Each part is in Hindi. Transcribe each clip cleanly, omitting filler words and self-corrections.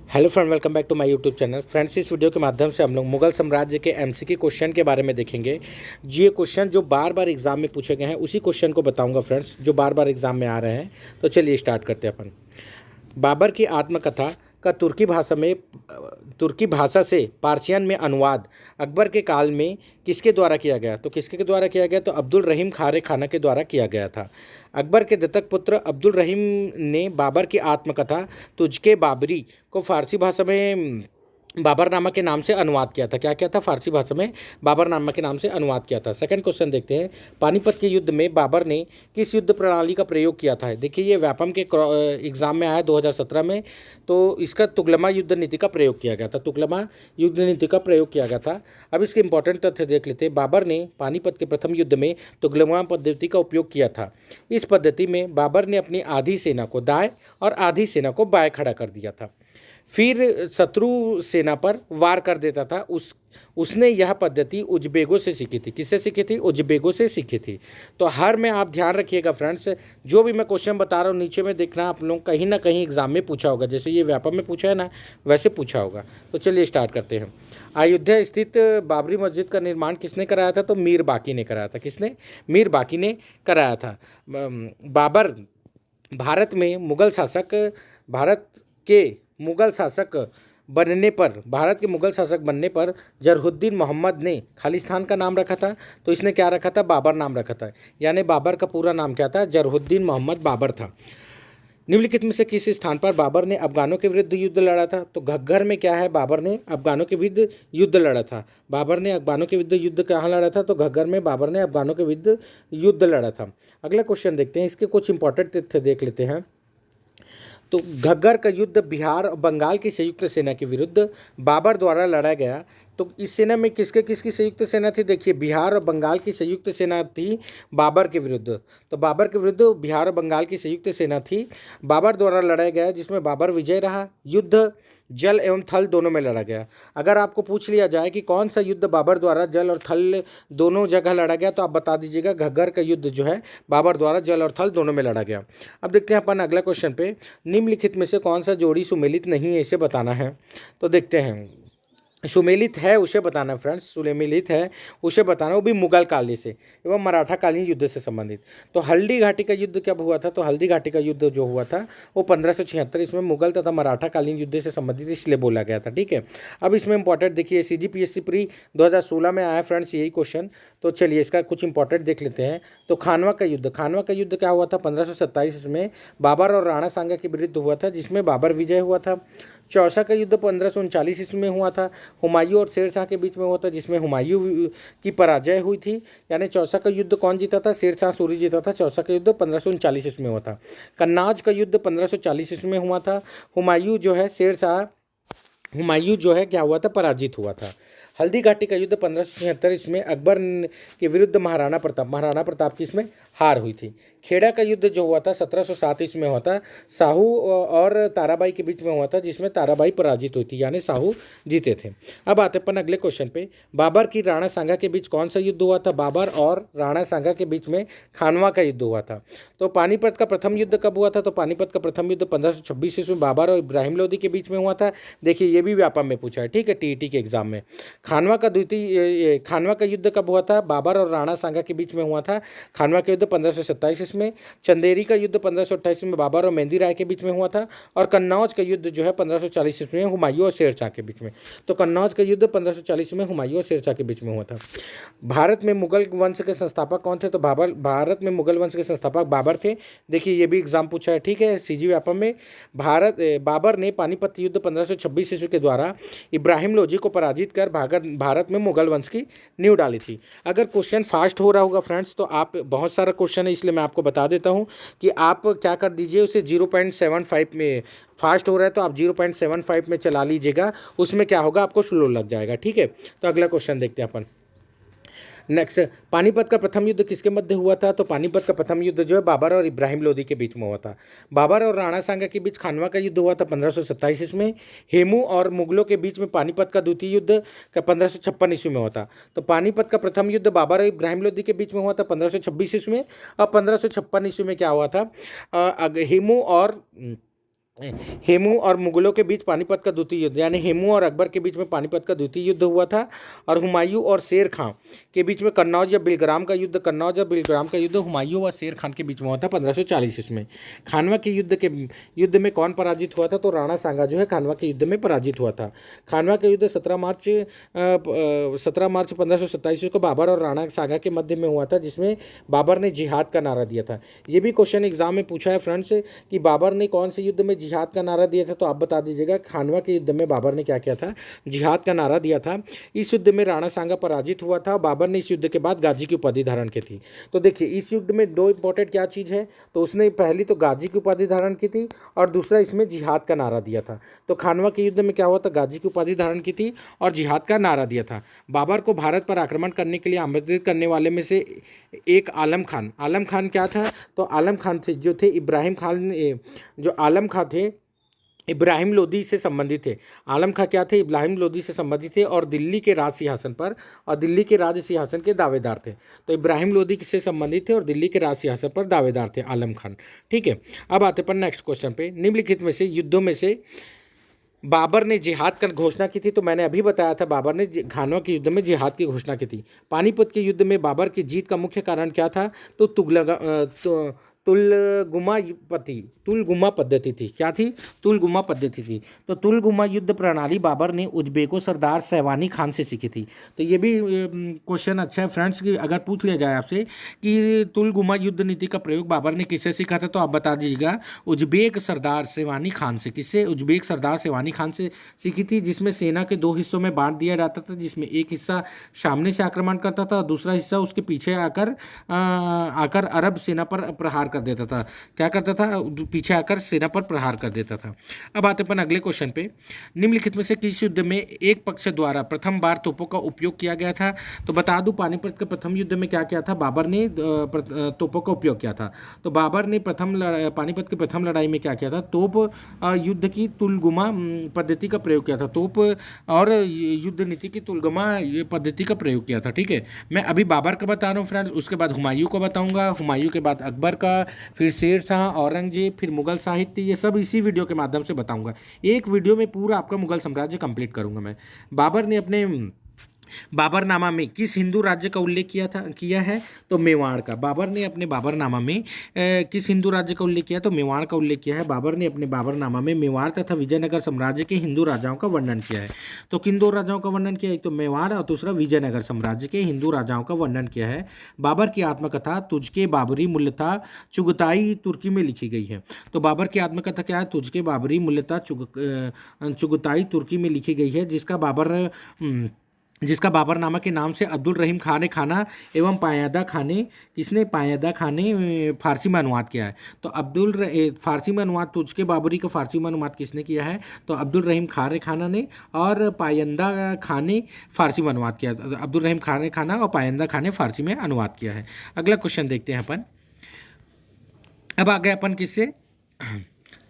Hello friend, welcome back to my YouTube channel. Friends, इस वीडियो के माध्यम से हम लोग मुगल साम्राज्य के एमसीक्यू क्वेश्चन के बारे में देखेंगे। ये क्वेश्चन जो बार बार एग्जाम में पूछे गए हैं उसी क्वेश्चन को बताऊंगा फ्रेंड्स, जो बार बार एग्जाम में आ रहे हैं। तो चलिए स्टार्ट करते हैं अपन। बाबर की आत्मकथा का तुर्की भाषा से पार्सियन में अनुवाद अकबर के काल में किसके द्वारा किया गया? तो किसके द्वारा किया गया? तो अब्दुल रहीम खारे खाना के द्वारा किया गया था। अकबर के दत्तक पुत्र अब्दुल रहीम ने बाबर की आत्मकथा तुझके बाबरी को फारसी भाषा में बाबरनामा के नाम से अनुवाद किया था। क्या किया था? फारसी भाषा में बाबरनामा के नाम से अनुवाद किया था। सेकंड क्वेश्चन देखते हैं, पानीपत के युद्ध में बाबर ने किस युद्ध प्रणाली का प्रयोग किया था? देखिए, ये व्यापम के एग्जाम में आया 2017 में। तो इसका तुगलमा युद्ध नीति का प्रयोग किया गया था। तुगलमा युद्ध नीति का प्रयोग किया गया था। अब इसके इंपॉर्टेंट तथ्य देख लेते हैं। बाबर ने पानीपत के प्रथम युद्ध में तुगलमा पद्धति का उपयोग किया था। इस पद्धति में बाबर ने अपनी आधी सेना को दाएं और आधी सेना को बाएं खड़ा कर दिया था, फिर शत्रु सेना पर वार कर देता था। उसने यह पद्धति उज्बेगों से सीखी थी। किससे सीखी थी? उज्बेगों से सीखी थी। तो हर में आप ध्यान रखिएगा फ्रेंड्स, जो भी मैं क्वेश्चन बता रहा हूँ नीचे में देखना, आप लोग कहीं ना कहीं एग्जाम में पूछा होगा। जैसे ये व्यापम में पूछा है ना, वैसे पूछा होगा। तो चलिए स्टार्ट करते हैं। अयोध्या स्थित बाबरी मस्जिद का निर्माण किसने कराया था? तो मीर बाकी ने कराया था। किसने? मीर बाकी ने कराया था। बाबर भारत के मुगल शासक भारत के मुगल शासक बनने पर जरहुद्दीन मोहम्मद ने खालिस्तान का नाम रखा था। तो इसने क्या रखा था? बाबर नाम रखा था। यानी बाबर का पूरा नाम क्या था? जरहुद्दीन मोहम्मद बाबर था। निम्नलिखित में से किस स्थान पर बाबर ने अफगानों के विरुद्ध युद्ध लड़ा था? तो घग्गर में क्या है? बाबर ने अफगानों के विरुद्ध युद्ध लड़ा था। बाबर ने अफगानों के विरुद्ध युद्ध कहाँ लड़ा था? तो घग्गर में बाबर ने अफगानों के विरुद्ध युद्ध लड़ा था। अगला क्वेश्चन देखते हैं, इसके कुछ इंपॉर्टेंट तथ्य देख लेते हैं। तो घग्गर का युद्ध बिहार और बंगाल की संयुक्त सेना के विरुद्ध बाबर द्वारा लड़ा गया। तो इस सेना में किसकी संयुक्त सेना थी? देखिए, बिहार और बंगाल की संयुक्त सेना थी बाबर के विरुद्ध। तो बाबर के विरुद्ध बिहार और बंगाल की संयुक्त सेना थी, बाबर द्वारा लड़ा गया, जिसमें बाबर विजय रहा। युद्ध जल एवं थल दोनों में लड़ा गया। अगर आपको पूछ लिया जाए कि कौन सा युद्ध बाबर द्वारा जल और थल दोनों जगह लड़ा गया, तो आप बता दीजिएगा घग्गर का युद्ध जो है बाबर द्वारा जल और थल दोनों में लड़ा गया। अब देखते हैं अपन अगला क्वेश्चन पे। निम्नलिखित में से कौन सा जोड़ी सुमेलित नहीं है, इसे बताना है। तो देखते हैं, सुमेलित है उसे बताना फ्रेंड्स, सुमेलित है उसे बताना, वो भी मुगल काल से एवं मराठा कालीन युद्ध से संबंधित। तो हल्दी घाटी का युद्ध कब हुआ था? तो हल्दी घाटी का युद्ध जो हुआ था वो 1576 इसमें मुगल तथा मराठा कालीन युद्ध से संबंधित इसलिए बोला गया था। ठीक है, अब इसमें इंपॉर्टेंट देखिए, CGPSC प्री 2016 में आया फ्रेंड्स यही क्वेश्चन। तो चलिए इसका कुछ इंपॉर्टेंट देख लेते हैं। तो खानवा का युद्ध क्या हुआ था? 1527 में बाबर और राणा सांगा के विरुद्ध हुआ था, जिसमें बाबर विजय हुआ था। चौसा का युद्ध 1539 ईस्वी में हुआ था, हुमायूं और शेर शाह के बीच में हुआ था, जिसमें हुमायूं की पराजय हुई थी। यानी चौसा का युद्ध कौन जीता था? शेर शाह सूरी जीता था। चौसा का युद्ध 1539 ईस्वी में हुआ था। कन्नाज का युद्ध 1540 ईस्वी में हुआ था। हुमायूं जो है क्या हुआ था? पराजित हुआ था। हल्दी घाटी का युद्ध 1576 इसमें अकबर के विरुद्ध महाराणा प्रताप की इसमें हार हुई थी। खेड़ा का युद्ध जो हुआ था 1707 ईस्वी में हुआ था, साहू और ताराबाई के बीच में हुआ था, जिसमें ताराबाई पराजित हुई थी, यानी साहू जीते थे। अब आते अपन अगले क्वेश्चन पे। बाबर की राणा सांगा के बीच कौन सा युद्ध हुआ था? बाबर और राणा सांगा के बीच में खानवा का युद्ध हुआ था। तो पानीपत का प्रथम युद्ध कब हुआ था? तो पानीपत का प्रथम युद्ध 1526 ईस्वी में बाबर और इब्राहिम लोदी के बीच में हुआ था। देखिए, ये भी व्यापम में पूछा है, ठीक है, TET के एग्जाम में। खानवा का युद्ध कब हुआ था? बाबर और राणा सांगा के बीच में हुआ था। खानवा का युद्ध 1527 इसमें। चंदेरी का युद्ध 1528 में बाबर और मेहंदी राय के बीच में हुआ था। और कन्नौज का युद्ध जो है 1540 में हुमायूं और शेर शाह के बीच में। तो कन्नौज का युद्ध 1540 में हुमायूं और शेर शाह के बीच में हुआ था। भारत में मुगल वंश के संस्थापक कौन थे? तो भारत में मुगल वंश के संस्थापक बाबर थे। देखिए, ये भी एग्जाम पूछा है, ठीक है, CG व्यापम में। बाबर ने पानीपत युद्ध 1526 ईस्वी के द्वारा इब्राहिम लोदी को पराजित कर भारत में मुगल वंश की नींव डाली थी। अगर क्वेश्चन फास्ट हो रहा होगा फ्रेंड्स, तो आप, बहुत सारा क्वेश्चन है इसलिए मैं आपको बता देता हूं कि आप क्या कर दीजिए, उसे 0.75 में, फास्ट हो रहा है तो आप 0.75 में चला लीजिएगा, उसमें क्या होगा, आपको स्लो लग जाएगा। ठीक है, तो अगला क्वेश्चन देखते हैं अपन। नेक्स्ट, पानीपत का प्रथम युद्ध किसके मध्य हुआ था? तो पानीपत का प्रथम युद्ध जो है बाबर और इब्राहिम लोदी के बीच में हुआ था। बाबर और राणा सांगा के बीच खानवा का युद्ध हुआ था 1527 ईस्वी में। हेमू और मुगलों के बीच में पानीपत का द्वितीय युद्ध का 1556 ईस्वी में हुआ था। तो पानीपत का प्रथम युद्ध बाबर और इब्राहिम लोदी के बीच में हुआ था 1526 ईस्वी में। और 1556 ईस्वी में क्या हुआ था? हेमू और हेमू और मुगलों के बीच पानीपत का द्वितीय युद्ध, यानी हेमू और अकबर के बीच में पानीपत का द्वितीय युद्ध हुआ था। और हुमायूं और शेर खां के बीच में कन्नौज या बिलग्राम का युद्ध, कन्नौज और बिलग्राम का युद्ध हुमायूं और शेर खान के बीच में हुआ था 1540 ईस्वी में। खानवा के युद्ध में कौन पराजित हुआ था? तो राणा सांगा जो है खानवा के युद्ध में पराजित हुआ था। खानवा का युद्ध 17 मार्च 1527 को बाबर और राणा सांगा के मध्य में हुआ था, जिसमें बाबर ने जिहाद का नारा दिया था। ये भी क्वेश्चन एग्जाम में पूछा है फ्रेंड्स कि बाबर ने कौन से युद्ध में जिहाद का नारा दिया था, तो आप बता दीजिएगा। खानवा के युद्ध में बाबर ने क्या किया था? जिहाद का नारा दिया था। इस युद्ध में राणा सांगा पराजित हुआ था। बाबर ने इस युद्ध के बाद गाजी की उपाधि धारण की थी। तो देखिए इस युद्ध में दो इंपॉर्टेंट क्या चीज़ है, तो उसने पहली तो गाजी की उपाधि धारण की थी और दूसरा इसमें जिहाद का नारा दिया था। तो खानवा के युद्ध में क्या हुआ था? गाजी की उपाधि धारण की थी और जिहाद का नारा दिया था। बाबर को भारत पर आक्रमण करने के लिए आमंत्रित करने वाले में से एक आलम खान क्या था? तो आलम खान थे जो थे इब्राहिम खान, जो आलम खां थे इब्राहिम लोदी से संबंधित थे। आलम खां क्या थे? इब्राहिम लोदी से संबंधित थे और दिल्ली के राज सिंहासन के दावेदार थे। तो इब्राहिम लोदी से संबंधित थे और दिल्ली के राज सिंहासन पर दावेदार थे आलम खान। ठीक है, अब आते पर नेक्स्ट क्वेश्चन पे। निम्नलिखित में से युद्धों में से बाबर ने जिहाद कर घोषणा की थी, तो मैंने अभी बताया था बाबर ने खानवा के युद्ध में जिहाद की घोषणा की थी। पानीपत के युद्ध में बाबर की जीत का मुख्य कारण क्या था? तो तुलगुमा पद्धति थी। क्या थी? तुलगुमा पद्धति थी। तो तुलगुमा युद्ध प्रणाली बाबर ने उज्बेको सरदार सैवानी खान से सीखी थी। तो ये भी क्वेश्चन अच्छा है फ्रेंड्स कि अगर पूछ लिया जाए आपसे कि तुलगुमा युद्ध नीति का प्रयोग बाबर ने किससे सीखा था, तो आप बता दीजिएगा उज्बेक सरदार सैवानी खान से। किससे? उज्बेक सरदार सैवानी खान से सीखी थी, जिसमें सेना के दो हिस्सों में बांट दिया जाता था, जिसमें एक हिस्सा सामने से आक्रमण करता था और दूसरा हिस्सा उसके पीछे आकर अरब सेना पर प्रहार कर देता था। क्या करता था? पीछे आकर सेना पर प्रहार कर देता था। अब आते अपन अगले क्वेश्चन पे। निम्नलिखित में से किस युद्ध में एक पक्ष द्वारा प्रथम बार तोपों का उपयोग किया गया था? तो बता दूं पानीपत के प्रथम युद्ध में क्या किया था? बाबर ने तोपों का उपयोग किया था। तो बाबर ने पानीपत की प्रथम लड़ाई में क्या किया था? तोप युद्ध की तुलगुमा पद्धति का प्रयोग किया था। तोप और युद्ध नीति की तुलगुमा पद्धति का प्रयोग किया था। ठीक है, मैं अभी बाबर का बता रहा हूँ फ्रेंड्स, उसके बाद हुमायूं को बताऊंगा, हुमायूं के बाद अकबर का, फिर शेर शाह, औरंगजेब, फिर मुगल साहित्य, ये सब इसी वीडियो के माध्यम से बताऊंगा। एक वीडियो में पूरा आपका मुगल साम्राज्य कंप्लीट करूंगा मैं। बाबर ने अपने बाबरनामा में किस हिंदू राज्य का उल्लेख किया है? तो मेवाड़ का। बाबर ने अपने बाबरनामा में किस हिंदू राज्य का उल्लेख किया? तो मेवाड़ का उल्लेख किया है। बाबर ने अपने बाबरनामा में मेवाड़ तथा विजयनगर साम्राज्य के हिंदू राजाओं का वर्णन किया है। तो किन दो राजाओं का वर्णन किया है? एक तो मेवाड़ और दूसरा विजयनगर साम्राज्य के हिंदू राजाओं का वर्णन किया है। बाबर की आत्मकथा तुझके बाबरी मुल्लता चुगताई तुर्की में लिखी गई है। तो बाबर की आत्मकथा क्या है? तुझके बाबरी मुल्लता चुगताई तुर्की में लिखी गई है, जिसका बाबरनामा के नाम से अब्दुल रहीम खान ने खाना एवं पायदा खान ने फारसी में अनुवाद किया है। तो फारसी में अनुवाद तुझके बाबरी का फारसी में अनुवाद किसने किया है? तो अब्दुल रहीम खाना ने, और पायंदा खान ने फारसी में अनुवाद किया। अब्दुल रहीम खाना और पायंदा खान ने फारसी में अनुवाद किया है। अगला क्वेश्चन देखते हैं अपन। अब आ गए अपन किससे?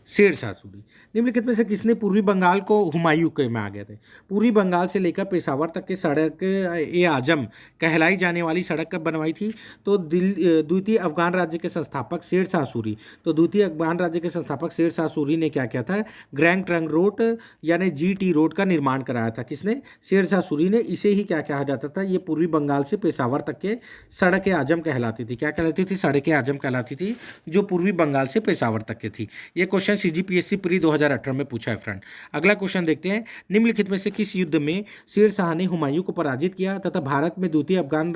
शेर शाह सूरी। निम्नलिखित में से किसने पूर्वी बंगाल को हुमायूं के में आ गए थे? पूर्वी बंगाल से लेकर पेशावर तक की सड़क ए आजम कहलाई जाने वाली सड़क कब बनवाई थी? तो द्वितीय अफगान राज्य के संस्थापक शेर शाह सूरी। तो द्वितीय अफगान राज्य के संस्थापक शेर शाह सूरी ने क्या किया था? ग्रैंड ट्रंक रोड यानी GT रोड का निर्माण कराया था। किसने? शेर शाह सूरी ने। इसे ही क्या कहा जाता था? ये पूर्वी बंगाल से पेशावर तक के सड़क ए आजम कहलाती थी। क्या कहलाती थी? सड़क ए आजम कहलाती थी, जो पूर्वी बंगाल से पेशावर तक की थी। ये क्वेश्चन CGPSC प्री 2018 में पूछा है फ्रेंड। अगला क्वेश्चन देखते हैं। निम्नलिखित में से किस युद्ध में शेर शाह ने हुमायूं को पराजित किया तथा भारत में द्वितीय अफगान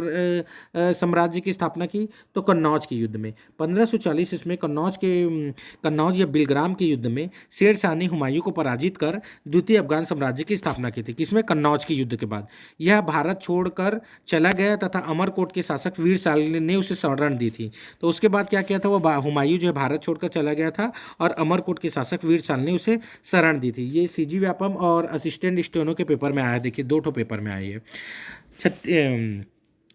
साम्राज्य की स्थापना की? तो कन्नौज के युद्ध में 1540 ईस्वी में कन्नौज या बिलग्राम के युद्ध में शेर शाह ने हुमायूं को पराजित कर द्वितीय अफगान साम्राज्य की स्थापना की थी। किसमें? कन्नौज के युद्ध के बाद। यह भारत छोड़कर चला गया तथा अमरकोट के शासक वीर साल ने उसे शरण दी थी। तो उसके बाद क्या किया था? वो हुमायूं जो है भारत छोड़कर चला गया था और अमरकोट के शासक वीर साल ने उसे शरण दी थी। ये CG व्यापम और असिस्टेंट स्टेनो के पेपर में आया है। देखिए 2 पेपर में आई है।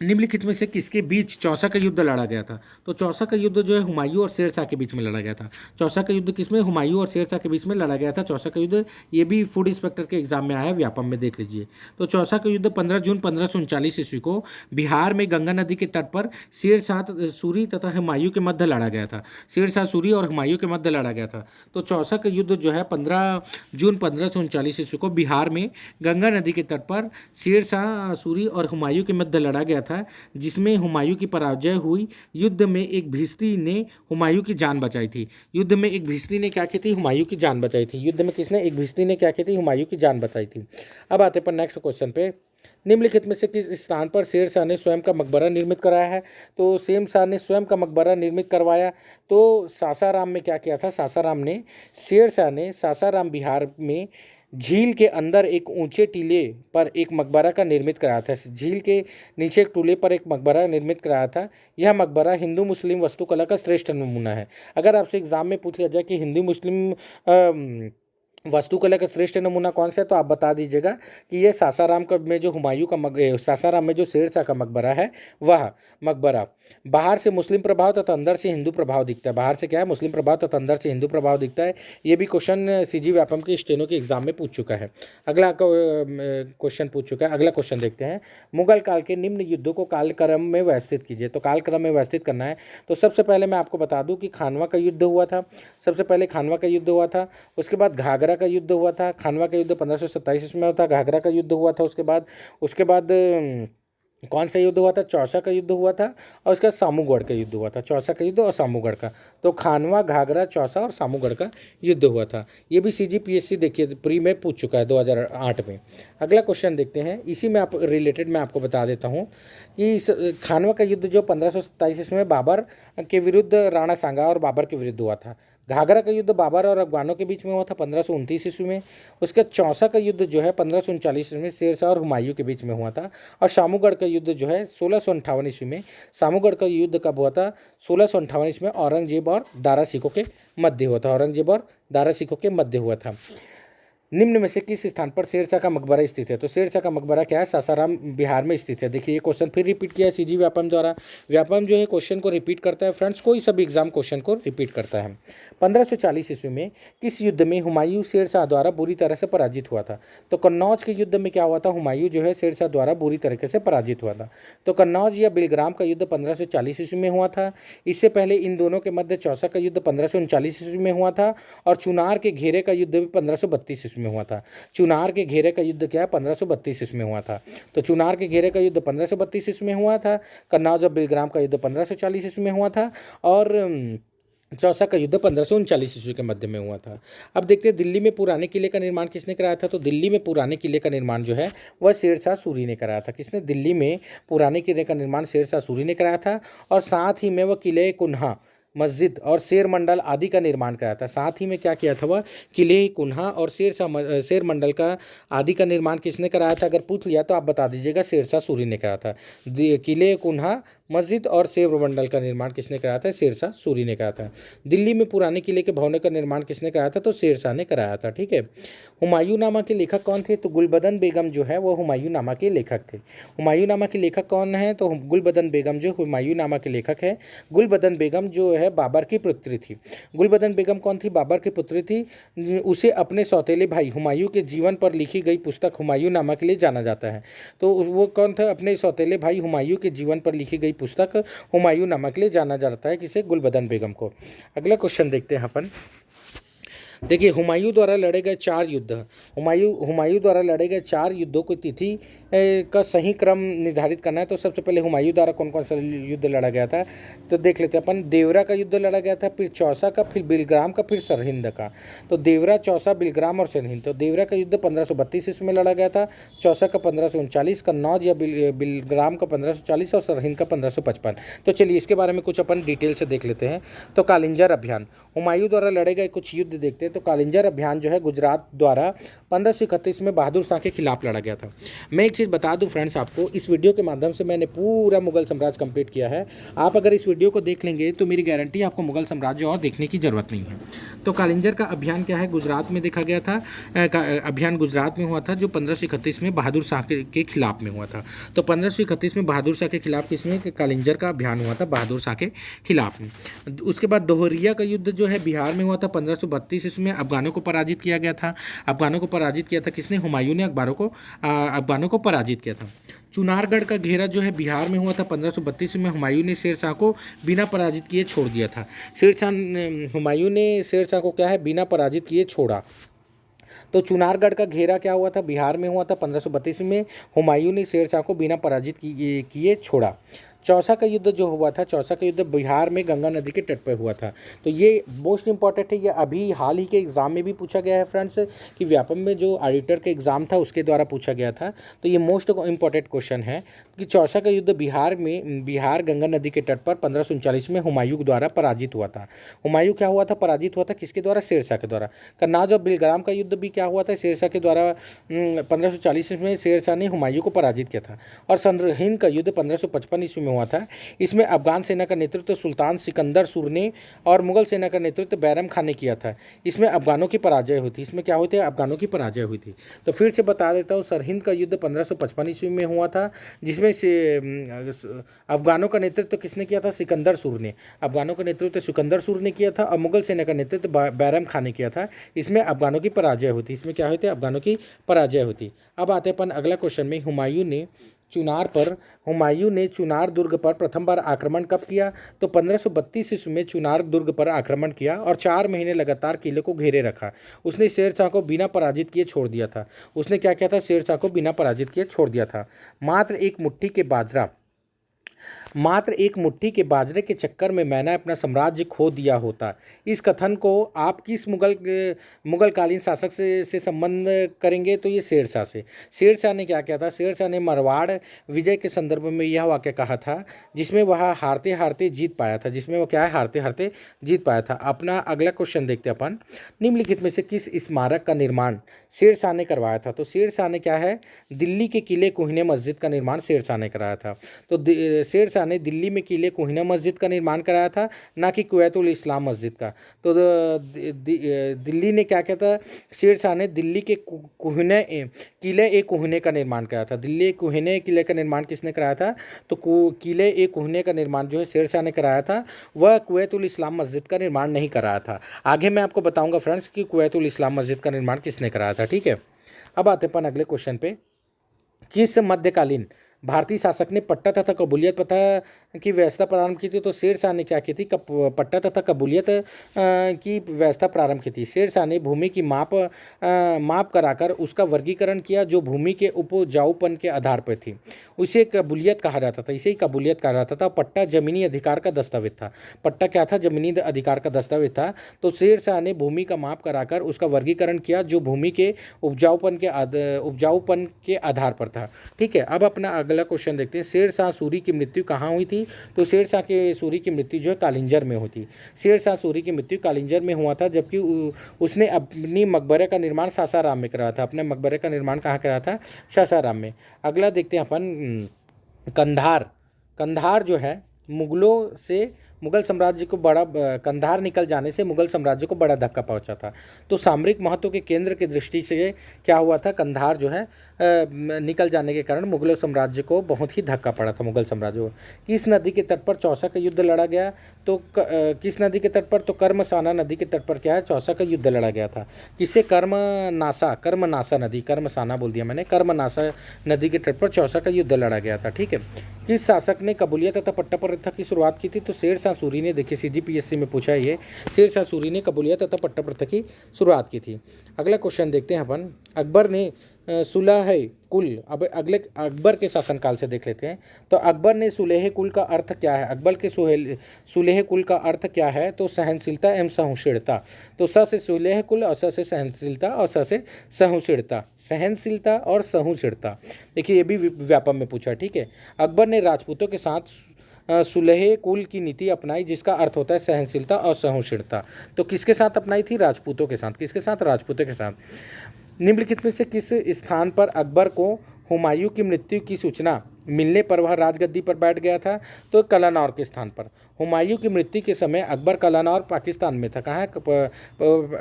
निम्नलिखित में से किसके बीच चौसा का युद्ध लड़ा गया था? तो चौसा का युद्ध जो है हुमायूं और शेरशाह के बीच में लड़ा गया था। चौसा का युद्ध किसमें? हुमायूं और शेरशाह के बीच में लड़ा गया था चौसा का युद्ध। ये भी फूड इंस्पेक्टर के एग्जाम में आया है, व्यापम में देख लीजिए। तो चौसा का युद्ध 15 जून 1539 ईस्वी को बिहार में गंगा नदी के तट पर शेरशाह सूरी तथा हुमायूं के मध्य लड़ा गया था। शेरशाह सूरी और हुमायूं के मध्य लड़ा गया था। तो चौसा का युद्ध जो है 15 जून 1539 ईस्वी को बिहार में गंगा नदी के तट पर शेरशाह सूरी और हुमायूं के मध्य लड़ा गया था, जिसमें हुमायूं की पराजय हुई। युद्ध में एक भिस्ती ने हुमायूं की जान बचाई थी। युद्ध में एक भिस्ती ने क्या की थी? हुमायूं की जान बचाई थी। युद्ध में किसने? एक भिस्ती ने क्या की थी? हुमायूं की जान बचाई थी। अब आते पर नेक्स्ट क्वेश्चन पे। निम्नलिखित में से किस स्थान पर शेरशाह ने स्वयं का मकबरा निर्मित कराया है? तो शेरशाह ने स्वयं का मकबरा निर्मित करवाया तो सासाराम में क्या किया था? सासाराम ने शेरशाह ने सासाराम बिहार में झील के अंदर एक ऊंचे टीले पर एक मकबरा का निर्मित कराया था। झील के नीचे एक टीले पर एक मकबरा निर्मित कराया था। यह मकबरा हिंदू मुस्लिम वास्तुकला का श्रेष्ठ नमूना है। अगर आपसे एग्जाम में पूछ लिया जाए कि हिंदू मुस्लिम वास्तुकला का श्रेष्ठ नमूना कौन सा है, तो आप बता दीजिएगा कि ये सासाराम का में जो हुमायूं का सासाराम में जो शेरशाह का मकबरा है वह मकबरा। बाहर से मुस्लिम प्रभाव तथा अंदर से हिंदू प्रभाव दिखता है। बाहर से क्या है? मुस्लिम प्रभाव तथा अंदर से हिंदू प्रभाव दिखता है। ये भी क्वेश्चन सीजी व्यापम के स्टेनो के एग्जाम में पूछ चुका है। अगला क्वेश्चन पूछ चुका है। अगला क्वेश्चन देखते हैं। मुगल काल के निम्न युद्धों को कालक्रम में व्यवस्थित कीजिए। तो कालक्रम में व्यवस्थित करना है तो सबसे पहले मैं आपको बता दूं कि खानवा का युद्ध हुआ था। सबसे पहले खानवा का युद्ध हुआ था। उसके बाद घाघरा का युद्ध हुआ था। खानवा का युद्ध 1527 में हुआ था। घाघरा का युद्ध हुआ था। उसके बाद कौन सा युद्ध हुआ था? चौसा का युद्ध हुआ था। और उसके बाद सामूगढ़ का युद्ध हुआ था। चौसा का युद्ध और सामूगढ़ का। तो खानवा, घाघरा, चौसा और सामूगढ़ का युद्ध हुआ था। ये भी CGPSC देखिए प्री में पूछ चुका है 2008 में। अगला क्वेश्चन देखते हैं। इसी में आप रिलेटेड मैं आपको बता देता हूँ कि खानवा का युद्ध जो 1527 में बाबर के विरुद्ध राणा सांगा और बाबर के विरुद्ध हुआ था। घाघरा का युद्ध बाबर और अफगानों के बीच में हुआ था 1529 ईस्वी में। उसके चौसा का युद्ध जो है 1539 ईस्वी में शेरशाह और हुमायूं के बीच में हुआ था। और सामूगढ़ का युद्ध जो है 1658 ईस्वी में। सामूगढ़ का युद्ध कब हुआ था? 1658 ईस्वी में औरंगजेब और दारा सिखों के मध्य हुआ था। औरंगजेब और दारा सिखों के मध्य हुआ था। निम्न में से किस स्थान पर शेरशाह का मकबरा स्थित है? तो शेरशाह का मकबरा क्या है? सासाराम बिहार में स्थित है। देखिए ये क्वेश्चन फिर रिपीट किया है सीजी व्यापम द्वारा। व्यापम जो है क्वेश्चन को रिपीट करता है फ्रेंड्स, कोई सभी एग्जाम क्वेश्चन को रिपीट करता है। 1540 ईस्वी में किस युद्ध में हुमायूं शेरशाह द्वारा बुरी तरह से पराजित हुआ था? तो कन्नौज के युद्ध में क्या हुआ था? हुमायूं जो है शेरशाह द्वारा बुरी तरीके से पराजित हुआ था। तो कन्नौज या बिलग्राम का युद्ध 1540 ईस्वी में हुआ था। इससे पहले इन दोनों के मध्य चौसा का युद्ध 1539 ईस्वी में हुआ था। और चुनार के घेरे का युद्ध भी 1532 ईस्वी में हुआ था। चुनार के घेरे का युद्ध क्या है? 1532 ईस्वी में हुआ था। तो चुनार के घेरे का युद्ध 1532 ईस्वी में हुआ था। कन्नौज और बिलग्राम का युद्ध 1540 ईस्वी में हुआ था। और चौसा का युद्ध 1539 ईस्वी के मध्य में हुआ था। अब देखते हैं दिल्ली में पुराने किले का निर्माण किसने कराया था? तो दिल्ली में पुराने किले का निर्माण जो है वह शेरशाह सूरी ने कराया था। किसने? दिल्ली में पुराने किले का निर्माण शेरशाह सूरी ने कराया था। और साथ ही में वह किले कुन्हा, मस्जिद और शेर मंडल आदि का निर्माण कराया था। साथ ही में क्या किया था? वह किले कुन्हा और शेर मंडल का आदि का निर्माण किसने कराया था? अगर पूछ लिया तो आप बता दीजिएगा शेरशाह सूरी ने कराया था। किले कुन्हा, मस्जिद और शेर मंडल का निर्माण किसने कराया था? शेरशाह सूरी ने कराया था। दिल्ली में पुराने किले के भवनों का निर्माण किसने कराया था? तो शेरशाह ने कराया था। ठीक है। हुमायूंनामा के लेखक कौन थे? तो गुलबदन बेगम जो है वो हुमायूंनामा के लेखक थे। हुमायूंनामा के लेखक कौन है? तो गुलबदन बेगम जो हुमायूंनामा के लेखक है। गुलबदन बेगम जो है बाबर की पुत्री थी। गुलबदन बेगम कौन थी? बाबर की पुत्री थी। उसे अपने सौतेले भाई हुमायूं के जीवन पर लिखी गई पुस्तक हुमायूंनामा के लिए जाना जाता है। तो वो कौन था? अपने सौतेले भाई हुमायूं के जीवन पर लिखी गई पुस्तक हुमायूंनामा के लिए जाना जाता है। किसे? गुलबदन बेगम को। अगला क्वेश्चन देखते हैं अपन। देखिए हुमायूं द्वारा लड़े गए 4 युद्ध। हुमायूं द्वारा लड़े गए 4 युद्धों की तिथि का सही क्रम निर्धारित करना है। तो सबसे पहले हुमायूं द्वारा कौन कौन सा युद्ध लड़ा गया था? तो देख लेते हैं अपन। देवरा का युद्ध लड़ा गया था, फिर चौसा का, फिर बिलग्राम का, फिर सरहिंद का। तो देवरा, चौसा, बिलग्राम और सरहिंद। तो देवरा का युद्ध 1532 ईस्वी में लड़ा गया था। चौसा का 1539, कन्नौज या बिलग्राम का 1540 और सरहिंद का 1555। तो चलिए इसके बारे में कुछ अपन डिटेल से देख लेते हैं। तो कालिंजर अभियान, हुमायूं द्वारा लड़े गए कुछ युद्ध देखते हैं। तो कालिंजर अभियान जो है गुजरात द्वारा 1531 में बहादुर शाह के खिलाफ लड़ा गया था। मैं एक चीज़ बता दूं फ्रेंड्स आपको, इस वीडियो के माध्यम से मैंने पूरा मुगल साम्राज्य कंप्लीट किया है। आप अगर इस वीडियो को देख लेंगे तो मेरी गारंटी आपको मुगल साम्राज्य और देखने की ज़रूरत नहीं है। तो कालिंजर का अभियान क्या है, गुजरात में देखा गया था। अभियान गुजरात में हुआ था जो 1531 में बहादुर शाह के खिलाफ में हुआ था। तो 1531 में बहादुर शाह के खिलाफ किसमें, कालिंजर का अभियान हुआ था बहादुर शाह के खिलाफ में। उसके बाद दोहरिया का युद्ध जो है बिहार में हुआ था 1532, इसमें अफगानों को पराजित किया गया था। अफगानों को पराजित किया था किसने, हुमायूं ने अफगानों को पराजित किया था। चुनारगढ़ का घेरा जो है बिहार में हुआ था 1532 में, हुमायूं ने शेर शाह को बिना पराजित किए छोड़ दिया था। हुमायूं ने शेर शाह को क्या है, बिना पराजित किए छोड़ा। तो चुनारगढ़ का घेरा क्या हुआ था, बिहार में हुआ था 1532 में, हुमायूं ने शेर शाह को बिना पराजित किए छोड़ा। चौसा का युद्ध जो हुआ था, चौसा का युद्ध बिहार में गंगा नदी के तट पर हुआ था। तो ये मोस्ट इंपॉर्टेंट है, ये अभी हाल ही के एग्ज़ाम में भी पूछा गया है फ्रेंड्स, कि व्यापम में जो ऑडिटर का एग्ज़ाम था उसके द्वारा पूछा गया था। तो ये मोस्ट इंपॉर्टेंट क्वेश्चन है कि चौसा का युद्ध बिहार गंगा नदी के तट पर 1539 में हुमायूं द्वारा पराजित हुआ था। हुमायूं क्या हुआ था, पराजित हुआ था किसके द्वारा, शेर शाह के द्वारा। कन्नाज और बिलग्राम का युद्ध भी क्या हुआ था, शेर शाह के द्वारा 1540 में शेर शाह ने हुमायूं को पराजित किया था। और सरहिंद का युद्ध 1555 ईस्वी में हुआ था। इसमें अफगान सेना का नेतृत्व सुल्तान सिकंदर सुर ने और मुगल सेना का नेतृत्व बैरम खान ने किया था। इसमें अफगानों की पराजय हुई थी। इसमें क्या हुई थी, अफगानों की पराजय हुई थी। तो फिर से बता देता हूँ, सरहिंद का युद्ध 1555 ईस्वी में हुआ था, जिसमें से अफगानों का नेतृत्व किसने किया था, सिकंदर सुर ने। अफगानों का नेतृत्व सिकंदर सुर ने किया था और मुगल सेना का नेतृत्व बैरम खान ने किया था। इसमें अफगानों की पराजय हुई थी। इसमें क्या हुई थी, अफगानों की पराजय हुई थी। अब आते हैं अपन अगला क्वेश्चन में, हुमायूं ने चुनार दुर्ग पर प्रथम बार आक्रमण कब किया। तो 1532 ईस्वी में चुनार दुर्ग पर आक्रमण किया और 4 महीने लगातार किले को घेरे रखा। उसने शेर शाह को बिना पराजित किए छोड़ दिया था। उसने क्या किया था, शेर शाह को बिना पराजित किए छोड़ दिया था। मात्र एक मुट्ठी के बाजरे के चक्कर में मैंने अपना साम्राज्य खो दिया होता। इस कथन को आप किस मुगलकालीन शासक से संबंध करेंगे, तो ये शेर शाह से। शेर शाह ने क्या किया था, शेर शाह ने मारवाड़ विजय के संदर्भ में यह वाक्य कहा था, जिसमें वह हारते हारते जीत पाया था। अपना अगला क्वेश्चन देखते हैं अपन, निम्नलिखित में से किस स्मारक का निर्माण शेर शाह ने करवाया था। तो शेर शाह ने क्या है, दिल्ली के किले कोहिनूर मस्जिद का निर्माण शेर शाह ने कराया था। तो शेर शाह ने दिल्ली में किले कोहिनूर मस्जिद का निर्माण कराया था, ना कि कुवैतुल इस्लाम मस्जिद का। तो दिल्ली ने क्या किया था, शेर शाह ने दिल्ली के किले कोहिनूर का निर्माण कराया था। दिल्ली कोहिनूर किले का निर्माण किसने कराया था, तो किले कोहिनूर का निर्माण जो है शेर शाह ने कराया था। वह कुवैतुल इस्लाम मस्जिद का निर्माण नहीं कराया था। आगे मैं आपको बताऊंगा फ्रेंड्स कि कुवैतुल इस्लाम मस्जिद का निर्माण किसने कराया था। ठीक है, अब आते अपन अगले क्वेश्चन पे, किस मध्यकालीन भारतीय शासक ने पट्टा तथा कबूलियत प्रथा की व्यवस्था प्रारंभ की थी। तो शेर शाह ने क्या की थी, पट्टा तथा कबूलियत की व्यवस्था प्रारंभ की थी। शेर शाह ने भूमि की माप कराकर उसका वर्गीकरण किया, जो भूमि के उपजाऊपन के आधार पर थी। इसे कबूलियत कहा जाता था। पट्टा जमीनी अधिकार का दस्तावेज था। पट्टा क्या था, जमीनी अधिकार का दस्तावेज था। तो शेर शाह ने भूमि का माप कराकर उसका वर्गीकरण किया, जो भूमि के उपजाऊपन के आधार पर था। ठीक है, अब अपना अगला क्वेश्चन देखते हैं, शेर शाह सूरी की मृत्यु कहाँ हुई थी। तो शेर शाह के सूरी की मृत्यु जो है कालिंजर में हुई थी। शेर शाह सूरी की मृत्यु कालिंजर में हुआ था, जबकि उसने अपनी मकबरे का निर्माण सासाराम में कराया था। अपने मकबरे का निर्माण कहाँ कराया था, सासाराम में। अगला देखते हैं अपन, कंधार जो है मुगल साम्राज्य को कंधार निकल जाने से मुगल साम्राज्य को बड़ा धक्का पहुंचा था। तो सामरिक महत्व के केंद्र की दृष्टि से क्या हुआ था, कंधार जो है निकल जाने के कारण मुगल साम्राज्य को बहुत ही धक्का पड़ा था। मुगल साम्राज्य को किस नदी के तट पर चौसा का युद्ध लड़ा गया, तो किस नदी के तट पर, तो कर्मसाना नदी के तट पर क्या है, चौसा का युद्ध लड़ा गया था। किससे, कर्मनासा नदी, कर्मसाना बोल दिया मैंने, कर्मनासा नदी के तट पर चौसा का युद्ध लड़ा गया था। ठीक है, किस शासक ने कबूलियत तथा पट्टा प्रथा की शुरुआत की थी। तो शेर शाह सूरी ने, देखिए सीजीपीएससी में पूछा है ये, शेर शाह सूरी ने कबूलियत तथा पट्टा प्रथा की शुरुआत की थी। अगला क्वेश्चन देखते हैं अपन, अकबर ने सुलह कुल, अब अगले अकबर के शासनकाल से देख लेते हैं। तो अकबर ने सुलह कुल का अर्थ क्या है, अकबर के सुलह कुल का अर्थ क्या है, तो सहनशीलता एवं सहिष्णुता। तो स से सुलह कुल और स से सहनशीलता और स से सहिष्णुता, सहनशीलता और सहिष्णुता। देखिए ये भी व्यापम में पूछा। ठीक है, अकबर ने राजपूतों के साथ सुलह कुल की नीति अपनाई, जिसका अर्थ होता है सहनशीलता और सहिष्णुता। तो किसके साथ अपनाई थी, राजपूतों के साथ। किसके साथ, राजपूतों के साथ। निम्नलिखित में से किस स्थान पर अकबर को हुमायूं की मृत्यु की सूचना मिलने पर वह राजगद्दी पर बैठ गया था? तो कलानौर के स्थान पर। हुमायूं की मृत्यु के समय अकबर कलानौर पाकिस्तान में था। कहाँ है?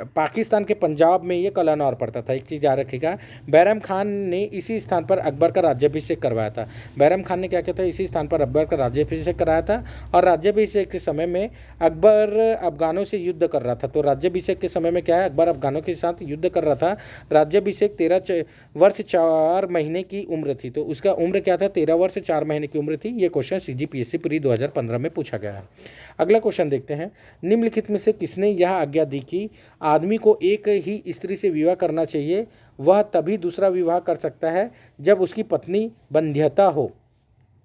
पाकिस्तान के पंजाब में ये कलानौर पड़ता था। एक चीज़ याद रखिएगा, बैरम खान ने इसी स्थान पर अकबर का राज्याभिषेक करवाया था। बैरम खान ने क्या किया था? इसी स्थान पर अकबर का राज्याभिषेक कराया था। और राज्याभिषेक के समय में अकबर अफगानों से युद्ध कर रहा था। तो राज्याभिषेक के समय में क्या है? अकबर अफगानों के साथ युद्ध कर रहा था। राज्याभिषेक 13 वर्ष 4 महीने की उम्र थी। तो उसका उम्र क्या था? 13 वर्ष 4 महीने की उम्र थी। ये क्वेश्चन CGPSC प्री 2015 में पूछा गया है। अगला क्वेश्चन देखते हैं, निम्नलिखित में से किसने यह आज्ञा दी कि आदमी को एक ही स्त्री से विवाह करना चाहिए? वह तभी दूसरा विवाह कर सकता है जब उसकी पत्नी बंध्यता हो।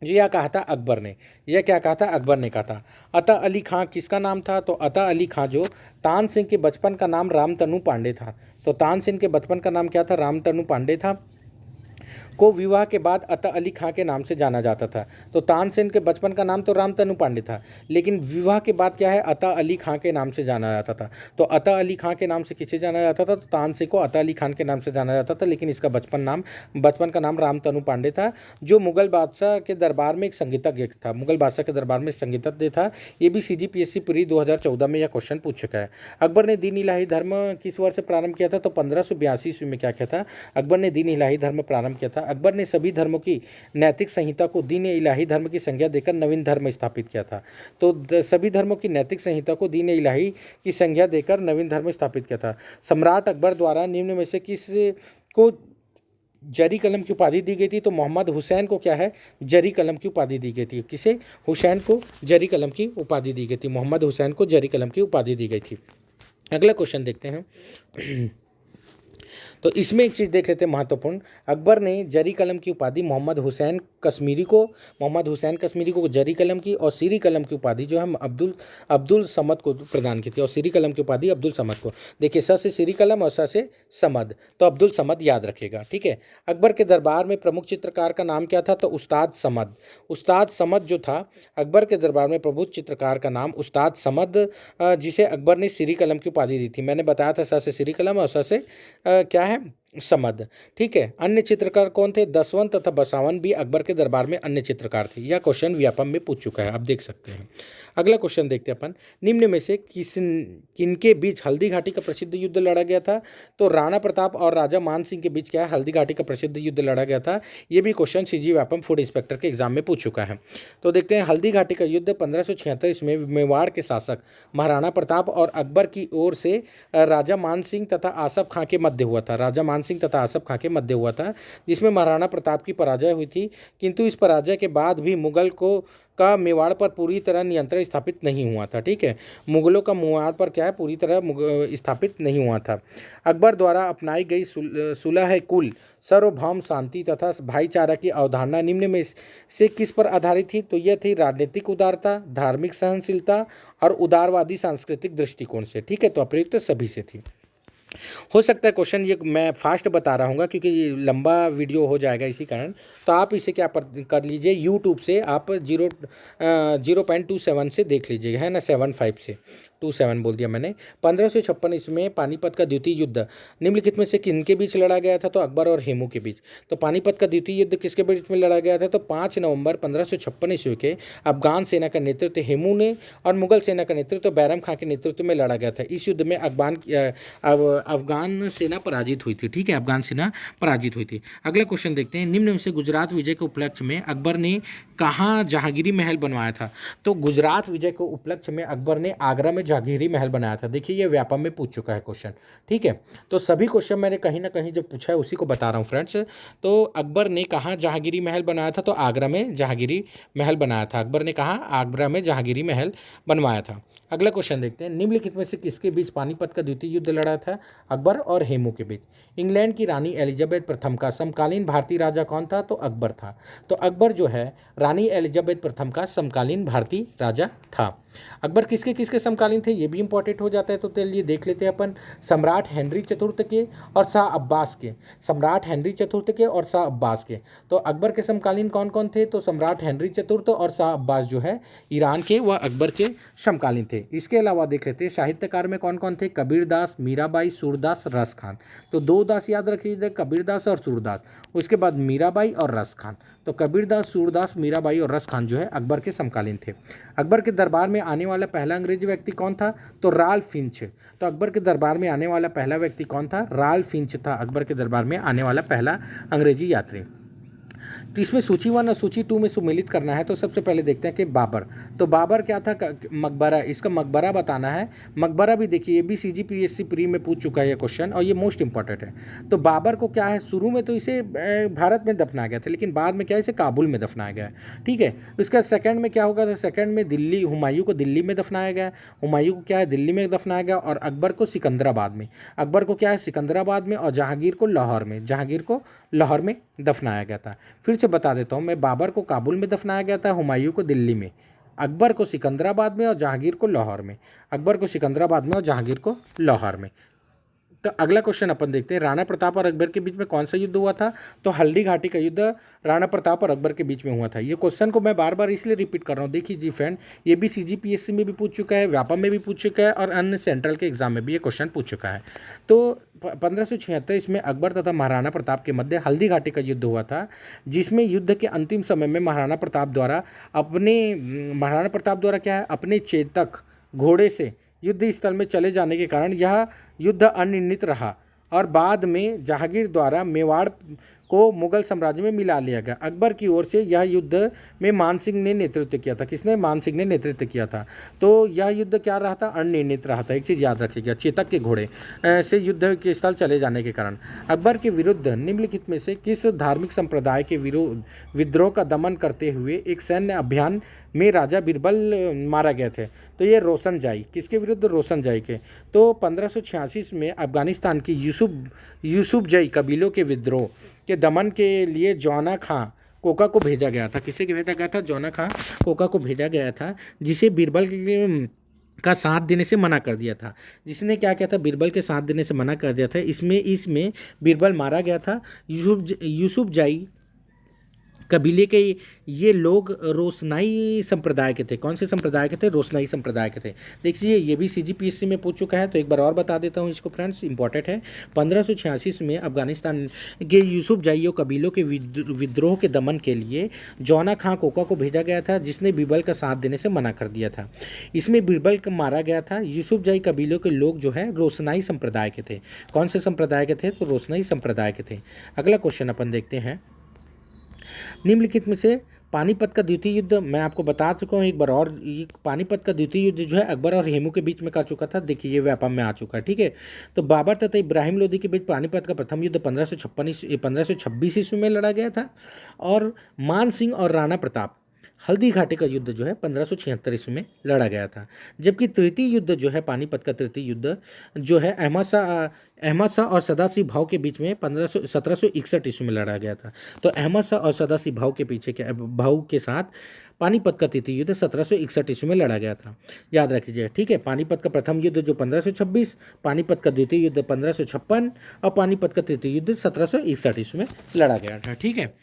यह कहा था अकबर ने। यह क्या कहा था? अकबर ने कहा था। अता अली खां किसका नाम था? तो अता अली खां जो तान सेन के बचपन का नाम रामतनु पांडे था। तो तान सेन के बचपन का नाम क्या था? रामतनु पांडे था। को विवाह के बाद अता अली खां के नाम से जाना जाता था। तो तानसेन के बचपन का नाम तो रामतनु पांडे था, लेकिन विवाह के बाद क्या है? अता अली खां के नाम से जाना जाता था। तो अता अली खां के नाम से किसे जाना जाता था? तो तानसेन को अता अली खान के नाम से जाना जाता था, लेकिन इसका बचपन का नाम रामतनु पांडे था, जो मुगल बादशाह के दरबार में एक संगीतज्ञ था। मुगल बादशाह के दरबार में संगीतज्ञ था। ये भी CGPSC प्री 2014 में यह क्वेश्चन पूछ चुका है। अकबर ने दीन इलाही धर्म किस वर्ष प्रारंभ किया था? तो 1582 ईस्वी में क्या किया था? अकबर ने दीन इलाही धर्म प्रारंभ किया था। अकबर ने सभी धर्मों की नैतिक संहिता को दीन इलाही धर्म की संज्ञा देकर नवीन धर्म स्थापित किया था। तो सभी धर्मों की नैतिक संहिता को दीन इलाही की संज्ञा देकर नवीन धर्म स्थापित किया था। सम्राट अकबर द्वारा निम्न में से किस को जरी कलम की उपाधि दी गई थी? तो मोहम्मद हुसैन को क्या है? जरी कलम की उपाधि दी गई थी। किसे? हुसैन को जरी कलम की उपाधि दी गई थी। मोहम्मद हुसैन को जरी कलम की उपाधि दी गई थी। अगला क्वेश्चन देखते हैं। तो इसमें एक चीज़ देख लेते हैं महत्वपूर्ण। अकबर ने जरी कलम की उपाधि मोहम्मद हुसैन कश्मीरी को जरी कलम की और सीरी कलम की उपाधि जो है अब्दुल समद को प्रदान की थी। और सीरी कलम की उपाधि अब्दुल समद को। देखिए, स से सीरी कलम और स से समद, तो अब्दुल समद याद रखेगा। ठीक है। अकबर के दरबार में प्रमुख चित्रकार का नाम क्या था? तो उस्ताद समद। उस्ताद समद जो था, अकबर के दरबार में प्रमुख चित्रकार का नाम उस्ताद समद, जिसे अकबर ने सीरी कलम की उपाधि दी थी। मैंने बताया था स से सीरी कलम और स से क्या है? समद। ठीक है। अन्य चित्रकार कौन थे? दसवंत तथा बसावन भी अकबर के दरबार में अन्य चित्रकार थे। यह क्वेश्चन व्यापम में पूछ चुका है, आप देख सकते हैं। अगला क्वेश्चन देखते हैं अपन, निम्न में से किनके बीच हल्दी घाटी का प्रसिद्ध युद्ध लड़ा गया था? तो राणा प्रताप और राजा मान सिंह के बीच क्या है? हल्दी घाटी का प्रसिद्ध युद्ध लड़ा गया था। ये भी question CG Vyapam food inspector के एग्जाम में पूछ चुका है। तो देखते हैं, हल्दी घाटी का युद्ध 1576 में मेवाड़ के शासक महाराणा प्रताप और अकबर की ओर से राजा मान सिंह तथा आसफ खां के मध्य हुआ था। राजा मान सिंह तथा आसफ खां के मध्य हुआ था, जिसमें महाराणा प्रताप की पराजय हुई थी। किंतु इस पराजय के बाद भी मुगल का मेवाड़ पर पूरी तरह नियंत्रण स्थापित नहीं हुआ था। ठीक है। मुगलों का मेवाड़ पर क्या है? पूरी तरह स्थापित नहीं हुआ था। अकबर द्वारा अपनाई गई सुलह कुल, सार्वभौम शांति तथा भाईचारा की अवधारणा निम्न में से किस पर आधारित थी? तो यह थी राजनीतिक उदारता, धार्मिक सहनशीलता और उदारवादी सांस्कृतिक दृष्टिकोण से। ठीक है। तो अप्रयुक्त सभी से थी। हो सकता है क्वेश्चन ये मैं फास्ट बता रहा हूँ क्योंकि ये लंबा वीडियो हो जाएगा, इसी कारण। तो आप इसे क्या कर लीजिए, यूट्यूब से आप 0.27 से देख लीजिएगा, है ना, 75 से 27 बोल दिया मैंने। 1556 इसमें पानीपत का द्वितीय युद्ध निम्नलिखित में से किनके बीच लड़ा गया था? तो अकबर और हेमू के बीच। तो पानीपत का द्वितीय युद्ध किसके बीच में लड़ा गया था? तो 5 नवंबर 1556 ईस्वी के अफगान सेना का नेतृत्व हेमू ने और मुगल सेना का नेतृत्व बैरम खां के नेतृत्व में लड़ा गया था। इस युद्ध में अफगान सेना पराजित हुई थी। ठीक है। अफगान सेना पराजित हुई थी। अगला क्वेश्चन देखते हैं, निम्न में से गुजरात विजय के उपलक्ष्य में अकबर ने कहाँ जहांगीरी महल बनवाया था? तो गुजरात विजय के उपलक्ष्य में अकबर ने आगरा में जहांगीरी महल बनाया था। देखिए, ये व्यापम में पूछ चुका है क्वेश्चन। ठीक है। तो सभी क्वेश्चन मैंने कहीं ना कहीं जो पूछा है उसी को बता रहा हूँ फ्रेंड्स। तो अकबर ने कहाँ जहांगीरी महल बनाया था? तो आगरा में जहांगीरी महल बनाया था। अकबर ने कहा आगरा में जहांगीरी महल बनवाया था। अगला क्वेश्चन देखते हैं, निम्नलिखित में से किसके बीच पानीपत का द्वितीय युद्ध लड़ा था? अकबर और हेमू के बीच। इंग्लैंड की रानी एलिजाबेथ प्रथम का समकालीन भारतीय राजा कौन था? तो अकबर था। तो अकबर जो है रानी एलिजाबेथ प्रथम का समकालीन भारतीय राजा था। अकबर किसके किसके समकालीन थे? ये भी इंपॉर्टेंट हो जाता है। तो चलिए देख लेते हैं अपन, सम्राट हेनरी चतुर्थ के और शाह अब्बास के। सम्राट हेनरी चतुर्थ के और शाह अब्बास के। तो अकबर के समकालीन कौन कौन थे? तो सम्राट हेनरी चतुर्थ और शाह अब्बास जो है ईरान के, वह अकबर के समकालीन थे। चलिए इसके अलावा देख लेते हैं साहित्यकार में कौन कौन थे। कबीरदास, मीराबाई, सूरदास, रस खान। तो दो दास याद रखिए, कबीरदास और सूरदास। उसके बाद मीराबाई और रस खान। तो कबीरदास, सूरदास, मीराबाई और रस खान जो है अकबर के समकालीन थे। अकबर के दरबार में आने वाला पहला अंग्रेजी व्यक्ति कौन था, तो राल्फ फिंच। तो अकबर के दरबार में आने वाला पहला व्यक्ति कौन था, राल्फ फिंच था अकबर के दरबार में आने वाला पहला अंग्रेजी यात्री। तो इसमें सूची 1 और सूची 2 में सम्मिलित करना है। तो सबसे पहले देखते हैं कि बाबर। तो बाबर क्या था, मकबरा, इसका मकबरा बताना है। मकबरा भी देखिए ये भी CGPSC प्री में पूछ चुका है ये क्वेश्चन, और ये मोस्ट इंपॉर्टेंट है। तो बाबर को क्या है, शुरू में तो इसे भारत में दफनाया गया था, लेकिन बाद में क्या है इसे काबुल में दफनाया गया है। ठीक है, उसका सेकंड में क्या होगा, तो सेकंड में दिल्ली, हुमायूं को दिल्ली में दफनाया गया। हुमायूं को क्या है दिल्ली में दफनाया गया, और अकबर को सिकंदराबाद में। अकबर को क्या है सिकंदराबाद में, और जहांगीर को लाहौर में, जहांगीर को लाहौर में दफनाया गया था। फिर से बता देता हूँ मैं, बाबर को काबुल में दफनाया गया था, हुमायूं को दिल्ली में, अकबर को सिकंदराबाद में और जहांगीर को लाहौर में। अकबर को सिकंदराबाद में और जहांगीर को लाहौर में। तो अगला क्वेश्चन अपन देखते हैं, राणा प्रताप और अकबर के बीच में कौन सा युद्ध हुआ था, तो हल्दी घाटी का युद्ध राणा प्रताप और अकबर के बीच में हुआ था। ये क्वेश्चन को मैं बार बार इसलिए रिपीट कर रहा हूँ, देखिए जी फ्रेंड, ये भी CGPSC में भी पूछ चुका है, व्यापम में भी पूछ चुका है, और अन्य सेंट्रल के एग्जाम में भी ये क्वेश्चन पूछ चुका है। तो 1576 इसमें अकबर तथा महाराणा प्रताप के मध्य हल्दी घाटी का युद्ध हुआ था, जिसमें युद्ध के अंतिम समय में महाराणा प्रताप द्वारा क्या है अपने चेतक घोड़े से युद्ध स्थल में चले जाने के कारण यह युद्ध अनिर्णित रहा, और बाद में जहांगीर द्वारा मेवाड़ को मुगल साम्राज्य में मिला लिया गया। अकबर की ओर से यह युद्ध में मान सिंह ने नेतृत्व किया था। किसने, मान सिंह ने नेतृत्व किया था। तो यह युद्ध क्या रहा था, अनिर्णित रहा था। एक चीज़ याद रखिएगा, चेतक के घोड़े से युद्ध के स्थल चले जाने के कारण अकबर के विरुद्ध निम्नलिखित में से किस धार्मिक संप्रदाय के विद्रोह का दमन करते हुए एक सैन्य अभियान में राजा बीरबल मारा गए थे, तो ये रोशनजाई, किसके विरुद्ध, रोशनजाई के। तो 1586 में अफगानिस्तान की यूसुफजई कबीलों के विद्रोह के दमन के लिए जौना खां कोका को भेजा गया था। किसे भेजा गया था, जौना खां कोका को भेजा गया था, जिसे बीरबल का साथ देने से मना कर दिया था। जिसने क्या किया था, बीरबल के साथ देने से मना कर दिया था। इसमें बीरबल मारा गया था। यूसुफजई कबीले के ये लोग रोशनाई संप्रदाय के थे। कौन से संप्रदाय के थे, रोशनाई संप्रदाय के थे। देखिए ये भी CGPSC में पूछ चुका है, तो एक बार और बता देता हूँ इसको फ्रेंड्स, इंपॉर्टेंट है। 1586 में अफगानिस्तान के यूसुफजाइयों कबीलों के विद्रोह के दमन के लिए जौना खां कोका को भेजा गया था, जिसने बीरबल का साथ देने से मना कर दिया था। इसमें बीरबल को मारा गया था। यूसुफजाई कबीलों के लोग जो है रोशनाई संप्रदाय के थे। कौन से संप्रदाय के थे, तो रोशनाई संप्रदाय के थे। अगला क्वेश्चन अपन देखते हैं, निम्नलिखित में से पानीपत का द्वितीय युद्ध, मैं आपको बता चुका हूँ एक बार और, पानीपत का द्वितीय युद्ध जो है अकबर और हेमू के बीच में कर चुका था। देखिए ये व्यापम में आ चुका है। ठीक है, तो बाबर तथा इब्राहिम लोदी के बीच पानीपत का प्रथम युद्ध 1526 ईस्वी में लड़ा गया था, और मान सिंह और राणा प्रताप हल्दी घाटी का युद्ध जो है 1576 ईस्वी में लड़ा गया था। जबकि तृतीय युद्ध जो है, पानीपत का तृतीय युद्ध जो है अहमद शाह और सदाशिव भाव के बीच में 1761 ईस्वी में लड़ा गया था। तो अहमद शाह और सदाशिव भाव के साथ पानीपत का तृतीय युद्ध 1761 ईस्वी में लड़ा गया था, याद रखिए। ठीक है, पानीपत का प्रथम युद्ध जो 1526, पानीपत का द्वितीय युद्ध 1556, और पानीपत का तृतीय युद्ध 1761 ईस्वी में लड़ा गया था। ठीक है,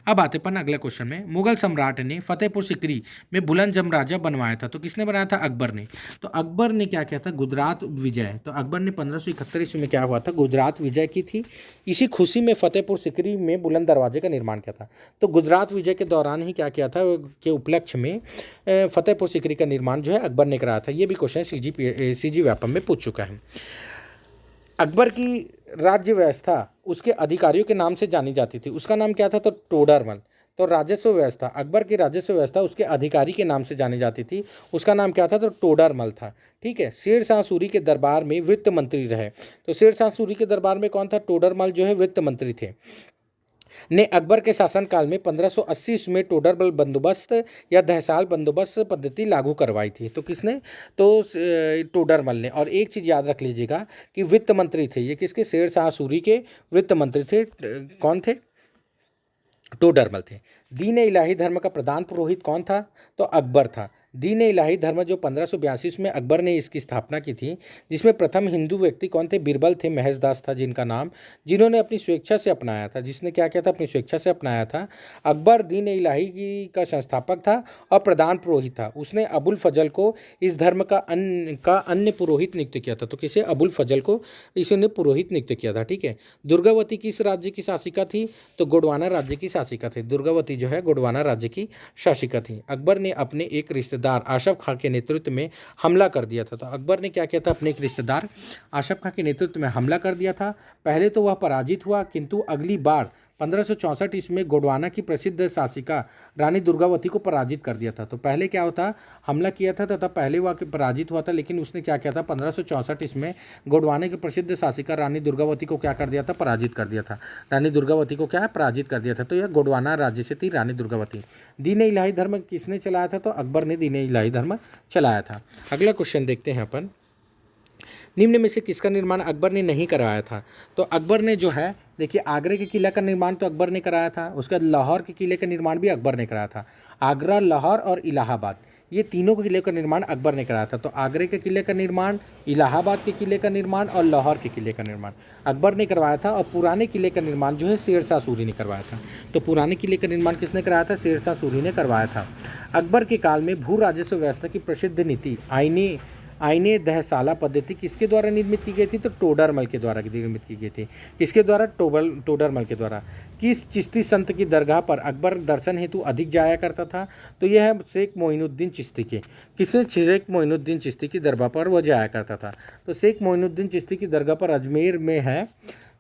अब आते अपन अगले क्वेश्चन में। मुगल सम्राट ने फतेहपुर सिकरी में बुलंद जम राजा बनवाया था, तो किसने बनाया था, अकबर ने। तो अकबर ने क्या किया था, गुजरात विजय। तो अकबर ने 1571 ईस्वी में क्या हुआ था, गुजरात विजय की थी। इसी खुशी में फतेहपुर सिकरी में बुलंद दरवाजे का निर्माण किया था। तो गुजरात विजय के दौरान ही क्या किया था, के उपलक्ष्य में फतेहपुर सिकरी का निर्माण जो है अकबर ने कराया था। ये भी क्वेश्चन CG व्यापम में पूछ चुका है। अकबर की राज्य व्यवस्था उसके अधिकारियों के नाम से जानी जाती थी। उसका नाम क्या था, तो टोडरमल। तो राजस्व व्यवस्था, अकबर की राजस्व व्यवस्था उसके अधिकारी के नाम से जानी जाती थी। उसका नाम क्या था, तो टोडरमल था। ठीक है, शेर शाह सूरी के दरबार में वित्त मंत्री रहे। तो शेर शाह सूरी के दरबार में कौन था, टोडरमल जो है वित्त मंत्री थे। ने अकबर के शासनकाल में 1580 में टोडरमल बंदोबस्त या दहसाल बंदोबस्त पद्धति लागू करवाई थी। तो किसने, तो टोडरमल ने। और एक चीज़ याद रख लीजिएगा कि वित्त मंत्री थे ये, किसके, शेर शाह सूरी के वित्त मंत्री थे। कौन थे, टोडरमल थे। दीन इलाही धर्म का प्रधान पुरोहित कौन था, तो अकबर था। दीन ए इलाही धर्म जो 1582 में अकबर ने इसकी स्थापना की थी, जिसमें प्रथम हिंदू व्यक्ति कौन थे? बीरबल थे, महजदास था जिनका नाम, जिन्होंने अपनी स्वेच्छा से अपनाया था। जिसने क्या किया था? अपनी स्वेच्छा से अपनाया था। अकबर दीन ए इलाही का संस्थापक था और प्रधान पुरोहित था। उसने अबुल फजल को इस धर्म का अन्य पुरोहित नियुक्त किया था। तो किसे? अबुल फजल को इसने पुरोहित नियुक्त किया था। ठीक है। दुर्गावती किस राज्य की शासिका थी? तो गोंडवाना राज्य की शासिका थी। दुर्गावती जो है गोंडवाना राज्य की शासिका थी। अकबर ने अपने एक रिश्तेदार आशफ खां के नेतृत्व में हमला कर दिया था। तो अकबर ने क्या किया था? अपने एक रिश्तेदार आशफ खां के नेतृत्व में हमला कर दिया था। पहले तो वह पराजित हुआ, किंतु अगली बार 1564 ईस्वी में गोंडवाना की प्रसिद्ध शासिका रानी दुर्गावती को पराजित कर दिया था। तो पहले क्या होता? हमला किया था तथा पहले वह पराजित हुआ था, लेकिन उसने क्या किया था? 1564 ईस्वी में गोंडवाना की प्रसिद्ध शासिका रानी दुर्गावती को क्या कर दिया था? पराजित कर दिया था। रानी दुर्गावती को क्या है? पराजित कर दिया था। तो यह गोंडवाना राज्य से थी रानी दुर्गावती। दीन ए इलाही धर्म किसने चलाया था? तो अकबर ने दीन ए इलाही धर्म चलाया था। अगला क्वेश्चन देखते हैं अपन, निम्न में से किसका निर्माण अकबर ने नहीं करवाया था? तो अकबर ने जो है, देखिए, आगरे के किले का निर्माण तो अकबर ने कराया था। उसके बाद लाहौर के किले का निर्माण भी अकबर ने कराया था। आगरा, लाहौर और इलाहाबाद, ये तीनों के किले का निर्माण अकबर ने कराया था। तो आगरे के किले का निर्माण, इलाहाबाद के किले का निर्माण और लाहौर के किले का निर्माण अकबर ने करवाया था। और पुराने किले का निर्माण जो है शेरशाह सूरी ने करवाया था। तो पुराने किले का निर्माण किसने कराया था? शेरशाह सूरी ने करवाया था। अकबर के काल में भू राजस्व व्यवस्था की प्रसिद्ध नीति आईने दहसाला पद्धति किसके द्वारा निर्मित की गई थी? तो टोडरमल के द्वारा निर्मित की गई थी। किसके द्वारा? टोडरमल के द्वारा। किस चिश्ती संत की दरगाह पर अकबर दर्शन हेतु अधिक जाया करता था? तो यह है शेख मोइनुद्दीन चिश्ती के। किसे? शेख मोइनुद्दीन चिश्ती की दरगाह पर वह जाया करता था। तो शेख मोइनुद्दीन चिश्ती की दरगाह पर अजमेर में है।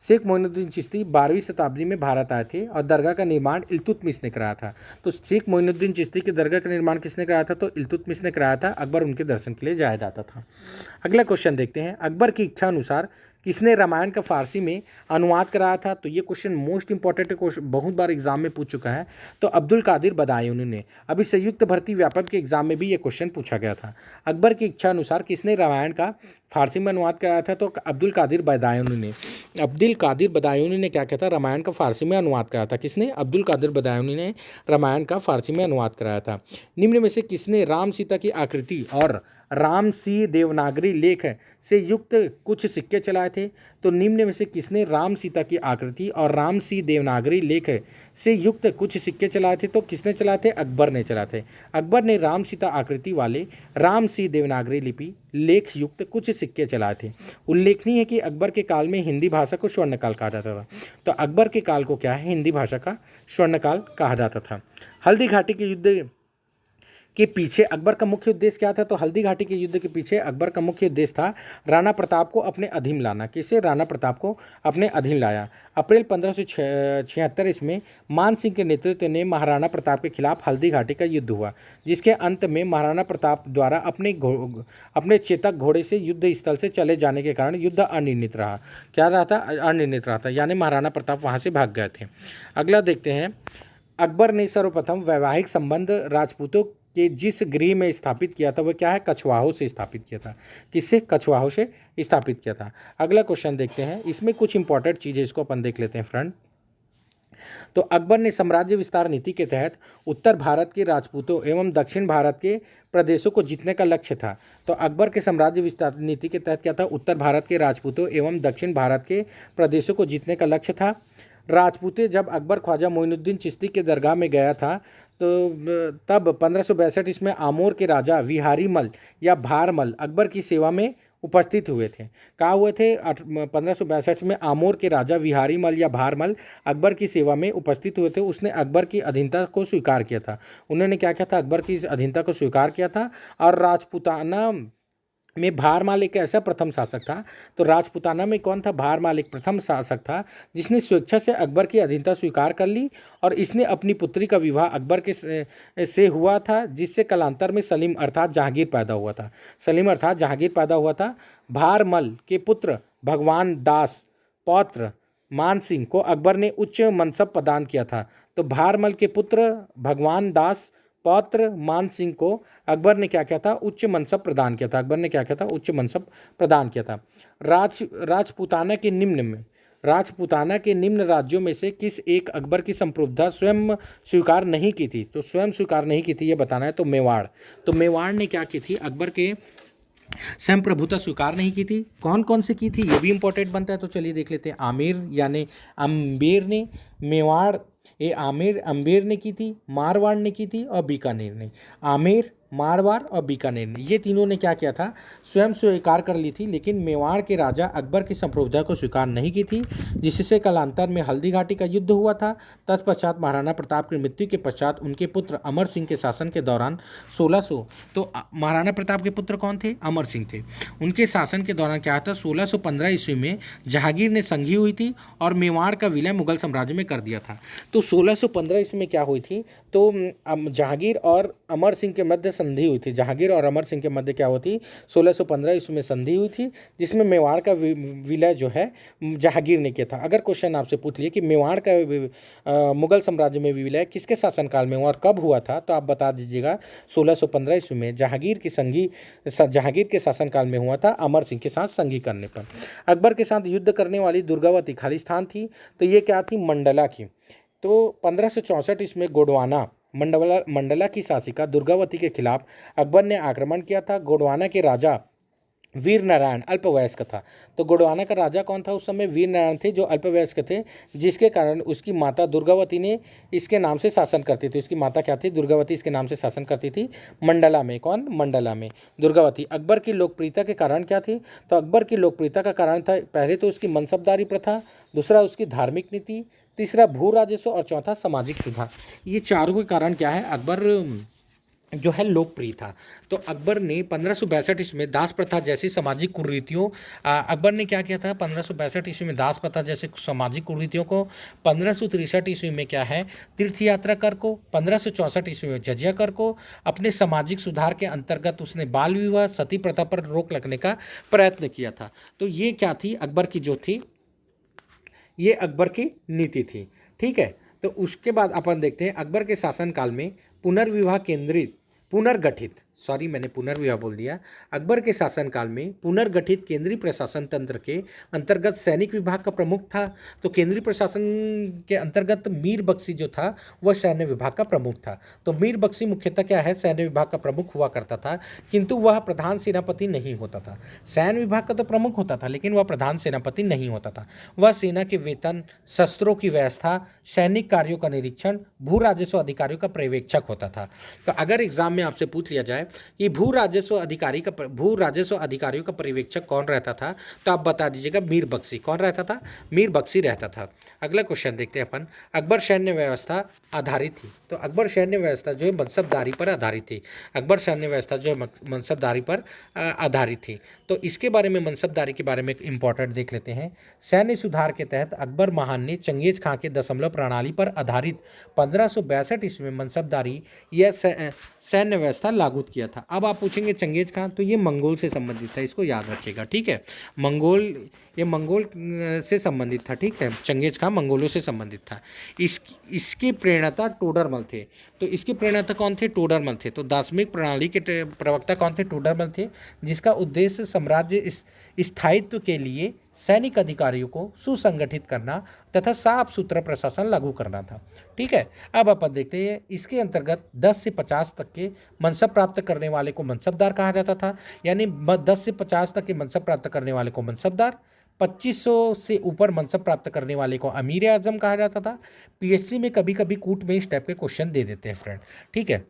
शेख मोइनुद्दीन चिश्ती 12वीं शताब्दी में भारत आए थे और दरगाह का निर्माण इल्तुतमिश ने कराया था। तो शेख मोइनुद्दीन चिश्ती की दरगाह का निर्माण किसने कराया था? तो इल्तुतमिश ने कराया था। अकबर उनके दर्शन के लिए जाया जाता था। अगला क्वेश्चन देखते हैं, अकबर की इच्छा अनुसार किसने रामायण का फारसी में अनुवाद कराया था? तो ये क्वेश्चन मोस्ट इंपॉर्टेंट क्वेश्चन, बहुत बार एग्जाम में पूछ चुका है। तो अब्दुल कादिर बदायूनी ने। अभी संयुक्त भर्ती व्यापक के एग्जाम में भी ये क्वेश्चन पूछा गया था। अकबर की इच्छा अनुसार किसने रामायण का फारसी में अनुवाद कराया था? तो अब्दुल कादिर बदायूनी ने। अब्दुल कादिर बदायूनी ने क्या किया था? रामायण का फारसी में अनुवाद कराया था। किसने? अब्दुल कादिर बदायूनी ने रामायण का फारसी में अनुवाद कराया था। निम्न में से किसने राम सीता की आकृति और राम सी देवनागरी लेख से युक्त कुछ सिक्के चलाए थे? तो निम्न में से किसने राम सीता की आकृति और राम सी देवनागरी लेख से युक्त कुछ सिक्के चलाए थे? तो किसने चलाए थे? अकबर ने चलाए थे। अकबर ने राम सीता आकृति वाले राम सी देवनागरी लिपि लेख युक्त कुछ सिक्के चलाए थे। उल्लेखनीय है कि अकबर के काल में हिंदी भाषा को स्वर्णकाल कहा जाता था। तो अकबर के काल को क्या है? हिंदी भाषा का स्वर्णकाल कहा जाता था। हल्दी घाटी के युद्ध के पीछे अकबर का मुख्य उद्देश्य क्या था? तो हल्दी घाटी के युद्ध के पीछे अकबर का मुख्य उद्देश्य था राणा प्रताप को अपने अधीन लाना। किसे? राणा प्रताप को अपने अधीन लाया। अप्रैल 1576 ईस्वी में मान सिंह के नेतृत्व में महाराणा प्रताप के खिलाफ हल्दी घाटी का युद्ध हुआ, जिसके अंत में महाराणा प्रताप द्वारा अपने चेतक घोड़े से युद्ध स्थल से चले जाने के कारण युद्ध अनिर्णित रहा। क्या रहा था? अनिर्णित रहा था, यानी महाराणा प्रताप वहाँ से भाग गए थे। अगला देखते हैं, अकबर ने सर्वप्रथम वैवाहिक संबंध राजपूतों के जिस गृह में स्थापित किया था वह क्या है? कछवाहों से स्थापित किया था। किससे? कछवाहों से स्थापित किया था। अगला क्वेश्चन देखते हैं, इसमें कुछ इंपॉर्टेंट चीज़ें इसको अपन देख लेते हैं फ्रेंड। तो अकबर ने साम्राज्य विस्तार नीति के तहत उत्तर भारत के राजपूतों एवं दक्षिण भारत के प्रदेशों को जीतने का लक्ष्य था। तो अकबर के साम्राज्य विस्तार नीति के तहत क्या था? उत्तर भारत के राजपूतों एवं दक्षिण भारत के प्रदेशों को जीतने का लक्ष्य था। राजपूते जब अकबर ख्वाजा मोइनुद्दीन चिश्ती के दरगाह में गया था, तो तब 1562 ईस्वी में आमोर के राजा विहारी मल या भारमल अकबर की सेवा में उपस्थित हुए थे। कहाँ हुए थे? 1562 में आमोर के राजा विहारी मल या भारमल अकबर की सेवा में उपस्थित हुए थे। उसने अकबर की अधीनता को स्वीकार किया था। उन्होंने क्या किया था? अकबर की अधीनता को स्वीकार किया था। और राजपूताना में भारमाल एक ऐसा प्रथम शासक था। तो राजपूताना में कौन था? भारमाल एक प्रथम शासक था जिसने स्वेच्छा से अकबर की अधीनता स्वीकार कर ली, और इसने अपनी पुत्री का विवाह अकबर के से हुआ था, जिससे कालांतर में सलीम अर्थात जहांगीर पैदा हुआ था। सलीम अर्थात जहांगीर पैदा हुआ था। भारमल के पुत्र भगवान दास पौत्र मान सिंह को अकबर ने उच्च मनसब प्रदान किया था। तो भारमल के पुत्र भगवान दास पौत्र मान सिंह को अकबर ने क्या किया था? उच्च मनसब प्रदान किया था। अकबर ने क्या किया था? उच्च मनसब प्रदान किया था। राजपूताना के निम्न में राजपूताना के निम्न राज्यों में से किस एक अकबर की संप्रभुता स्वयं स्वीकार नहीं की थी? तो स्वयं स्वीकार नहीं की थी ये बताना है। तो मेवाड़। तो मेवाड़ ने क्या की थी? अकबर के संप्रभुता स्वीकार नहीं की थी। कौन कौन से की थी ये भी इंपॉर्टेंट बनता है, तो चलिए देख लेते हैं। आमिर यानी अम्बेर ने, मेवाड़ ये आमिर अम्बेर ने की थी, मारवाड़ ने की थी और बीकानेर ने। आमेर, मारवाड़ और बीकानेर ने, ये तीनों ने क्या किया था? स्वयं स्वीकार कर ली थी, लेकिन मेवाड़ के राजा अकबर की संप्रभुता को स्वीकार नहीं की थी, जिससे कालांतर में हल्दी घाटी का युद्ध हुआ था। तत्पश्चात महाराणा प्रताप की मृत्यु के पश्चात उनके पुत्र अमर सिंह के शासन के दौरान 1600, तो महाराणा प्रताप के पुत्र कौन थे? अमर सिंह थे। उनके शासन के दौरान क्या था? 1615 ईस्वी में जहांगीर ने संधि हुई थी और मेवाड़ का विलय मुगल साम्राज्य में कर दिया था। तो 1615 ईस्वी में क्या हुई थी? तो जहांगीर और अमर सिंह के मध्य संधि हुई थी। जहांगीर और अमर सिंह के मध्य क्या होती? 1615 ईस्वी में संधि हुई थी, जिसमें मेवाड़ का विलय जो है जहांगीर ने किया था। अगर क्वेश्चन आपसे पूछ लिए कि मेवाड़ का मुगल साम्राज्य में विलय किसके शासनकाल में हुआ और कब हुआ था, तो आप बता दीजिएगा 1615 ईस्वी में जहांगीर के शासनकाल में हुआ था, अमर सिंह के साथ संधि करने पर। अकबर के साथ युद्ध करने वाली दुर्गावती खालिस्तान थी, तो ये क्या थी? मंडला की। तो 1564 ईस्वी में गोंडवाना मंडला की शासिका दुर्गावती के खिलाफ अकबर ने आक्रमण किया था। गोंडवाना के राजा वीर नारायण अल्पवयस्क था। तो गोंडवाना का राजा कौन था उस समय? वीर नारायण थे, जो अल्पवयस्क थे, जिसके कारण उसकी माता दुर्गावती ने इसके नाम से शासन करती थी। उसकी माता क्या थी? दुर्गावती इसके नाम से शासन करती थी मंडला में। कौन? मंडला में दुर्गावती। अकबर की लोकप्रियता के कारण क्या थी? तो अकबर की लोकप्रियता का कारण था पहले तो उसकी मनसबदारी प्रथा, दूसरा उसकी धार्मिक नीति, तीसरा भू राजस्व और चौथा सामाजिक सुधार। ये चारों के कारण क्या है? अकबर जो है लोकप्रिय था। तो अकबर ने 1562 ईस्वी में दास प्रथा जैसी सामाजिक कुरीतियों अकबर ने क्या किया था? 1562 ईस्वी में दास प्रथा जैसे सामाजिक कुरीतियों को, 1563 ईस्वी में क्या है? तीर्थ यात्रा कर को, 1564 ईस्वी में जजिया कर को, अपने सामाजिक सुधार के अंतर्गत उसने बाल विवाह, सती प्रथा पर रोक लगने का प्रयत्न किया था। तो ये क्या थी? अकबर की जो थी, ये अकबर की नीति थी। ठीक है। तो उसके बाद अपन देखते हैं अकबर के शासनकाल में पुनर्गठित सॉरी मैंने पुनर्विवाह बोल दिया। अकबर के शासनकाल में पुनर्गठित केंद्रीय प्रशासन तंत्र के अंतर्गत सैनिक विभाग का प्रमुख था। तो केंद्रीय प्रशासन के अंतर्गत मीर बख्शी जो था वह सैन्य विभाग का प्रमुख था। तो मीर बख्शी मुख्यतः क्या है? सैन्य विभाग का प्रमुख हुआ करता था, किंतु वह प्रधान सेनापति नहीं होता था। सैन्य विभाग का तो प्रमुख होता था, लेकिन वह प्रधान सेनापति नहीं होता था। वह सेना के वेतन, शस्त्रों की व्यवस्था, सैनिक कार्यों का निरीक्षण, भू राजस्व अधिकारियों का पर्यवेक्षक होता था। तो अगर एग्जाम में आपसे पूछ लिया जाए कि भू राजस्व अधिकारियों का पर्यवेक्षक कौन रहता था, तो आप बता दीजिएगा मीर बख्शी। कौन रहता था? मीर बख्शी रहता था। अगला क्वेश्चन देखते हैं अपन। अकबर सैन्य व्यवस्था आधारित थी। तो अकबर सैन्य व्यवस्था जो है मनसबदारी पर आधारित थी। अकबर सैन्य व्यवस्था जो है मनसबदारी पर आधारित थी। तो इसके बारे में, मनसबदारी के बारे में एक इंपॉर्टेंट देख लेते हैं। सैन्य सुधार के तहत अकबर महान ने चंगेज खां के दशमलव प्रणाली पर आधारित 1562 ईस्वी में मनसबदारी या सैन्य व्यवस्था लागू किया था। अब आप पूछेंगे चंगेज खां, तो ये मंगोल से संबंधित था, इसको याद रखिएगा। ठीक है। मंगोल से संबंधित था। ठीक है। चंगेज खां मंगोलों से संबंधित था। इसके प्रेरणा टोडरमल थे। तो इसके प्रेरणा कौन थे? टोडरमल थे। तो दार्शनिक प्रणाली के प्रवक्ता कौन थे? टोडरमल थे, जिसका उद्देश्य साम्राज्य स्थायित्व के लिए सैनिक अधिकारियों को सुसंगठित करना तथा साफ सुथरा प्रशासन लागू करना था। ठीक है। अब अपन देखते हैं इसके अंतर्गत 10 से 50 तक के मनसब प्राप्त करने वाले को मनसबदार कहा जाता था। यानी 10 से 50 तक के मनसब प्राप्त करने वाले को मनसबदार, 2500 से ऊपर मनसब प्राप्त करने वाले को अमीर आजम कहा जाता था। पीएससी में कभी कभी कूट में इस टाइप के क्वेश्चन दे देते हैं फ्रेंड। ठीक है।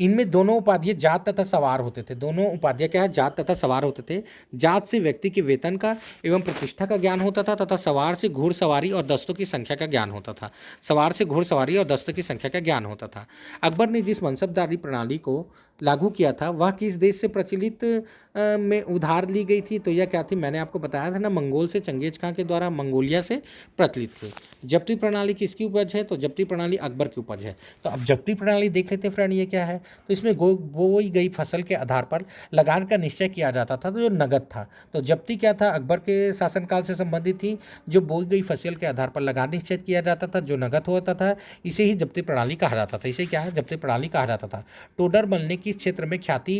इनमें दोनों उपाध्याय जात तथा सवार होते थे। दोनों उपाध्याय क्या है? जात तथा सवार होते थे। जात से व्यक्ति के वेतन का एवं प्रतिष्ठा का ज्ञान होता था तथा सवार से घुड़सवारी और दस्तों की संख्या का ज्ञान होता था। सवार से घुड़सवारी और दस्तों की संख्या का ज्ञान होता था। अकबर ने जिस मनसबदारी प्रणाली को लागू किया था वह किस देश से प्रचलित में उधार ली गई थी? तो यह क्या थी? मैंने आपको बताया था ना, मंगोल से, चंगेज खां के द्वारा मंगोलिया से प्रचलित थी। जब्ती प्रणाली किसकी उपज है? तो जब्ती प्रणाली अकबर की उपज है। तो अब जब्ती प्रणाली देख लेते हैं फ्रेंड, ये क्या है? तो इसमें बोई गई फसल के आधार पर लगान का निश्चय किया जाता था, तो जो नगद था। तो जब्ती क्या था? अकबर के शासनकाल से संबंधित थी। जो बोई गई फसल के आधार पर लगान निश्चित किया जाता था, जो नगद होता था, इसे ही जब्ती प्रणाली कहा जाता था। इसे क्या है? जब्ती प्रणाली कहा जाता था। टोडरमल ने किस क्षेत्र में ख्याति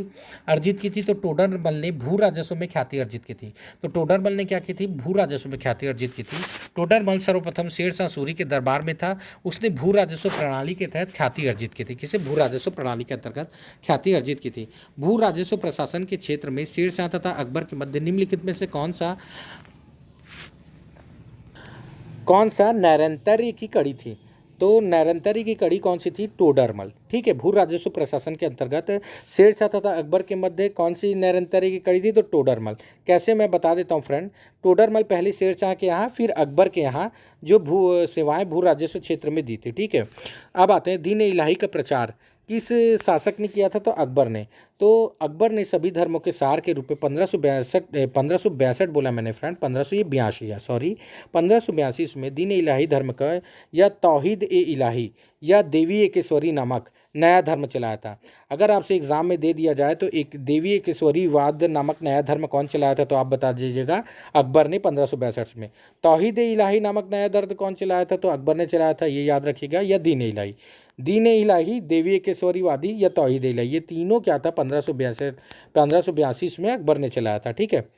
अर्जित की थी? तो टोडरमल ने भू राजस्व में ख्याति अर्जित की थी। तो टोडरमल ने क्या की थी? भू राजस्व में ख्याति अर्जित की थी। टोडरमल सर्वप्रथम शेरशाह सूरी के दरबार में था। उसने भू राजस्व प्रणाली के तहत ख्याति अर्जित की थी। किसे? भू राजस्व प्रणाली के अंतर्गत ख्याति अर्जित की थी। भू राजस्व प्रशासन के क्षेत्र में शेरशाह तथा अकबर के मध्य निम्नलिखित में से कौन सा नैरंतर्य की कड़ी थी? तो नैरंतर्य की कड़ी कौन सी थी? टोडरमल। ठीक है, भू राजस्व प्रशासन के अंतर्गत शेरशाह तथा अकबर के मध्य कौन सी नैरंतर्य की कड़ी थी? तो टोडरमल। कैसे, मैं बता देता हूँ फ्रेंड। टोडरमल पहले शेरशाह के यहाँ फिर अकबर के यहाँ जो भू सेवाएं भू राजस्व क्षेत्र में दी थी। ठीक है, अब आते हैं दीन इलाही का प्रचार किस शासक ने किया था? तो अकबर ने। तो अकबर ने सभी धर्मों के सार के रूप में 1562 बोला मैंने फ्रेंड, 1582 है, सॉरी, 1582 में दीन इलाही धर्म का या तौहीद ए इलाही या देवी एकेश्वरी नामक नया धर्म चलाया था। अगर आपसे एग्जाम में दे दिया जाए तो एक देवी एकेश्वरी वाद नामक नया धर्म कौन चलाया था? तो आप बता दीजिएगा। अकबर ने 1562 में। तौहीद ए इलाही नामक नया धर्म कौन चलाया था? तो अकबर ने चलाया था, ये याद रखिएगा। या दीन इलाही, दीन इलाही, देवी एकेश्वरी वादी या तौहीद इलाही, ये तीनों क्या था? 1582 में अकबर ने चलाया था। ठीक है,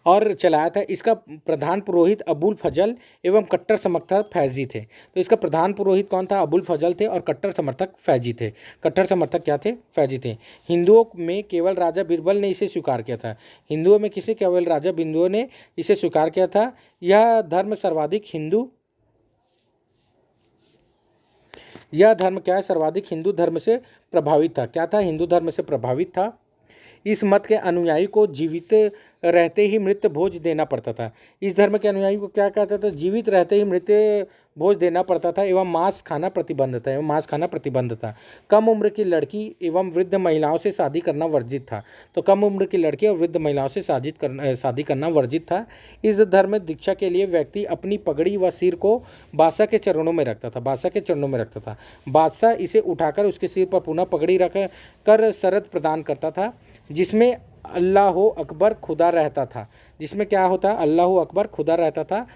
और चलाया था। इसका प्रधान पुरोहित अबुल फजल एवं कट्टर समर्थक फैजी थे। तो इसका प्रधान पुरोहित कौन था? अबुल फजल थे और कट्टर समर्थक फैजी थे। कट्टर समर्थक क्या थे? फैजी थे। हिंदुओं में केवल राजा बीरबल ने इसे स्वीकार किया था। हिंदुओं में किसे? केवल राजा बिंदुओं ने इसे स्वीकार किया था। यह धर्म क्या है? सर्वाधिक हिंदू धर्म से प्रभावित था। क्या था? हिंदू धर्म से प्रभावित था। इस मत के अनुयायी को जीवित रहते ही मृत भोज देना पड़ता था। इस धर्म के अनुयायी को क्या कहता था? जीवित रहते ही मृत भोज देना पड़ता था एवं मांस खाना प्रतिबंध था। कम उम्र की लड़की एवं वृद्ध महिलाओं से शादी करना वर्जित था। तो कम उम्र की लड़की और वृद्ध महिलाओं से शादी करना वर्जित था। इस धर्म में दीक्षा के लिए व्यक्ति अपनी पगड़ी व सिर को बादशाह के चरणों में रखता था। बादशाह इसे उठाकर उसके सिर पर पुनः पगड़ी रख कर शरत प्रदान करता था, जिसमें अल्लाह अकबर खुदा रहता था। जिसमें क्या होता? अल्लाह अकबर खुदा रहता था।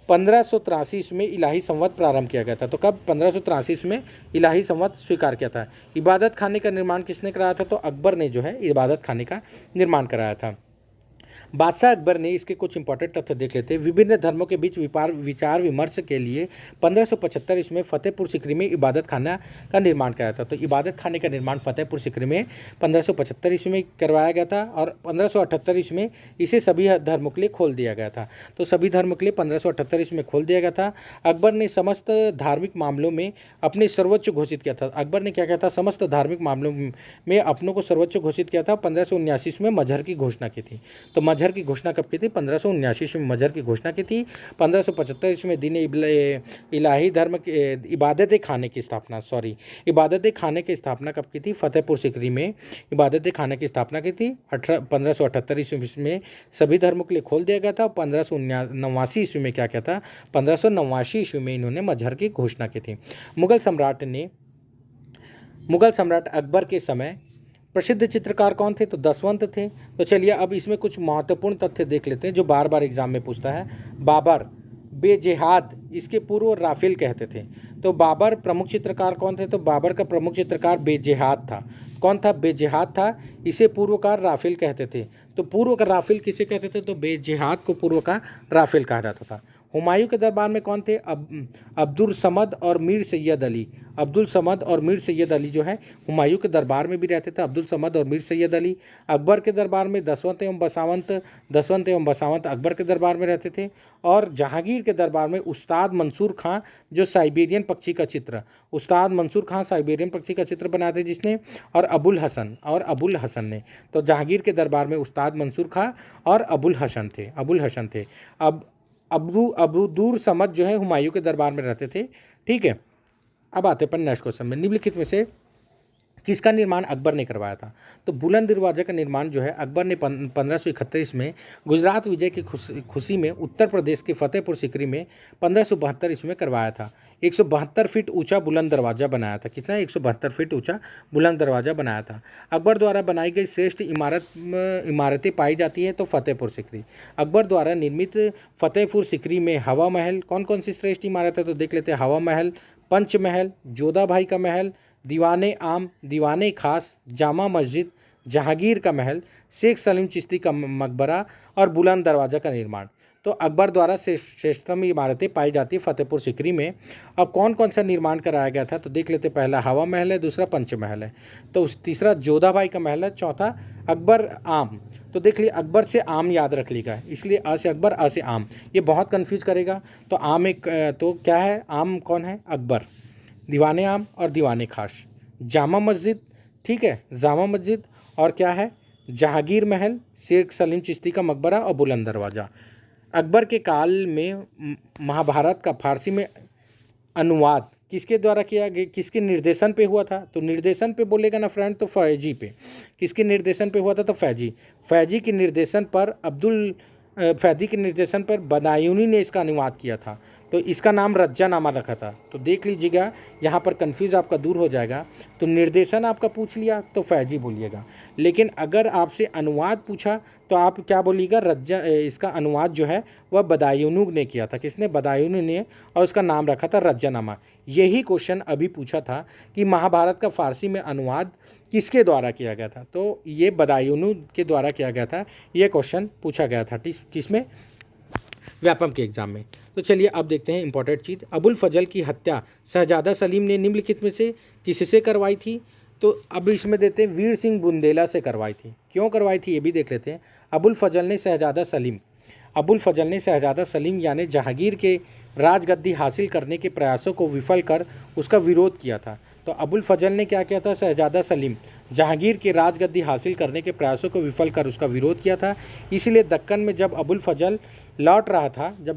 1583 में इलाही संवत प्रारंभ किया गया था। तो कब? 1583 में इलाही संवत स्वीकार किया था। इबादत खाने का निर्माण किसने कराया था? तो अकबर ने जो है इबादत खाने का निर्माण कराया था। बादशाह अकबर ने इसके कुछ इंपॉर्टेंट तथ्य देख लेते हैं। विभिन्न धर्मों के बीच विचार विमर्श के लिए 1575 इसमें फतेहपुर सीकरी में इबादत खाना का निर्माण कराया था। तो इबादत खाने का निर्माण फतेहपुर सीकरी में 1575 ईस्वी में करवाया गया था और 1578 ईस्वी में इसे सभी धर्मों के लिए खोल दिया गया था। तो सभी धर्मों के लिए 1578 ईस्वी में खोल दिया गया था। अकबर ने समस्त धार्मिक मामलों में अपने सर्वोच्च घोषित किया था। अकबर ने क्या किया था? समस्त धार्मिक मामलों में अपनों को सर्वोच्च घोषित किया था। 1579 ईस्वी में मजहर की घोषणा की थी। तो मजहर की घोषणा कब की थी? 1579 ईस्वी में मजहर की घोषणा की थी। 1575 ईस्वी में दीन इलाही धर्म इबादत खाने की स्थापना कब की थी? फतेहपुर सीकरी में इबादत खाने की स्थापना की थी। 1578 ईस्वी में सभी धर्मों के लिए खोल दिया गया था। 1589 ईस्वी में क्या किया था? 1589 ईस्वी में इन्होंने मजहर की घोषणा की थी। मुगल सम्राट अकबर के समय प्रसिद्ध चित्रकार कौन थे? तो दसवंत थे। तो चलिए अब इसमें कुछ महत्वपूर्ण तथ्य देख लेते हैं जो बार बार एग्जाम में पूछता है। बाबर बेजेहाद, इसके पूर्व राफेल कहते थे। तो बाबर प्रमुख चित्रकार कौन थे? तो बाबर का प्रमुख चित्रकार बेजेहाद था। कौन था? बेजेहाद था। इसे पूर्वकार राफेल कहते थे। तो पूर्व का राफेल किसे कहते थे? तो बेजेहाद को पूर्व का राफेल कहा जाता था। हुमायूं के दरबार में कौन थे? अब्दुल समद और मीर सैयद अली। अब्दुल समद और मीर सैयद अली जो है हुमायूं के दरबार में भी रहते थे। अब्दुल समद और मीर सैयद अली। अकबर के दरबार में दसवंत एवं बसावंत अकबर के दरबार में रहते थे। और जहांगीर के दरबार में उस्ताद मंसूर खां जो साइबेरियन पक्षी का चित्र बनाए थे जिसने, और अबुल हसन ने। तो जहांगीर के दरबार में उस्ताद मंसूर खां और अबुल हसन थे। अब अबूदूर समद जो है हुमायूं के दरबार में रहते थे। ठीक है, अब आते पर नेक्स्ट क्वेश्चन में। निम्नलिखित में से किसका निर्माण अकबर ने करवाया था? तो बुलंद दरवाजे का निर्माण जो है अकबर ने 1531 में गुजरात विजय की खुशी में उत्तर प्रदेश के फतेहपुर सीकरी में 1572 ईस्वी में करवाया था। 172 फीट ऊंचा बुलंद दरवाजा बनाया था। कितना? 172 फीट ऊंचा बुलंद दरवाजा बनाया था। अकबर द्वारा बनाई गई श्रेष्ठ इमारतें पाई जाती है तो फतेहपुर सीकरी। अकबर द्वारा निर्मित फतेहपुर सीकरी में हवा महल, कौन कौन सी श्रेष्ठ इमारत है? तो देख लेते हैं। हवा महल, पंचमहल, जोधाबाई का महल, दीवाने आम, दीवाने खास, जामा मस्जिद, जहांगीर का महल, शेख सलीम चिश्ती का मकबरा और बुलंद दरवाज़ा का निर्माण। तो अकबर द्वारा श्रेष्ठतम इमारतें पाई जाती फतेहपुर सीकरी में। अब कौन कौन सा निर्माण कराया गया था तो देख लेते। पहला हवा महल है, दूसरा पंच महल है, तो तीसरा जोधाबाई का महल है, चौथा अकबर आम। तो देख लिए अकबर से आम याद रख लीजिएगा, इसलिए अ से अकबर, अ से आम, ये बहुत कन्फ्यूज करेगा। तो आम एक तो क्या है, आम कौन है, अकबर, दीवाने आम और दीवाने खास, जामा मस्जिद, ठीक है, जामा मस्जिद, और क्या है, जहांगीर महल, शेख सलीम चिश्ती का मकबरा और बुलंद दरवाज़ा। अकबर के काल में महाभारत का फारसी में अनुवाद किसके द्वारा किया गया, किसके निर्देशन पे हुआ था, तो निर्देशन पे बोलेगा ना फ्रेंड तो फैजी पे। किसके निर्देशन पे हुआ था तो फैजी, फैजी के निर्देशन पर फैजी के निर्देशन पर बदायूनी ने इसका अनुवाद किया था। तो इसका नाम रज्जानामा रखा था। तो देख लीजिएगा, यहाँ पर कन्फ्यूज़ आपका दूर हो जाएगा। तो निर्देशन आपका पूछ लिया तो फैजी बोलिएगा, लेकिन अगर आपसे अनुवाद पूछा तो आप क्या बोलिएगा, इसका अनुवाद जो है वह बदायूनी ने किया था। किसने, बदायूनी ने, और उसका नाम रखा था रज्जानामा। यही क्वेश्चन अभी पूछा था कि महाभारत का फारसी में अनुवाद किसके द्वारा किया गया था, तो ये बदायूनी के द्वारा किया गया था। ये क्वेश्चन पूछा गया था किसमें, व्यापम के एग्जाम में। तो चलिए अब देखते हैं इंपॉर्टेंट चीज़। अबुल फजल की हत्या शहजादा सलीम ने निम्नलिखित में से किससे करवाई थी, तो अब इसमें देते हैं वीर सिंह बुंदेला से करवाई थी। क्यों करवाई थी ये भी देख लेते हैं। अबुल फजल ने शहजादा सलीम यानी जहांगीर के राजगद्दी हासिल करने के प्रयासों को विफल कर उसका विरोध किया था। तो अबुल फजल ने क्या किया था, शहजादा सलीम जहांगीर के राजगद्दी हासिल करने के प्रयासों को विफल कर उसका विरोध किया था। इसलिए दक्कन में जब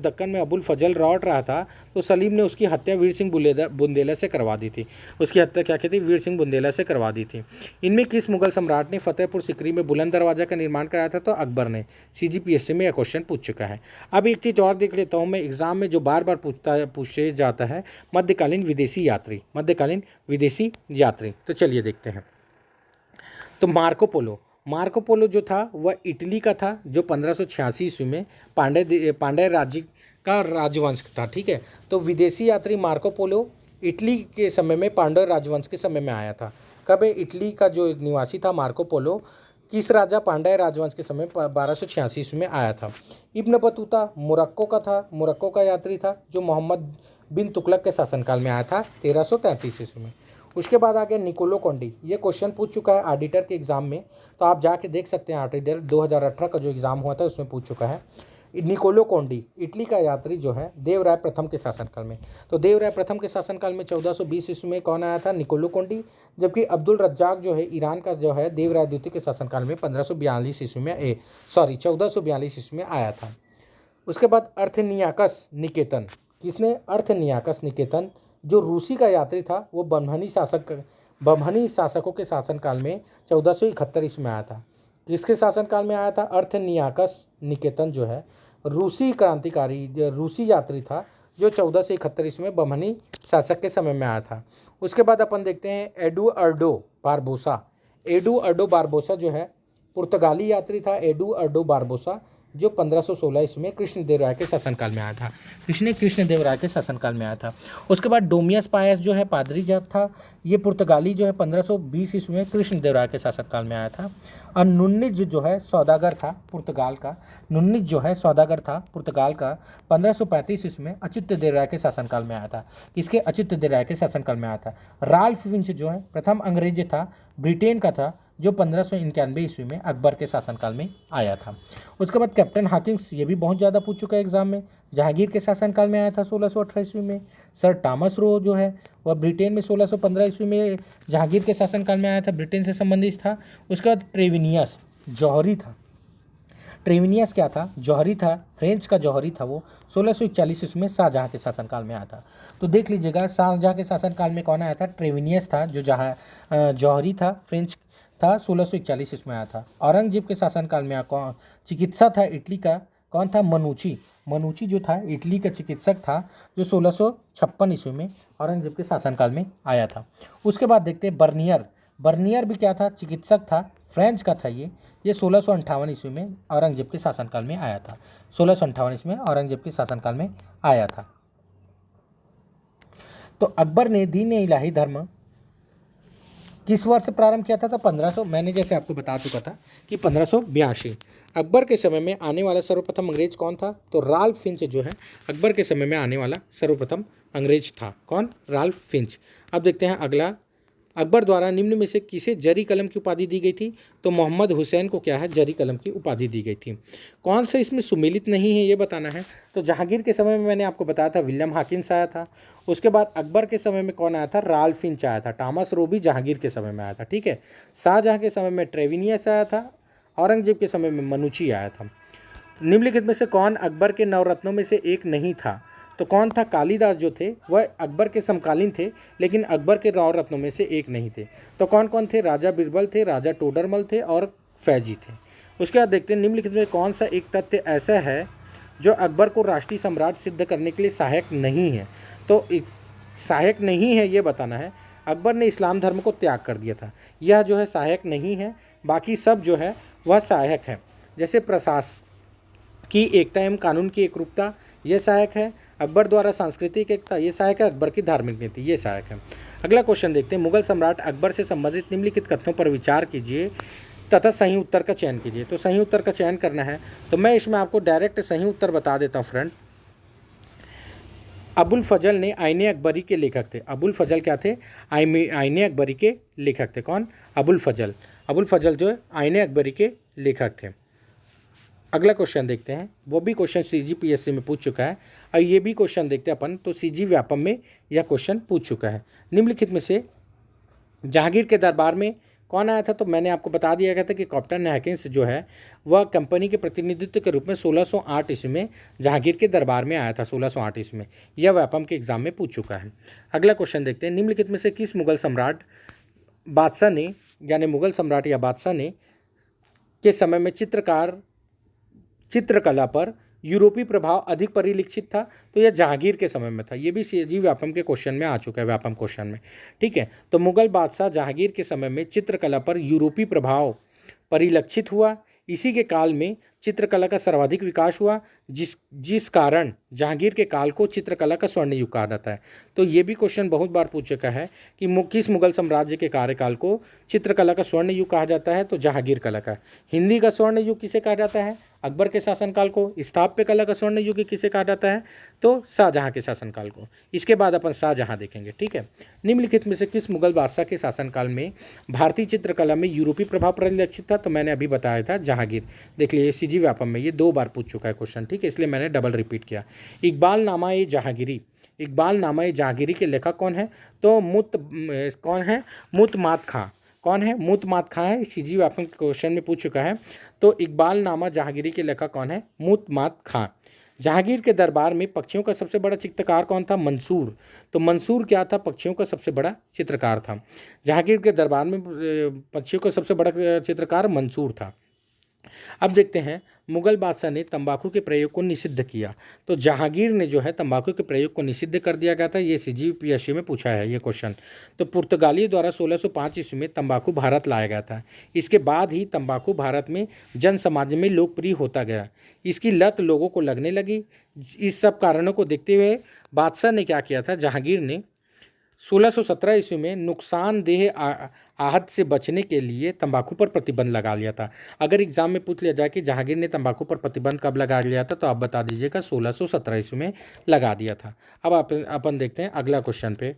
दक्कन में अबुल फजल लौट रहा था तो सलीम ने उसकी हत्या वीर सिंह बुंदेला से करवा दी थी। उसकी हत्या क्या की थी, वीर सिंह बुंदेला से करवा दी थी। इनमें किस मुगल सम्राट ने फतेहपुर सीकरी में बुलंद दरवाज़ा का निर्माण कराया था, तो अकबर ने। CGPSC में यह क्वेश्चन पूछ चुका है। अब एक चीज़ और देख लेता हूँ मैं, एग्जाम में जो बार बार पूछे जाता है, मध्यकालीन विदेशी यात्री। तो चलिए देखते हैं। तो मार्को पोलो जो था वह इटली का था, जो 1586 ईस्वी में पांड्य राज्य का राजवंश था, ठीक है। तो विदेशी यात्री मार्को पोलो इटली के समय में पांड्य राजवंश के समय में आया था। कब है, इटली का जो निवासी था मार्को पोलो किस राजा पांड्य राजवंश के समय 1286 ईस्वी में आया था। इब्न बतूता मोरक्को का यात्री था, जो मोहम्मद बिन तुगलक के शासनकाल में आया था 1333 ईस्वी में। उसके बाद आ गया निकोलो कोंडी। ये क्वेश्चन पूछ चुका है ऑडिटर के एग्जाम में, तो आप जाके देख सकते हैं। ऑडिटर 2018 का जो एग्जाम हुआ था उसमें पूछ चुका है। निकोलो कोंडी इटली का यात्री जो है देवराय प्रथम के शासनकाल में। तो देवराय प्रथम के शासनकाल में 1420 ईस्वी में कौन आया था, निकोलो कोंडी। जबकि अब्दुल रज्जाक जो है ईरान का जो है देवराय द्वितीय के शासनकाल में 1442 ईस्वी में आया था। उसके बाद अर्थनियाकस निकेतन। किसने, अर्थनियाकस निकेतन, जो रूसी का यात्री था, वो बम्हनी शासकों के शासनकाल में 1471 ईस्वी में आया था। किसके शासनकाल में आया था, अर्थनियाकस निकेतन जो है रूसी यात्री था, जो 1471 ईस्वी में बम्हनी शासक के समय में आया था। उसके बाद अपन देखते हैं एडुअर्डो बारबोसा जो है पुर्तगाली यात्री था। एडुअर्डो बारबोसा जो 1516 ईस्वी में कृष्णदेवराय के शासनकाल में आया था। कृष्णदेवराय के शासनकाल में आया था। उसके बाद डोमियस पायस जो है पादरी जब था, ये पुर्तगाली जो है 1520 ईस्वी में कृष्णदेवराय के शासनकाल में आया था। और नुन्निज जो है सौदागर था पुर्तगाल का, 1535 ईस्वी में अच्युत देवराय के शासनकाल में आया था। किसके, अच्युत देवराय के शासनकाल में आया था। राल्फ विंच जो है प्रथम अंग्रेज था, ब्रिटेन का था, जो 1591 ईस्वी में अकबर के शासनकाल में आया था। उसके बाद कैप्टन हॉकिंस, ये भी बहुत ज़्यादा पूछ चुका है एग्जाम में, जहांगीर के शासनकाल में आया था 1618 ईस्वी में। सर टॉमस रो जो है वह ब्रिटेन में 1615 ईस्वी में जहांगीर के शासनकाल में आया था, ब्रिटेन से संबंधित था। उसके बाद ट्रेविनियस जौहरी था। ट्रेविनियस क्या था, जौहरी था, फ्रेंच का जौहरी था। वो 1641 ईस्वी में शाहजहाँ के शासनकाल में आया था। तो देख लीजिएगा, शाहजहाँ के शासनकाल में कौन आया था, ट्रेविनियस था, जो जौहरी था, फ्रेंच था, 1641 ईस्वी में आया था। औरंगजेब के शासनकाल में कौन चिकित्सा था इटली का, कौन था, मनुची जो था इटली का चिकित्सक था, जो 1656 ईस्वी में औरंगजेब के शासनकाल में आया था। उसके बाद देखते हैं बर्नियर भी क्या था, चिकित्सक था, फ्रेंच का था। ये 1658 ईस्वी में औरंगजेब के शासनकाल में आया था। 1658 ईस्वी में औरंगजेब के शासनकाल में आया था। तो अकबर ने दीन इलाही धर्म किस वर्ष से प्रारंभ किया था? तो 1500, मैंने जैसे आपको बता चुका था कि 1582। अकबर के समय में आने वाला सर्वप्रथम अंग्रेज कौन था? तो राल्फ फिंच जो है अकबर के समय में आने वाला सर्वप्रथम अंग्रेज था। कौन? Ralph Finch. अब देखते हैं अगला, अकबर द्वारा निम्न में से किसे जरी कलम की उपाधि दी गई थी? तो मोहम्मद हुसैन को क्या है? जरी कलम की उपाधि दी गई थी। कौन सा इसमें सुमेलित नहीं है ये बताना है। तो जहांगीर के समय में मैंने आपको बताया था विलियम हॉकिंस आया था। उसके बाद अकबर के समय में कौन आया था? राल्फ फिंच आया था। टॉमस रोबी जहांगीर के समय में आया था। ठीक है। शाहजहां के समय में ट्रेविनियस आया था। औरंगजेब के समय में मनुची आया था। निम्नलिखित में से कौन अकबर के नवरत्नों में से एक नहीं था? तो कौन था? कालिदास जो थे वह अकबर के समकालीन थे, लेकिन अकबर के नवरत्नों में से एक नहीं थे। तो कौन कौन थे? राजा बीरबल थे, राजा टोडरमल थे और फैजी थे। उसके बाद देखते हैं निम्नलिखित में कौन सा एक तथ्य ऐसा है जो अकबर को राष्ट्रीय सम्राट सिद्ध करने के लिए सहायक नहीं है। तो सहायक नहीं है ये बताना है। अकबर ने इस्लाम धर्म को त्याग कर दिया था, यह जो है सहायक नहीं है। बाकी सब जो है वह सहायक है। जैसे प्रशासन की एकता एवं कानून की एकरूपता, ये सहायक है। अकबर द्वारा सांस्कृतिक एकता, ये सहायक है। अकबर की धार्मिक नीति, ये सहायक है। अगला क्वेश्चन देखते हैं, मुगल सम्राट अकबर से संबंधित निम्नलिखित कथनों पर विचार कीजिए तथा सही उत्तर का चयन कीजिए। तो सही उत्तर का चयन करना है, तो मैं इसमें आपको डायरेक्ट सही उत्तर बता देता हूँ फ्रेंड। अबुल फजल ने आईने अकबरी के लेखक थे। अबुल फजल क्या थे? आईने अकबरी के लेखक थे। कौन? अबुल फजल। अबुल फजल जो है आईने अकबरी के लेखक थे। अगला क्वेश्चन देखते हैं, वो भी क्वेश्चन CGPSC में पूछ चुका है और ये भी क्वेश्चन देखते हैं अपन, तो CG व्यापम में यह क्वेश्चन पूछ चुका है। निम्नलिखित में से जहांगीर के दरबार में कौन आया था? तो मैंने आपको बता दिया गया था कि कैप्टन हैकिंस जो है वह कंपनी के प्रतिनिधित्व के रूप में 1608 ईस्वी में जहांगीर के दरबार में आया था। 1608 ईस्वी में, यह व्यापम के एग्जाम में पूछ चुका है। अगला क्वेश्चन देखते हैं, निम्नलिखित में से किस मुगल सम्राट बादशाह ने, यानी मुगल सम्राट या बादशाह ने के समय में चित्रकला पर यूरोपीय प्रभाव अधिक परिलक्षित था? तो यह जहांगीर के समय में था। ये भी CG व्यापम के क्वेश्चन में आ चुका है, व्यापम क्वेश्चन में। ठीक है। तो मुगल बादशाह जहांगीर के समय में चित्रकला पर यूरोपीय प्रभाव परिलक्षित हुआ। इसी के काल में चित्रकला का सर्वाधिक विकास हुआ, जिस कारण जहांगीर के काल को चित्रकला का स्वर्ण युग कहा जाता है। तो ये भी क्वेश्चन बहुत बार पूछ चुका है कि किस मुगल साम्राज्य के कार्यकाल को चित्रकला का स्वर्ण युग कहा जाता है? तो जहांगीर कला का। हिंदी का स्वर्ण युग किसे कहा जाता है? अकबर के शासनकाल को। स्थापत्य कला का स्वर्ण युग किसे कहा जाता है? तो शाहजहां के शासनकाल को। इसके बाद अपन शाहजहां देखेंगे। ठीक है। निम्नलिखित में से किस मुगल बादशाह के शासनकाल में भारतीय चित्रकला में यूरोपीय प्रभाव परिलक्षित था? तो मैंने अभी बताया था जहांगीर। देख लीजिए CG व्यापम में ये 2 बार पूछ चुका है क्वेश्चन। ठीक है, इसलिए मैंने डबल रिपीट किया। इकबाल नामा ए जहांगीरी, इकबाल नामा ए जहांगीरी के लेखक कौन है? तो कौन है? मुतमाद खां। कौन है? मुतमाद खां है। CG व्यापम क्वेश्चन में पूछ चुका है। तो इकबाल नामा जहांगीरी के लेखक कौन है? मुतमाद खां। जहांगीर के दरबार में पक्षियों का सबसे बड़ा चित्रकार कौन था? मंसूर। तो मंसूर क्या था? पक्षियों का सबसे बड़ा चित्रकार था। जहांगीर के दरबार में पक्षियों का सबसे बड़ा चित्रकार मंसूर था। अब देखते हैं, मुगल बादशाह ने तंबाकू के प्रयोग को निषिद्ध किया। तो जहांगीर ने जो है तंबाकू के प्रयोग को निषिद्ध कर दिया गया था। ये CGPSC में पूछा है ये क्वेश्चन। तो पुर्तगालियों द्वारा 1605 ईस्वी में तंबाकू भारत लाया गया था। इसके बाद ही तंबाकू भारत में जन समाज में लोकप्रिय होता गया। इसकी लत लोगों को लगने लगी। इस सब कारणों को देखते हुए बादशाह ने क्या किया था? जहांगीर ने 1617 ईस्वी में नुकसानदेह आहत से बचने के लिए तंबाकू पर प्रतिबंध लगा लिया था। अगर एग्जाम में पूछ लिया जाए कि जहांगीर ने तंबाकू पर प्रतिबंध कब लगा लिया था, तो आप बता दीजिएगा 1617 ईस्वी में लगा दिया था। अब अपन देखते हैं अगला क्वेश्चन पे।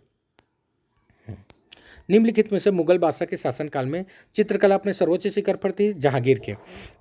निम्नलिखित में से मुगल बादशाह के शासनकाल में चित्रकला अपने सर्वोच्च शिखर पर थी? जहांगीर के।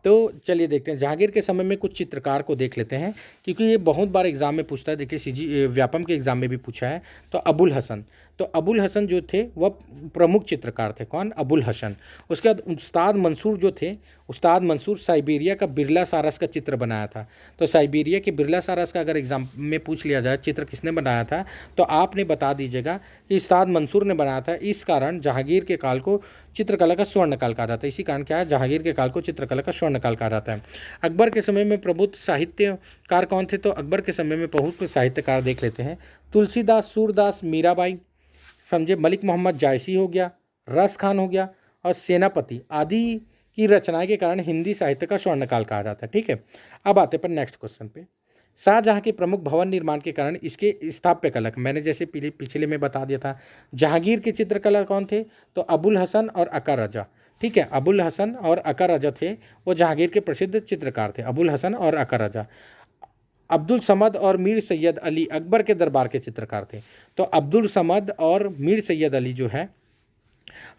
तो चलिए देखते हैं, जहांगीर के समय में कुछ चित्रकार को देख लेते हैं, क्योंकि ये बहुत बार एग्जाम में पूछता है। देखिए CG व्यापम के एग्जाम में भी पूछा है। तो अबुल हसन, तो अबुल हसन जो थे वह प्रमुख चित्रकार थे। कौन? अबुल हसन। उसके बाद उस्ताद मंसूर जो थे, उस्ताद मंसूर साइबेरिया का बिरला सारस का चित्र बनाया था। तो साइबेरिया के बिरला सारस का अगर एग्जाम में पूछ लिया जाए चित्र किसने बनाया था, तो आपने बता दीजिएगा कि उस्ताद मंसूर ने बनाया था। इस कारण जहांगीर के काल को चित्रकला का स्वर्ण काल कहा जाता है। इसी कारण क्या है? जहांगीर के काल को चित्रकला का स्वर्ण काल कहा जाता है। अकबर के समय में प्रबुद्ध साहित्यकार कौन थे? तो अकबर के समय में प्रमुख साहित्यकार देख लेते हैं। तुलसीदास, सूरदास, मीराबाई, समझे, मलिक मोहम्मद जायसी हो गया, रस खान हो गया और सेनापति आदि की रचनाएं के कारण हिंदी साहित्य का स्वर्णकाल कहा जाता है। ठीक है। अब आते पर नेक्स्ट क्वेश्चन पे। शाहजहाँ के प्रमुख भवन निर्माण के कारण इसके स्थापत्य कला, मैंने जैसे पिछले में बता दिया था। जहांगीर के चित्रकला कौन थे? तो अबुल हसन और अका रजा। ठीक है, अबुल हसन और अका रजा थे, वो जहांगीर के प्रसिद्ध चित्रकार थे, अबुल हसन और अका रजा। अब्दुल समद और मीर सैयद अली अकबर के दरबार के चित्रकार थे। तो अब्दुल समद और मीर सैयद अली जो है,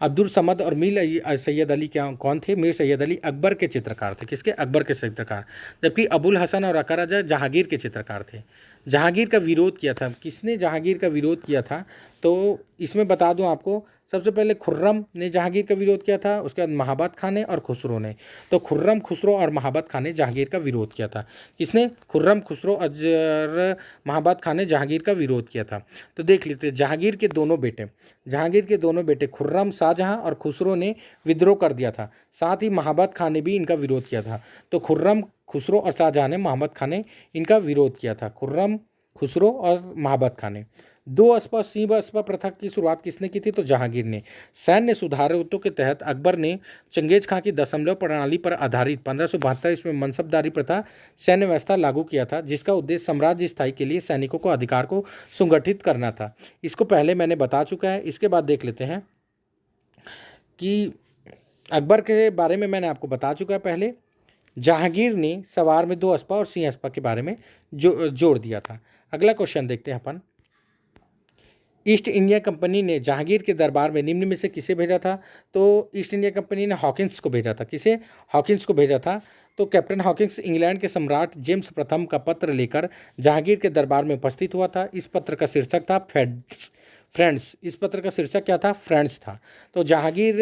अब्दुल समद और मीर सैयद अली क्या कौन थे? मीर सैयद अली अकबर के चित्रकार थे। किसके? अकबर के चित्रकार। जबकि अबुल हसन और अका रजा जहांगीर के चित्रकार थे। जहांगीर का विरोध किया था, किसने जहांगीर का विरोध किया था? तो इसमें बता दूं आपको, सबसे पहले खुर्रम ने जहांगीर का विरोध किया था, उसके बाद महाबत खान ने और खुसरो ने। तो खुर्रम, खुसरो और महाबत खान ने जहांगीर का विरोध किया था। किसने? खुर्रम, खुसरो और महाबत खान ने जहांगीर का विरोध किया था। तो देख लेते हैं, जहांगीर के दोनों बेटे खुर्रम शाहजहां और खुसरो ने विद्रोह कर दिया था। साथ ही महाबत खान ने भी इनका विरोध किया था। तो खुर्रम, खुसरो और शाहजहां ने महाबत खान ने इनका विरोध किया था। खुर्रम, खुसरो और महाबत खान ने। दो अस्पा सीब अस्पा प्रथा की शुरुआत किसने की थी? तो जहांगीर ने। सैन्य सुधारों के तहत अकबर ने चंगेज खां की दशमलव प्रणाली पर आधारित 1572 ईस्वी में मनसबदारी प्रथा सैन्य व्यवस्था लागू किया था, जिसका उद्देश्य साम्राज्य स्थायी के लिए सैनिकों को अधिकार को संगठित करना था। इसको पहले मैंने बता चुका है। इसके बाद देख लेते हैं कि अकबर के बारे में मैंने आपको बता चुका है पहले। जहांगीर ने सवार में 2 अस्पा और सिंह अस्पा के बारे में जोड़ दिया था। अगला क्वेश्चन देखते हैं अपन। ईस्ट इंडिया कंपनी ने जहांगीर के दरबार में निम्न में से किसे भेजा था? तो ईस्ट इंडिया कंपनी ने हॉकिंस को भेजा था। किसे? हॉकिंस को भेजा था। तो कैप्टन हॉकिंस इंग्लैंड के सम्राट जेम्स प्रथम का पत्र लेकर जहांगीर के दरबार में उपस्थित हुआ था। इस पत्र का शीर्षक था फ्रेंड्स। इस पत्र का शीर्षक क्या था? फ्रेंड्स था। तो जहांगीर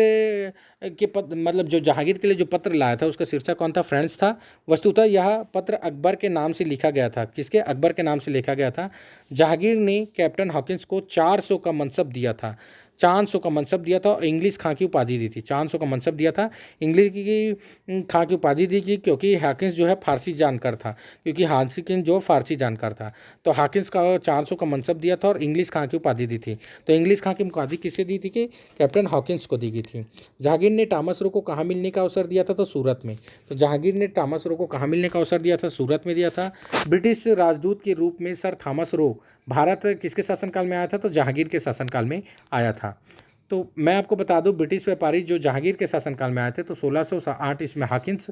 के पत्र, मतलब जो जहांगीर के लिए जो पत्र लाया था उसका शीर्षक कौन था? फ्रेंड्स था। वस्तुतः यह पत्र अकबर के नाम से लिखा गया था। किसके? अकबर के नाम से लिखा गया था। जहांगीर ने कैप्टन हॉकिंस को 400 का मनसब दिया था। 400 का मनसब दिया था और इंग्लिश खां की उपाधि दी थी। 400 का मनसब दिया था, इंग्लिश की खां की उपाधि दी थी, क्योंकि हॉकिंस जो है फारसी जानकार था। हाकिंस जो फारसी जानकार था, तो हॉकिंस का 400 का मनसब दिया था और इंग्लिश खां की उपाधि दी थी। तो इंग्लिश खां की उपाधि किससे दी थी? कि कैप्टन हॉकिंस को दी गई थी। जहांगीर ने टॉमस रो को कहाँ मिलने का अवसर दिया था? तो सूरत में। तो जहांगीर ने टॉमस रो को कहाँ मिलने का अवसर दिया था? सूरत में दिया था। ब्रिटिश राजदूत के रूप में सर थॉमस रो भारत किसके शासनकाल में आया था? तो जहांगीर के शासनकाल में आया था। तो मैं आपको बता दूं, ब्रिटिश व्यापारी जो जहांगीर के शासनकाल में आए थे, तो 1608 इसमें हॉकिंस,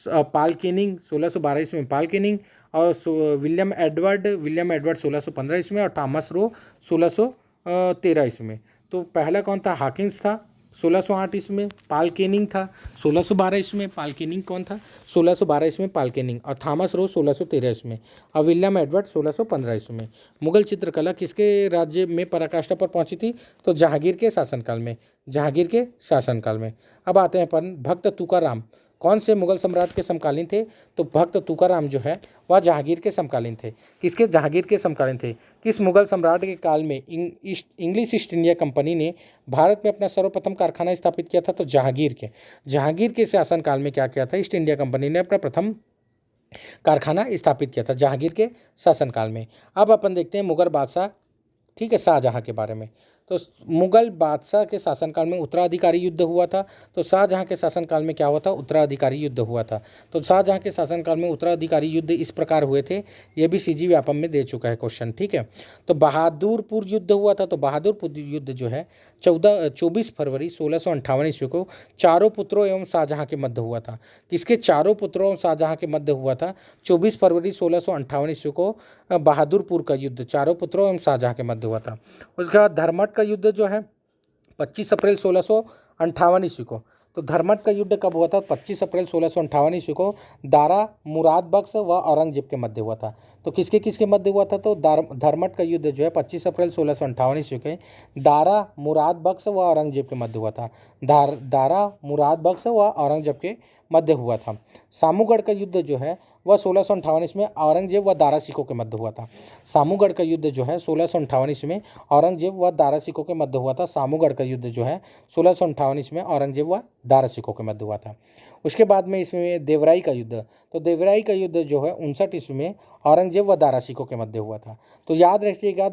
पाल केनिंग 1612 इसमें पाल केनिंग, और विलियम एडवर्ड 1615 इसमें, और थॉमस रो 1613 इसमें। तो पहला कौन था? हॉकिंस था 1608 इसमें। पाल केनिंग था 1612 इसमें। पाल केनिंग कौन था? 1612 इसमें पाल केनिंग। और थॉमस रो 1613 इसमें। और विलियम एडवर्ड 1615 इसमें। मुगल चित्रकला किसके राज्य में पराकाष्ठा पर पहुंची थी? तो जहांगीर के शासनकाल में। जहांगीर के शासनकाल में। अब आते हैं अपन भक्त तुकाराम कौन से मुगल सम्राट के समकालीन थे? तो भक्त तुकाराम जो है वह जहांगीर के समकालीन थे। किसके? जहांगीर के समकालीन थे। किस मुगल सम्राट के काल में इंग्लिश ईस्ट इंडिया कंपनी ने भारत में अपना सर्वप्रथम कारखाना स्थापित किया था? तो जहांगीर के शासनकाल में क्या किया था? ईस्ट इंडिया कंपनी ने अपना प्रथम कारखाना स्थापित किया था जहांगीर के शासनकाल में। अब अपन देखते हैं मुगल बादशाह, ठीक है, शाहजहाँ के बारे में। तो मुगल बादशाह के शासनकाल में उत्तराधिकारी युद्ध हुआ था। तो शाहजहाँ के शासनकाल में क्या हुआ था? उत्तराधिकारी युद्ध हुआ था। तो शाहजहाँ के शासनकाल में उत्तराधिकारी युद्ध इस प्रकार हुए थे। ये भी सीजी व्यापम में दे चुका है क्वेश्चन, ठीक है। तो बहादुरपुर युद्ध हुआ था। तो बहादुरपुर युद्ध जो है 24 फरवरी 1658 ईस्वी को चारों पुत्रों एवं शाहजहाँ के मध्य हुआ था। किसके? चारों पुत्रों एवं शाहजहाँ के मध्य हुआ था 24 फरवरी 1658 ईस्वी को। बहादुरपुर का युद्ध चारों पुत्रों एवं शाहजहाँ के मध्य हुआ था। उसके बाद धर्मट का युद्ध जो है 25 अप्रैल 1658 ईस्वी को। तो धर्मट का युद्ध कब हुआ था? 25 अप्रैल 1658 ईस्वी को दारा मुराद बख्श व औरंगजेब के मध्य हुआ था। तो किसके किसके मध्य हुआ था? तो धर्मट का युद्ध जो है 25 अप्रैल 1658 ईस्वी के दारा मुराद बख्श व औरंगजेब के मध्य हुआ था। दारा मुराद बख्श व औरंगजेब के मध्य हुआ था। सामूगढ़ का युद्ध जो है वह 1658 ईस्वी में औरंगजेब व दारा सिकों के मध्य हुआ था। सामूगढ़ का युद्ध जो है 1658 ईस्वी में औरंगजेब व दारा सिकों के मध्य हुआ था। सामूगढ़ का युद्ध जो है 1658 ईस्वी में औरंगजेब व दारा सिकों के मध्य हुआ था। उसके बाद में इसमें देवराई का युद्ध, तो देवराई का युद्ध जो है 59 ईस्वी में औरंगजेब व दारा सिकों के मध्य हुआ था। तो याद रखिएगा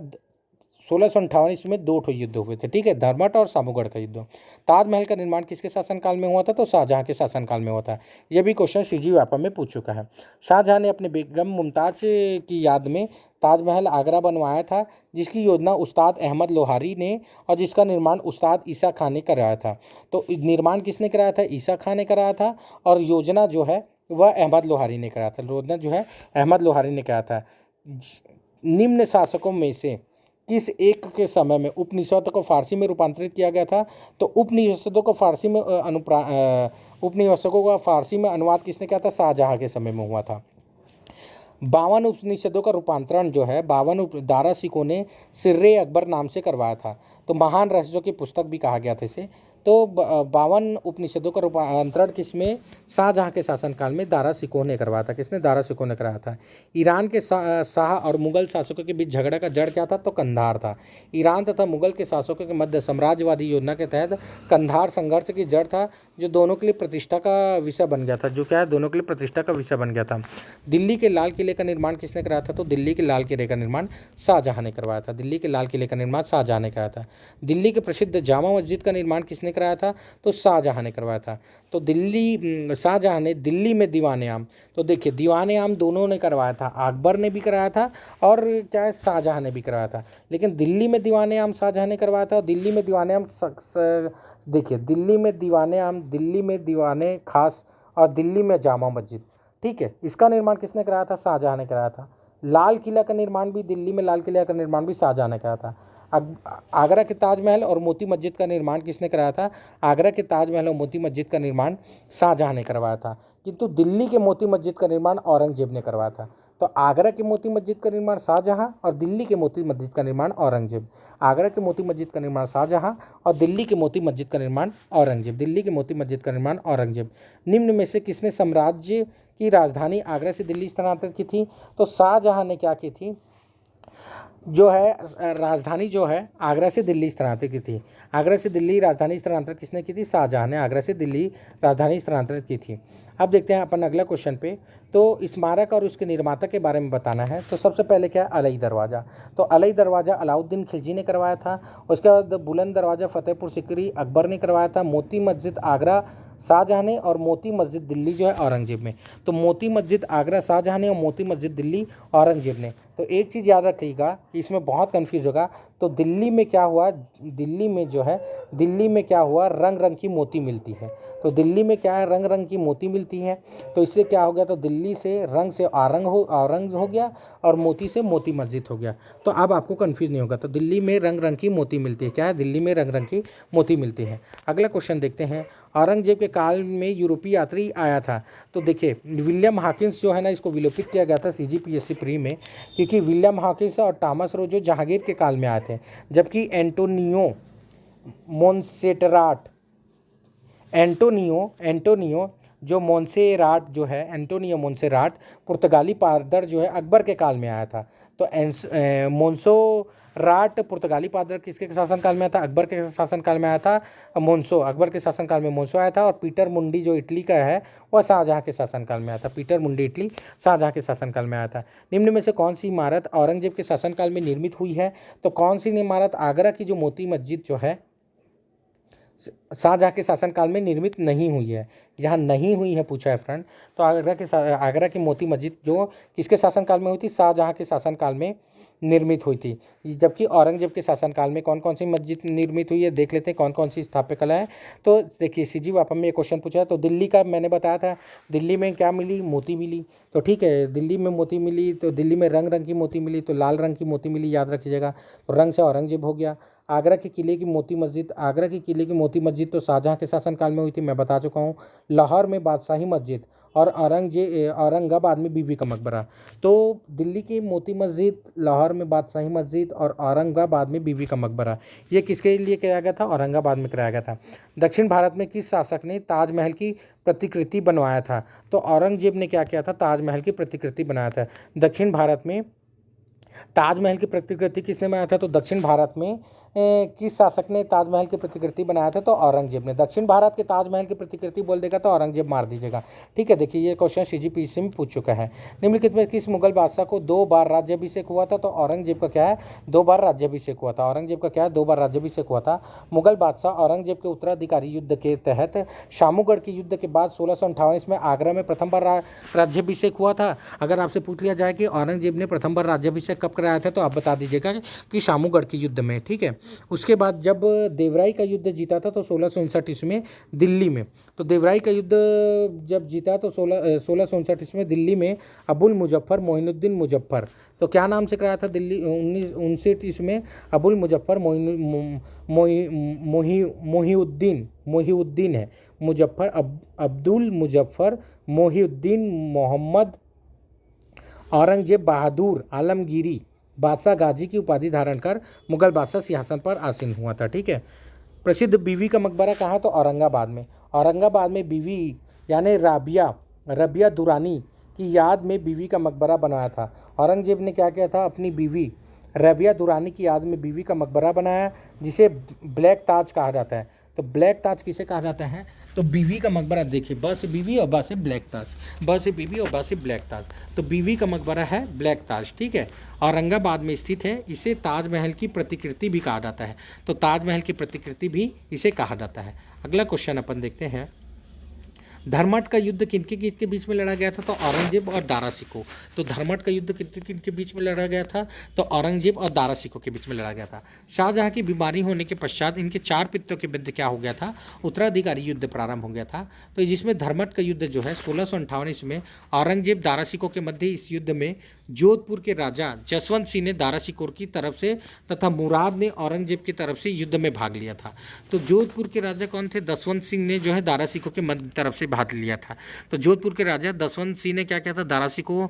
1658 ईस्वी में 2 युद्ध हुए थे, ठीक है, धर्मट और सामूगढ़ का युद्ध। ताजमहल का निर्माण किसके शासनकाल में हुआ था? तो शाहजहां के शासनकाल में हुआ था। यह भी क्वेश्चन सीजी व्यापम में पूछ चुका है। शाहजहां ने अपने बेगम मुमताज की याद में ताजमहल आगरा बनवाया था, जिसकी योजना उस्ताद अहमद लोहारी ने और जिसका निर्माण उस्ताद ईसा खान ने कराया था। तो निर्माण किसने कराया था? ईसा खान ने कराया था, और योजना जो है वह अहमद लोहारी ने कराया था। योजना जो है अहमद लोहारी ने कराया था। निम्न शासकों में से किस एक के समय में उपनिषदों को फारसी में रूपांतरित किया गया था? तो उपनिषदों को फारसी में उपनिषदों का फारसी में अनुवाद किसने किया था? शाहजहां के समय में हुआ था। 52 उपनिषदों का रूपांतरण जो है 52 दारा सिकों ने सिर्रे अकबर नाम से करवाया था। तो महान रहस्यों की पुस्तक भी कहा गया था इसे। तो 52 उपनिषदों का रूपांतरण किसमें? शाहजहां के शासनकाल में दारा सिकोह ने करवाया था। किसने? दारा सिकोह ने कराया था। ईरान के शाह और मुगल शासकों के बीच झगड़ा का जड़ क्या था? तो कंधार था। ईरान तथा मुगल के शासकों के मध्य साम्राज्यवादी योजना के तहत कंधार संघर्ष की जड़ था, जो दोनों के लिए प्रतिष्ठा का विषय बन गया था। जो क्या है? दोनों के लिए प्रतिष्ठा का विषय बन गया था। दिल्ली के लाल किले का निर्माण किसने कराया था? तो दिल्ली के लाल किले का निर्माण शाहजहां ने करवाया था। दिल्ली के लाल किले का निर्माण शाहजहां ने कराया था। दिल्ली के प्रसिद्ध जामा मस्जिद का निर्माण किसने कराया था? तो शाहजहां ने करवाया था। तो शाहजहां ने दिल्ली में दीवाने आम, तो देखिए दीवाने आम दोनों ने करवाया था, अकबर ने भी कराया था और क्या है, शाहजहां ने भी करवाया था। लेकिन दिल्ली में दीवाने आम शाहजहां ने करवाया था। और दिल्ली में दीवाने आम देखिए दिल्ली में दीवाने आम, दिल्ली में दीवाने खास और दिल्ली में जामा मस्जिद, ठीक है, इसका निर्माण किसने कराया था? शाहजहां ने कराया था। लाल किला का निर्माण भी, दिल्ली में लाल किला का निर्माण भी शाहजहां ने कराया था। आगरा के ताजमहल और मोती मस्जिद का निर्माण किसने कराया था? आगरा के ताजमहल और मोती मस्जिद का निर्माण शाहजहां ने करवाया था। किंतु दिल्ली के मोती मस्जिद का निर्माण औरंगजेब ने करवाया था। तो आगरा के मोती मस्जिद का निर्माण शाहजहां और दिल्ली के मोती मस्जिद का निर्माण औरंगजेब। आगरा के मोती मस्जिद का निर्माण शाहजहां और दिल्ली के मोती मस्जिद का निर्माण औरंगजेब। दिल्ली के मोती मस्जिद का निर्माण औरंगजेब। निम्न में से किसने साम्राज्य की राजधानी आगरा से दिल्ली स्थानांतरित की थी? तो शाहजहां ने क्या की थी? जो है राजधानी जो है आगरा से दिल्ली स्थानांतरित की थी। आगरा से दिल्ली राजधानी स्थानांतरित किसने की थी? शाहजहां ने आगरा से दिल्ली राजधानी स्थानांतरित की थी। अब देखते हैं अपन अगला क्वेश्चन पे। तो स्मारक और उसके निर्माता के बारे में बताना है। तो सबसे पहले क्या है? अलई दरवाज़ा। तो अलई दरवाज़ा अलाउद्दीन खिलजी ने करवाया था। उसके बाद बुलंद दरवाज़ा फतेहपुर सिकरी अकबर ने करवाया था। मोती मस्जिद आगरा शाहजहां ने और मोती मस्जिद दिल्ली जो है औरंगजेब ने। तो मोती मस्जिद आगरा शाहजहां ने और मोती मस्जिद दिल्ली औरंगजेब ने। तो एक चीज़ याद रखिएगा, इसमें बहुत कंफ्यूज होगा। तो दिल्ली में क्या हुआ? दिल्ली में जो है, दिल्ली में क्या हुआ? रंग रंग की मोती मिलती है। तो दिल्ली में क्या है? रंग रंग की मोती मिलती है। तो इससे क्या हो गया? तो दिल्ली से रंग से औरंग हो गया और मोती से मोती मस्जिद हो गया। तो अब आपको कंफ्यूज नहीं होगा। तो दिल्ली में रंग रंग की मोती मिलती है। क्या है? दिल्ली में रंग रंग की मोती मिलती है। अगला क्वेश्चन देखते हैं। औरंगजेब के काल में यूरोपीय यात्री आया था। तो देखिए विलियम हॉकिंस जो है ना, इसको विलोपित किया गया था CGPSC प्री में, क्योंकि विलियम हॉकिंस और टॉमस रो जो जहांगीर के काल में आए थे। जबकि एंटोनियो जो मोंसेराट जो है, एंटोनियो मोंसेराट पुर्तगाली पादर जो है अकबर के काल में आया था। तो मोंसोराट पुर्तगाली पादर किसके शासनकाल में आया था? अकबर के शासनकाल में आया था। अकबर के शासनकाल में मोंसो आया था। और पीटर मुंडी जो इटली का है वह शाहजहां के शासनकाल में आया था। पीटर मुंडी इटली शाहजहां के शासनकाल में आया था। निम्न में से कौन सी इमारत औरंगजेब के शासनकाल में निर्मित हुई है? तो कौन सी इमारत? आगरा की जो मोती मस्जिद जो है शाहजहां के शासनकाल में निर्मित नहीं हुई है। यहाँ नहीं हुई है पूछा है फ्रेंड। तो आगरा की मोती मस्जिद जो किसके शासनकाल में हुई थी? शाहजहां के शासनकाल में निर्मित हुई थी। जबकि औरंगजेब के शासनकाल में कौन कौन सी मस्जिद निर्मित हुई है देख लेते हैं, कौन कौन सी स्थापत्य कला है। तो देखिए सीजी वापम में ये क्वेश्चन पूछा है। तो दिल्ली का मैंने बताया था, दिल्ली में क्या मिली? मोती मिली। तो ठीक है, दिल्ली में मोती मिली। तो दिल्ली में रंग रंग की मोती मिली, तो लाल रंग की मोती मिली, याद रखिएगा। तो रंग से औरंगजेब हो गया। आगरा के किले की मोती मस्जिद तो शाहजहां के शासनकाल में हुई थी, मैं बता चुका हूँ। लाहौर में बादशाही मस्जिद और औरंगाबाद में बीबी का मकबरा। तो दिल्ली की मोती मस्जिद, लाहौर में बादशाही मस्जिद और औरंगाबाद में बीबी का मकबरा, ये किसके लिए कराया गया था? औरंगाबाद में कराया गया था। दक्षिण भारत में किस शासक ने ताजमहल की प्रतिकृति बनवाया था? तो औरंगजेब ने क्या किया था? ताजमहल की प्रतिकृति बनाया था। दक्षिण भारत में ताजमहल की प्रतिकृति किसने बनाया था? तो दक्षिण भारत में किस शासक ने ताजमहल की प्रतिकृति बनाया था? तो औरंगजेब ने। दक्षिण भारत के ताजमहल की प्रतिकृति बोल देगा तो औरंगजेब मार दीजिएगा। ठीक है, देखिए ये क्वेश्चन CGPSC में पूछ चुका है। निम्नलिखित में किस मुगल बादशाह को 2 बार राज्याभिषेक हुआ था? तो औरंगजेब का क्या है, 2 बार राज्याभिषेक हुआ था। औरंगजेब का क्या है, 2 बार राज्याभिषेक हुआ था। मुगल बादशाह औरंगजेब के उत्तराधिकारी युद्ध के तहत शामूगढ़ के युद्ध के बाद 1658 में आगरा में प्रथम बार राज्याभिषेक हुआ था। अगर आपसे पूछ लिया जाए कि औरंगजेब ने प्रथम बार राज्याभिषेक कब कराया था, तो आप बता दीजिएगा कि शामूगढ़ के युद्ध में। ठीक है, उसके बाद जब देवराई का युद्ध जीता था तो 1659 ईस्वी में दिल्ली में। तो देवराई का युद्ध जब जीता तो 1659 ईस्वी में दिल्ली में अबुल मुजफ्फर मोइनुद्दीन मुजफ्फर, तो क्या नाम से कराया था? दिल्ली 1959 ईस्वी में अबुल मुजफ्फर मोहिउद्दीन है मुजफ्फर अब्दुल मुजफ्फर मोहिउद्दीन मोहम्मद औरंगजेब बहादुर आलमगीरी बादशाह गाजी की उपाधि धारण कर मुगल बादशाह सिंहासन पर आसीन हुआ था। ठीक है, प्रसिद्ध बीवी का मकबरा कहाँ? तो औरंगाबाद में। औरंगाबाद में बीवी यानी रबिया दुरानी की याद में बीवी का मकबरा बनाया था। औरंगजेब ने क्या किया था? अपनी बीवी रबिया दुरानी की याद में बीवी का मकबरा बनाया, जिसे ब्लैक ताज कहा जाता है। तो ब्लैक ताज किसे कहा जाता है? तो बीवी का मकबरा, देखिए ब से बीवी और बा से ब्लैक ताज, ब से बीवी और बा से ब्लैक ताज, तो बीवी का मकबरा है ब्लैक ताज। ठीक है, औरंगाबाद में स्थित है। इसे ताजमहल की प्रतिकृति भी कहा जाता है। तो ताजमहल की प्रतिकृति भी इसे कहा जाता है। अगला क्वेश्चन अपन देखते हैं, धर्मठ का युद्ध किनके किनके बीच में लड़ा गया था? तो औरंगजेब और दारा शिकोह। तो धर्मठ का युद्ध किनके किनके बीच में लड़ा गया था? तो औरंगजेब और दारा शिकोह के बीच में लड़ा गया था। शाहजहां की बीमारी होने के पश्चात इनके 4 पितरों के मध्य क्या हो गया था? उत्तराधिकारी युद्ध प्रारंभ हो गया था। तो जिसमें धर्मठ का युद्ध जो है 1658 ईस्वी में औरंगजेब दारा शिकोह के मध्य इस युद्ध में जोधपुर के राजा जसवंत सिंह ने दारा शिकोह की तरफ से तथा मुराद ने औरंगजेब की तरफ से युद्ध में भाग लिया था। तो जोधपुर के राजा कौन थे? दसवंत सिंह ने जो है दारा शिकोह के मध्य तरफ से भाग लिया था। तो जोधपुर के राजा दसवंत सिंह ने क्या किया था? दारा शिकोह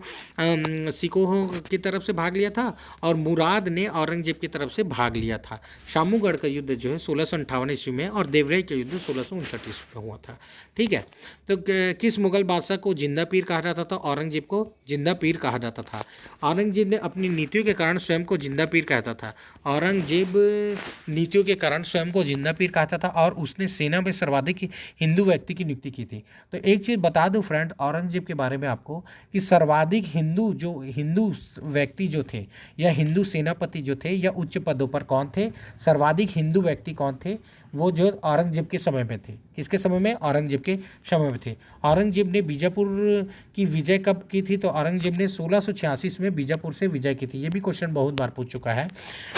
की तरफ से भाग लिया था और मुराद ने औरंगजेब की तरफ से भाग लिया था। शामूगढ़ का युद्ध जो है 1658 ईस्वी में और देवराई का युद्ध 1659 ईस्वी में हुआ था। ठीक है, तो किस मुगल बादशाह को जिंदा पीर कहा जाता था? औरंगजेब को जिंदा पीर कहा जाता था। औरंगजेब ने अपनी नीतियों के कारण स्वयं को जिंदा पीर कहता था। औरंगजेब नीतियों के कारण स्वयं को जिंदा पीर कहता था और उसने सेना में सर्वाधिक हिंदू व्यक्ति की नियुक्ति की थी। तो एक चीज़ बता दूं फ्रेंड औरंगजेब के बारे में आपको कि सर्वाधिक हिंदू व्यक्ति जो थे या हिंदू सेनापति जो थे या उच्च पदों पर कौन थे? सर्वाधिक हिंदू व्यक्ति कौन थे? वो जो औरंगजेब के समय में थे। किसके समय में? औरंगजेब के समय में थे। औरंगजेब ने बीजापुर की विजय कब की थी? तो औरंगजेब ने 1686 में बीजापुर से विजय की थी। ये भी क्वेश्चन बहुत बार पूछ चुका है।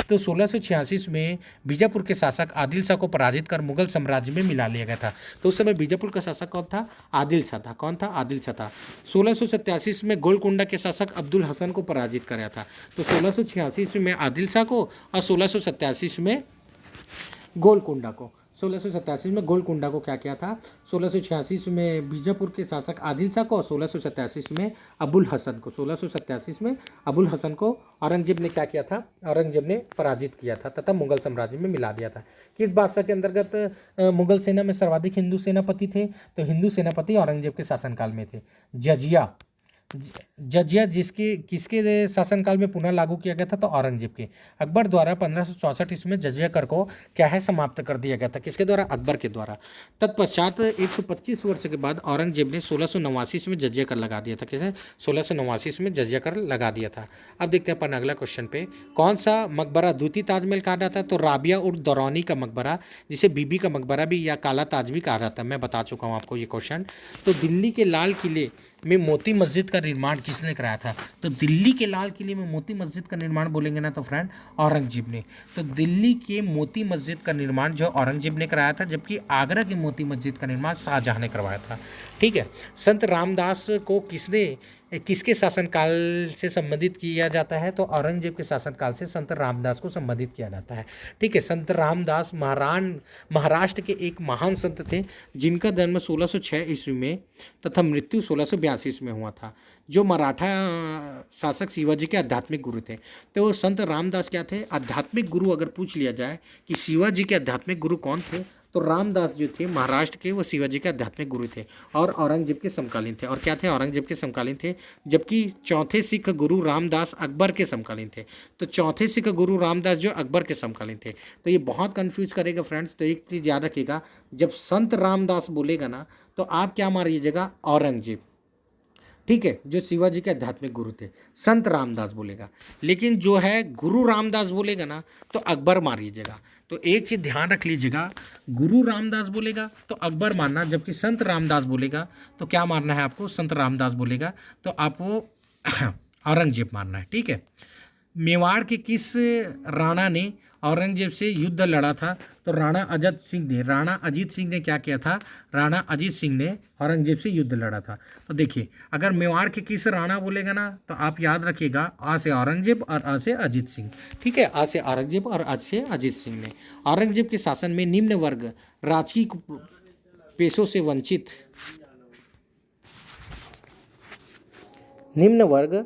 तो 1686 में बीजापुर के शासक आदिल शाह को पराजित कर मुगल साम्राज्य में मिला लिया गया था। तो उस समय बीजापुर का शासक कौन था? आदिल शाह था। कौन था? आदिल शाह था। 1687 में गोलकुंडा के शासक अब्दुल हसन को पराजित कराया था। तो 1686 में आदिल शाह को और 1687 में गोलकुंडा को। 1687 में गोलकुंडा को क्या किया था? 1686 में बीजापुर के शासक आदिल शाह को और 1687 में अबुल हसन को। 1687 में अबुल हसन को औरंगजेब ने क्या किया था? औरंगजेब ने पराजित किया था तथा मुगल साम्राज्य में मिला दिया था। किस बादशाह के अंतर्गत मुगल सेना में सर्वाधिक हिंदू सेनापति थे? तो हिंदू सेनापति औरंगजेब के शासनकाल में थे। जजिया किसके शासनकाल में पुनः लागू किया गया था? तो औरंगजेब के। अकबर द्वारा 1564 ईस्वी में जजिया कर को क्या है? समाप्त कर दिया गया था। किसके द्वारा? अकबर के द्वारा। तत्पश्चात 125 वर्ष के बाद औरंगजेब ने 1689 ईस्वी में जजिया कर लगा दिया था। कैसे? 1689 ईस्वी में जजिया कर लगा दिया था। अब देखते हैं अपन अगला क्वेश्चन पे, कौन सा मकबरा द्वितीय ताजमहल कहा जाता है? तो राबिया उर्द दौरानी का मकबरा, जिसे बीबी का मकबरा भी या काला ताज भी कहा जाता है। मैं बता चुका हूँ आपको ये क्वेश्चन। तो दिल्ली के लाल किले में मोती मस्जिद का निर्माण किसने कराया था? तो दिल्ली के लाल किले में मोती मस्जिद का निर्माण बोलेंगे ना तो फ्रेंड औरंगजेब ने। तो दिल्ली के मोती मस्जिद का निर्माण जो औरंगजेब ने कराया था, जबकि आगरा की मोती मस्जिद का निर्माण शाहजहां ने करवाया था। ठीक है, संत रामदास को किसके शासनकाल से संबंधित किया जाता है? तो औरंगजेब के शासनकाल से संत रामदास को संबंधित किया जाता है। ठीक है, संत रामदास महाराष्ट्र के एक महान संत थे, जिनका जन्म 1606 ईस्वी में तथा मृत्यु 1682 ईस्वी में हुआ था, जो मराठा शासक शिवाजी के आध्यात्मिक गुरु थे। तो संत रामदास क्या थे? आध्यात्मिक गुरु। अगर पूछ लिया जाए कि शिवाजी के आध्यात्मिक गुरु कौन थे, तो रामदास जो थे महाराष्ट्र के, वो शिवाजी के आध्यात्मिक गुरु थे और औरंगजेब के समकालीन थे। और क्या थे? औरंगजेब के समकालीन थे। जबकि चौथे सिख गुरु रामदास अकबर के समकालीन थे। तो चौथे सिख गुरु रामदास जो अकबर के समकालीन थे। तो ये बहुत कंफ्यूज करेगा फ्रेंड्स। तो एक चीज़ याद रखिएगा, जब संत रामदास बोलेगा ना तो आप क्या मार लीजिएगा? औरंगजेब। ठीक है, जो शिवाजी के आध्यात्मिक गुरु थे, संत रामदास बोलेगा। लेकिन जो है गुरु रामदास बोलेगा ना तो अकबर मार लीजिएगा। तो एक चीज़ ध्यान रख लीजिएगा, गुरु रामदास बोलेगा तो अकबर मारना, जबकि संत रामदास बोलेगा तो क्या मारना है आपको? संत रामदास बोलेगा तो आपको औरंगजेब मारना है। ठीक है। मेवाड़ के किस राणा ने औरंगजेब से युद्ध लड़ा था? तो राणा अजीत सिंह ने क्या किया था? राणा अजीत सिंह ने औरंगजेब से युद्ध लड़ा था। तो देखिए, अगर मेवाड़ के किस राणा बोलेगा ना तो आप याद रखिएगा, आ से औरंगजेब और आ से अजीत सिंह। ठीक है, आ से औरंगजेब और आ से अजीत सिंह ने। औरंगजेब के शासन में निम्न वर्ग राजकीय पेशों से वंचित, निम्न वर्ग।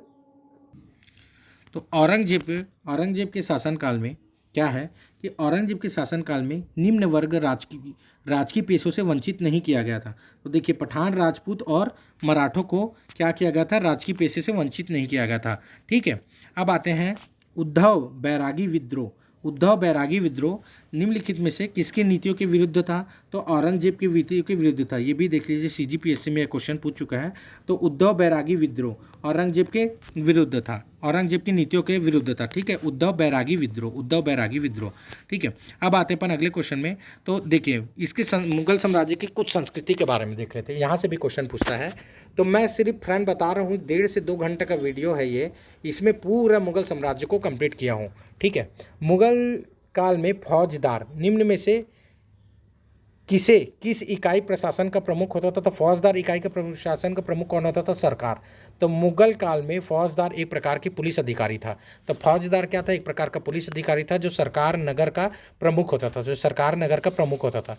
तो औरंगजेब के शासनकाल में क्या है कि औरंगजेब के शासनकाल में निम्न वर्ग राजकीय पेशों से वंचित नहीं किया गया था। तो देखिए, पठान, राजपूत और मराठों को क्या किया गया था? राजकीय पेशे से वंचित नहीं किया गया था। ठीक है। अब आते हैं उद्धव बैरागी विद्रोह। उद्धव बैरागी विद्रोह निम्नलिखित में से किसकी नीतियों के विरुद्ध था? तो औरंगजेब की नीतियों के विरुद्ध था। ये भी देख लीजिए, सीजीपीएससी में क्वेश्चन पूछ चुका है। तो उद्धव बैरागी विद्रोह औरंगजेब के विरुद्ध था, औरंगजेब की नीतियों के विरुद्ध था। ठीक है, उद्धव बैरागी विद्रोह। ठीक है। अब आते हैं अगले क्वेश्चन में। तो देखिए, इसके मुगल साम्राज्य की कुछ संस्कृति के बारे में देख रहे थे। यहाँ से भी क्वेश्चन पूछता है। तो मैं सिर्फ फ्रेंड बता रहा हूँ, 1.5 से 2 घंटे का वीडियो है ये, इसमें पूरा मुगल साम्राज्य को कंप्लीट किया हूँ। ठीक है। मुगल काल में फौजदार निम्न में से किस इकाई प्रशासन का प्रमुख होता था? तो फौजदार इकाई का प्रशासन का प्रमुख कौन होता था? सरकार। तो मुगल काल में फौजदार एक प्रकार की पुलिस अधिकारी था। तो फौजदार क्या था? एक प्रकार का पुलिस अधिकारी था जो सरकार नगर का प्रमुख होता था।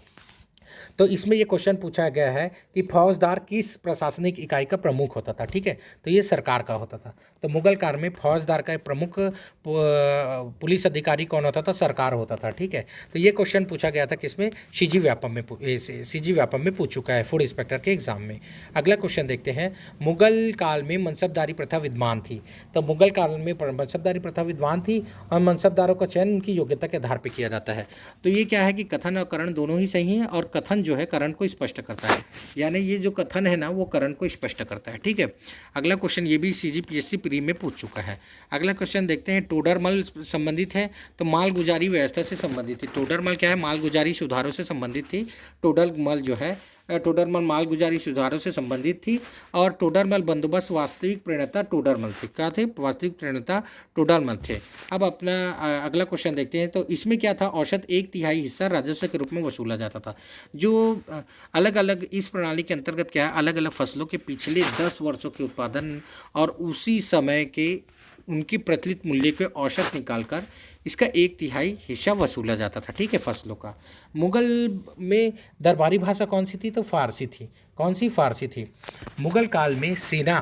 तो इसमें ये क्वेश्चन पूछा गया है कि फौजदार किस प्रशासनिक इकाई का प्रमुख होता था? ठीक है, तो ये सरकार का होता था। तो मुगल काल में फौजदार का प्रमुख पुलिस अधिकारी कौन होता था? सरकार होता था। ठीक है, तो ये क्वेश्चन पूछा गया था किसमें? सीजी व्यापम में पूछ चुका है फूड इंस्पेक्टर के एग्जाम में। अगला क्वेश्चन देखते हैं। मुगल काल में मनसबदारी प्रथा विद्यमान थी। तो मुगल काल में मनसबदारी प्रथा विद्यमान थी और मनसबदारों का चयन उनकी योग्यता के आधार पर किया जाता है। तो ये क्या है कि कथन और करण दोनों ही सही हैं, और कथन जो है करण को स्पष्ट करता है, यानी ये जो कथन है ना वो करण को स्पष्ट करता है। ठीक है। अगला क्वेश्चन ये भी सीजीपीएससी प्री में पूछ चुका है। अगला क्वेश्चन देखते हैं। टोडरमल संबंधित है तो मालगुजारी व्यवस्था से संबंधित थी। टोडरमल क्या है? मालगुजारी सुधारों से संबंधित थी। टोडरमल मालगुजारी सुधारों से संबंधित थी। और टोडरमल बंदोबस्त वास्तविक प्रणेता टोडरमल थे। क्या थे? वास्तविक प्रणेता टोडरमल थे। अब अपना अगला क्वेश्चन देखते हैं। तो इसमें क्या था? औसत 1/3 हिस्सा राजस्व के रूप में वसूला जाता था। जो अलग अलग इस प्रणाली के अंतर्गत क्या है, अलग अलग फसलों के पिछले 10 वर्षों के उत्पादन और उसी समय के उनकी प्रचलित मूल्य के औसत निकालकर इसका 1/3 हिस्सा वसूला जाता था। ठीक है, फसलों का। मुगल में दरबारी भाषा कौन सी थी? तो फारसी थी। कौन सी? फारसी थी। मुगल काल में सेना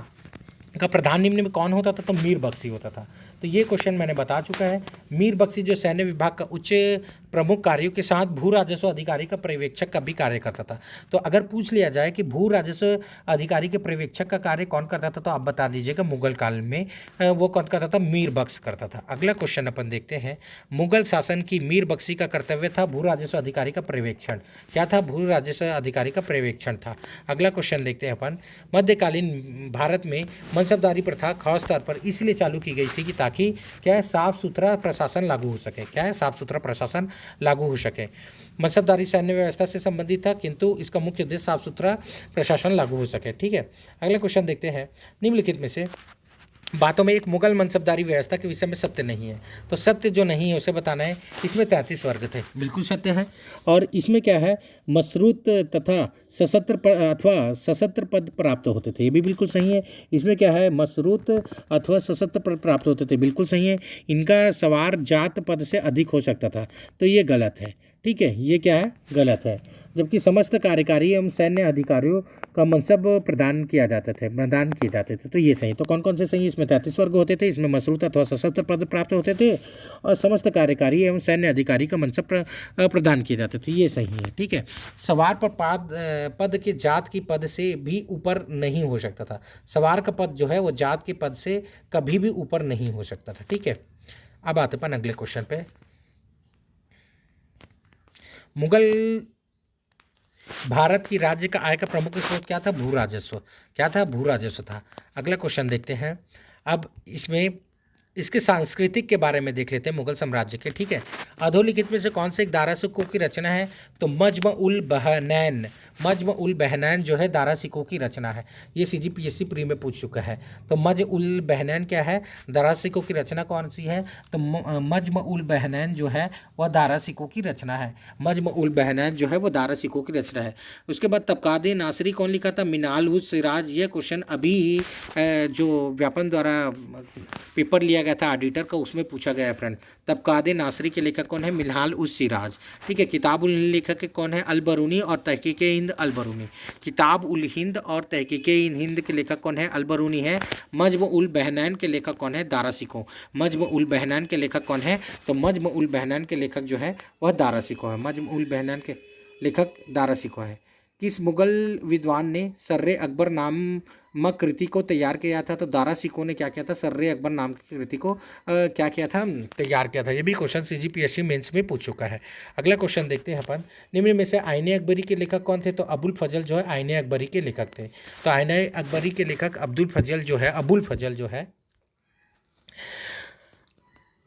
का प्रधान निम्न में कौन होता था? तो मीर बख्शी होता था। तो ये क्वेश्चन मैंने बता चुका है। मीर बख्शी जो सैन्य विभाग का उच्च प्रमुख कार्यों के साथ भू राजस्व अधिकारी का पर्यवेक्षक का भी कार्य करता था। तो अगर पूछ लिया जाए कि भू राजस्व अधिकारी के पर्यवेक्षक का कार्य कौन करता था, तो आप बता दीजिएगा मुगल काल में वो कौन करता था? मीर बख्श करता था। अगला क्वेश्चन अपन देखते हैं। मुगल शासन की मीर बख्शी का कर्तव्य था भू राजस्व अधिकारी का पर्यवेक्षण। क्या था? भू राजस्व अधिकारी का पर्यवेक्षण था। अगला क्वेश्चन देखते हैं अपन। मध्यकालीन भारत में मनसबदारी प्रथा खास तौर पर इसलिए चालू की गई थी कि ताकि क्या है? साफ सुथरा प्रशासन लागू हो सके। क्या है? साफ सुथरा प्रशासन लागू हो सके। मनसबदारी सैन्य व्यवस्था से संबंधित था, किंतु इसका मुख्य उद्देश्य साफ सुथरा प्रशासन लागू हो सके। ठीक है। अगला क्वेश्चन देखते हैं। निम्नलिखित में से बातों में एक मुगल मनसबदारी व्यवस्था के विषय में सत्य नहीं है। तो सत्य जो नहीं है उसे बताना है। इसमें 33 वर्ग थे, बिल्कुल सत्य है। और इसमें क्या है? मशरूत तथा सशस्त्र पद प्राप्त होते थे, ये भी बिल्कुल सही है। इसमें क्या है? मशरूत अथवा सशस्त्र पद प्राप्त होते थे, बिल्कुल सही है। इनका सवार जात पद से अधिक हो सकता था, तो ये गलत है। ठीक है, ये क्या है? गलत है। जबकि समस्त कार्यकारी एवं सैन्य अधिकारियों का मनसब प्रदान किए जाते थे। तो ये सही। तो कौन कौन से सही? इसमें 33 वर्ग होते थे, इसमें मशरूत अथवा सशस्त्र पद प्राप्त होते थे, और समस्त कार्यकारी एवं सैन्य अधिकारी का मनसब प्रदान किए जाते थे। ये सही है। ठीक है। सवार पर पद के जात की पद से भी ऊपर नहीं हो सकता था। सवार का पद जो है वो जात के पद से कभी भी ऊपर नहीं हो सकता था। ठीक है। अब आते अपन अगले क्वेश्चन पे। मुगल भारत की राज्य का आय का प्रमुख स्रोत क्या था? भू राजस्व। क्या था? भू राजस्व था। अगला क्वेश्चन देखते हैं। अब इसमें इसके सांस्कृतिक के बारे में देख लेते हैं मुगल साम्राज्य के। ठीक है। अधोलिखित में से कौन से एक दारा सिक्कों की रचना है? तो मजम उल बहनैन। मजम उल बहनैन जो है दारा सिक्कों की रचना है। ये CGPSC प्री में पूछ चुका है। तो मज उल बहनैन क्या है? दारा सिक्कों की रचना कौन सी है? तो मजम उल बहनैन जो है वह दारा सिक्कों की रचना है। मजम उल बहनैन जो है वो दारा सिक्कों की रचना है। उसके बाद तबकादे नासरी कौन लिखा था? मिनाल उस सिराज। ये क्वेश्चन अभी ही जो व्यापम द्वारा पेपर लिया गया था ऑडिटर का, उसमें पूछा गया है फ्रेंड। तबकादे नासरी के लेखक कौन है? मिनहाल उस सिराज। ठीक है। किताब उल हिंद लेखक के कौन है? अल बरूनी और तहकीक हिंद अल बरूनी। किताब उल हिंद और तहकीक हिंद के लेखक कौन है? अल बरूनी है। मजम उल बहनैन के लेखक कौन है? दारा सिक्कों। मजम उल बहनैन के लेखक कौन है? तो मजम उल बहनैन के लेखक जो है वह दारा सिक्कों है। मजम उल बहनैन के लेखक दारा सिक्कों है। किस मुगल विद्वान ने सर्रे अकबर नामक कृति को तैयार किया था? तो दारा सिक्कों ने क्या किया था? सर्रे अकबर नाम की कृति को क्या किया था? तैयार किया था। ये भी क्वेश्चन CGPSC मेंस में पूछ चुका है। अगला क्वेश्चन देखते हैं अपन। निम्न में से आईने अकबरी के लेखक कौन थे? तो अबुल फजल जो है आईने अकबरी के लेखक थे। तो आईने अकबरी के लेखक अबुल फजल जो है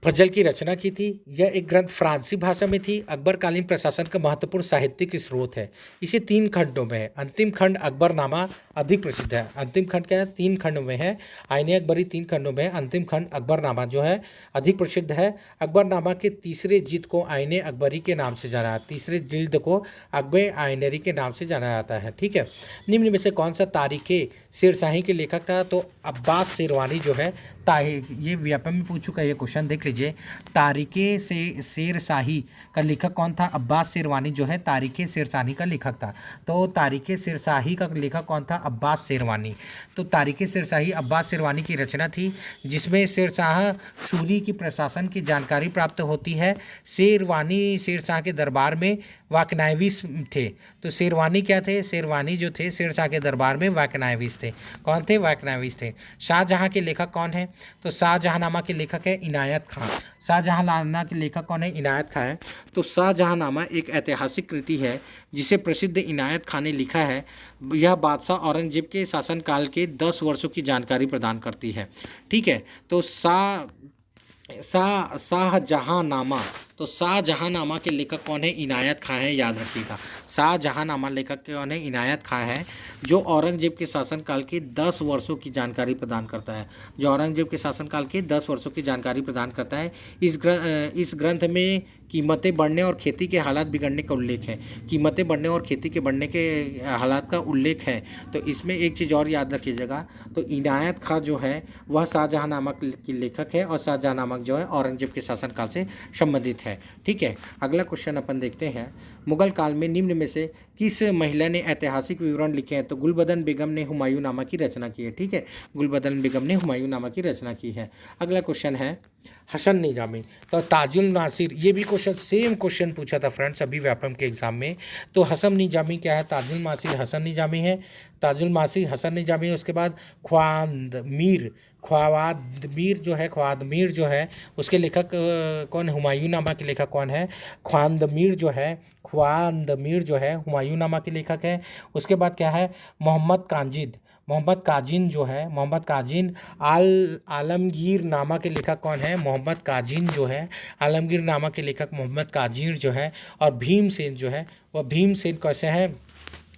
फजल की रचना की थी। यह एक ग्रंथ फ्रांसीसी भाषा में थी। अकबरकालीन प्रशासन का महत्वपूर्ण साहित्यिक स्रोत है। इसे 3 खंडों में है। अंतिम खंड अकबरनामा अधिक प्रसिद्ध है। अंतिम खंड क्या है? 3 खंड में है। आईने अकबरी 3 खंडों में है। अंतिम खंड अकबरनामा जो है अधिक प्रसिद्ध है। अकबरनामा के तीसरे जिल्द को आईने अकबरी के नाम से जाना जाता है। तीसरे जिल्द को अकबर आइनरी के नाम से जाना जाता है। ठीक है। निम्न में से कौन सा तारीखे शेरशाही के लेखक था? तो अब्बास शेरवानी जो है ये व्यापम में पूछ चुका है। ये क्वेश्चन देख लीजिए। तारीखे से शेरशाही का लेखक कौन था? अब्बास शेरवानी जो है तारीखे शेरशाही का लेखक था। तो तारीखे शेरशाही का लेखक कौन था? अब्बास शेरवानी। तो तारीखे शेरशाही अब्बास शेरवानी की रचना थी, जिसमें शेरशाह सूरी की प्रशासन की जानकारी प्राप्त होती है। शेरवानी शेरशाह के दरबार में वाकनाविस थे। तो शेरवानी क्या थे? शेरवानी जो थे शेरशाह के दरबार में वाकनाविस थे। कौन थे? वाकनाविस थे। शाहजहां के लेखक कौन है? तो शाहजहांनामा के लेखक है इनायत खां। शाहजहांनामा के लेखक कौन है? इनायत खां है। तो शाहजहांनामा एक ऐतिहासिक कृति है जिसे प्रसिद्ध इनायत खां ने लिखा है। यह बादशाह औरंगजेब के शासनकाल के 10 वर्षों की जानकारी प्रदान करती है। ठीक है। तो शाहजहांनामा, तो शाहजहांनामा के लेखक कौन है? इनायत खां है। याद रखिएगा। शाहजहांनामा लेखक कौन है? इनायत खां है, जो औरंगजेब के शासनकाल के 10 वर्षों की जानकारी प्रदान करता है। जो औरंगजेब के शासनकाल के 10 वर्षों की जानकारी प्रदान करता है। इस ग्रंथ में कीमतें बढ़ने और खेती के हालात बिगड़ने का उल्लेख है। कीमतें बढ़ने और खेती के बढ़ने के हालात का उल्लेख है। तो इसमें एक चीज़ और याद रखिएगा। तो इनायत खां जो है वह शाहजहांनामा की लेखक है, और शाहजहांनामा जो है औरंगजेब के शासनकाल से संबंधित है। ठीक है। अगला क्वेश्चन अपन देखते हैं। मुगल काल में निम्न में से किस महिला ने ऐतिहासिक विवरण लिखे हैं? तो गुलबदन बेगम ने हुमायूंनामा की रचना की है। ठीक है। गुलबदन बेगम ने हुमायूंनामा की रचना की है। अगला क्वेश्चन है हसन निजामी। तो ताजुल नासिर, ये भी क्वेश्चन सेम क्वेश्चन पूछा था फ्रेंड्स अभी व्यापम के एग्जाम में। तो हसन निजामी क्या है? ताजुल नासिर हसन निजामी है। ताजुल नासिर हसन निजामी है। उसके बाद ख्वादमीर जो है उसके लेखक कौन? हुमायूंनामा के लेखक कौन है? ख्वादमीर जो है हुमायूंनामा के लेखक है। उसके बाद क्या है? मोहम्मद काजिन आलमगीर नामा के लेखक कौन है? मोहम्मद काजिन जो है आलमगीर नामा के लेखक मोहम्मद काजिन जो है। और भीमसेन जो है वह भीमसेन कैसे है?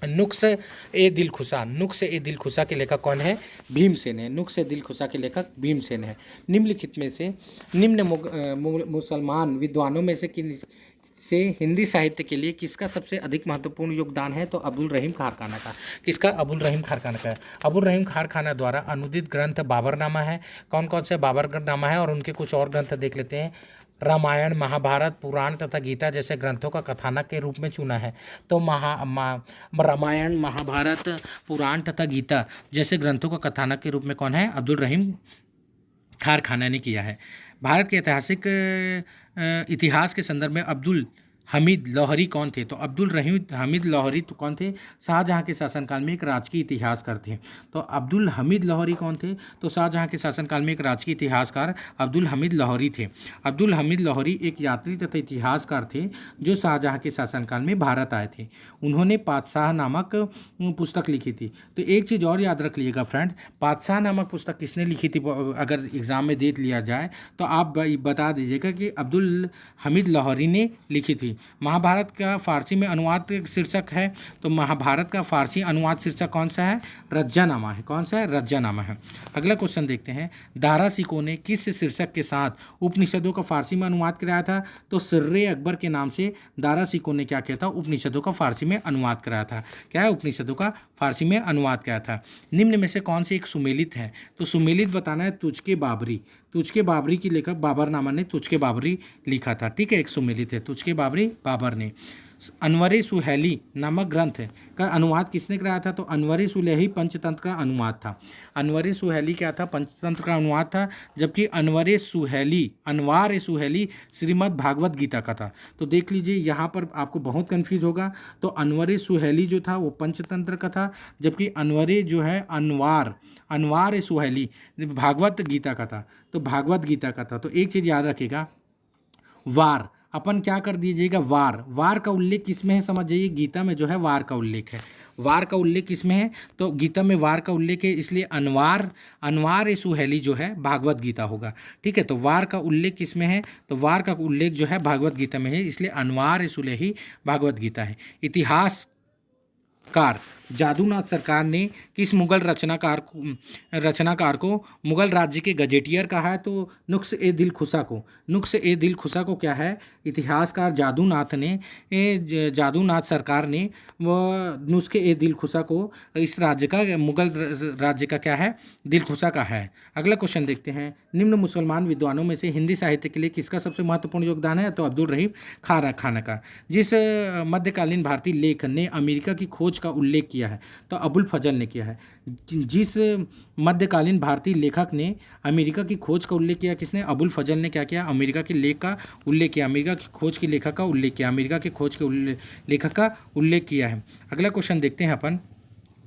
नुक्स ए दिलखुशा के लेखक कौन है? भीमसेन है। नुक्स ए दिलखुशा के लेखक भीमसेन है। निम्नलिखित में से मुसलमान विद्वानों में से हिंदी साहित्य के लिए किसका सबसे अधिक महत्वपूर्ण योगदान है? तो अब्दुल रहीम खारखाना का। किसका? अब्दुल रहीम खारखाना का। अब्दुल रहीम खारखाना द्वारा अनुदित ग्रंथ बाबरनामा है। कौन कौन से बाबरनामा है और उनके कुछ और ग्रंथ देख लेते हैं। रामायण, महाभारत, पुराण तथा गीता जैसे ग्रंथों का कथानक के रूप में चुना है? तो रामायण, महाभारत, पुराण तथा गीता जैसे ग्रंथों का कथानक के रूप में कौन है? अब्दुल रहीम खार खाना ने किया है। भारत के ऐतिहासिक इतिहास के संदर्भ में अब्दुल हमीद लाहौरी कौन थे? तो अब्दुल रहीम हमीद लाहौरी तो कौन थे? शाहजहाँ के शासनकाल में एक राजकीय इतिहासकार थे। तो अब्दुल हमीद लाहौरी कौन थे? तो शाहजहाँ के शासनकाल में एक राजकीय इतिहासकार अब्दुल हमीद लाहौरी थे। अब्दुल हमीद लाहौरी एक यात्री तथा इतिहासकार थे जो शाहजहाँ के शासनकाल में भारत आए थे। उन्होंने पातशाह नामक पुस्तक लिखी थी। तो एक चीज़ और याद रख लीजिएगा फ्रेंड्स, पातशाह नामक पुस्तक किसने लिखी थी? अगर एग्ज़ाम में देख लिया जाए तो आप बता दीजिएगा कि अब्दुल हमीद लाहौरी ने लिखी थी। महाभारत का फारसी में अनुवाद शीर्षक है, तो महाभारत का फारसी अनुवाद शीर्षक कौन सा है? रज्जानामा है। कौन सा है? रज्जानामा है। अगला क्वेश्चन देखते हैं, दारा सिकों ने किस शीर्षक के साथ उपनिषदों का फारसी में अनुवाद कराया था? तो सिर्रे अकबर के नाम से दारा सिकों ने क्या किया था? उपनिषदों का फारसी में अनुवाद कराया था। क्या है? उपनिषदों का फारसी में अनुवाद कराया था। निम्न में से कौन सी एक सुमेलित है? तो सुमेलित बताना है तुझके बाबरी। तुझके बाबरी की लेखक बाबरनामा ने तुझके बाबरी लिखा था। ठीक है, एक सुमेलित है तुझके बाबरी, बाबर ने। अनवर सुहेली नामक ग्रंथ का अनुवाद किसने कराया था? तो अनवर सुहेली पंचतंत्र का अनुवाद था। अनवर सुहेली क्या था? पंचतंत्र का अनुवाद था। जबकि अनवर सुहेली श्रीमद् भागवत गीता का था। तो देख लीजिए यहाँ पर आपको बहुत कंफ्यूज होगा। तो अनवर सुहेली जो था वो पंचतंत्र का था, जबकि अनवर जो है अनवार सुहेली भागवत गीता का था। तो भागवत गीता का था। तो एक चीज़ याद रखिएगा, वार अपन क्या कर दीजिएगा, वार का उल्लेख किस में है? समझ जाइए, गीता में जो है वार का उल्लेख है। वार का उल्लेख किस में है? तो गीता में वार का उल्लेख है, इसलिए अनवार सुहेली जो है भागवत गीता होगा। ठीक है, तो वार का उल्लेख किस में है? तो वार का उल्लेख जो है भागवत गीता में है, इसलिए अनवार सुहेली भागवत गीता है। इतिहासकार जादूनाथ सरकार ने किस मुगल रचनाकार को मुगल राज्य के गजेटियर कहा है? तो नुक्स ए दिल खुसा को क्या है? इतिहासकार जादूनाथ सरकार ने वह नुस्खे ए दिल खुसा को इस राज्य का, मुगल राज्य का क्या है? दिल खुसा का है। अगला क्वेश्चन देखते हैं, निम्न मुसलमान विद्वानों में से हिंदी साहित्य के लिए किसका सबसे महत्वपूर्ण योगदान है? तो अब्दुल रहीम खान का। जिस मध्यकालीन भारतीय लेखक ने अमेरिका की खोज का उल्लेख किया है? तो अबुल फजल ने किया है। जिस मध्यकालीन भारतीय लेखक ने अमेरिका की खोज का उल्लेख किया, किसने? अबुल फजल ने क्या किया? अमेरिका के लेख का उल्लेख किया, अमेरिका की खोज के लेखक का उल्लेख किया, अमेरिका की खोज के लेखक का उल्लेख किया है। अगला क्वेश्चन देखते हैं अपन,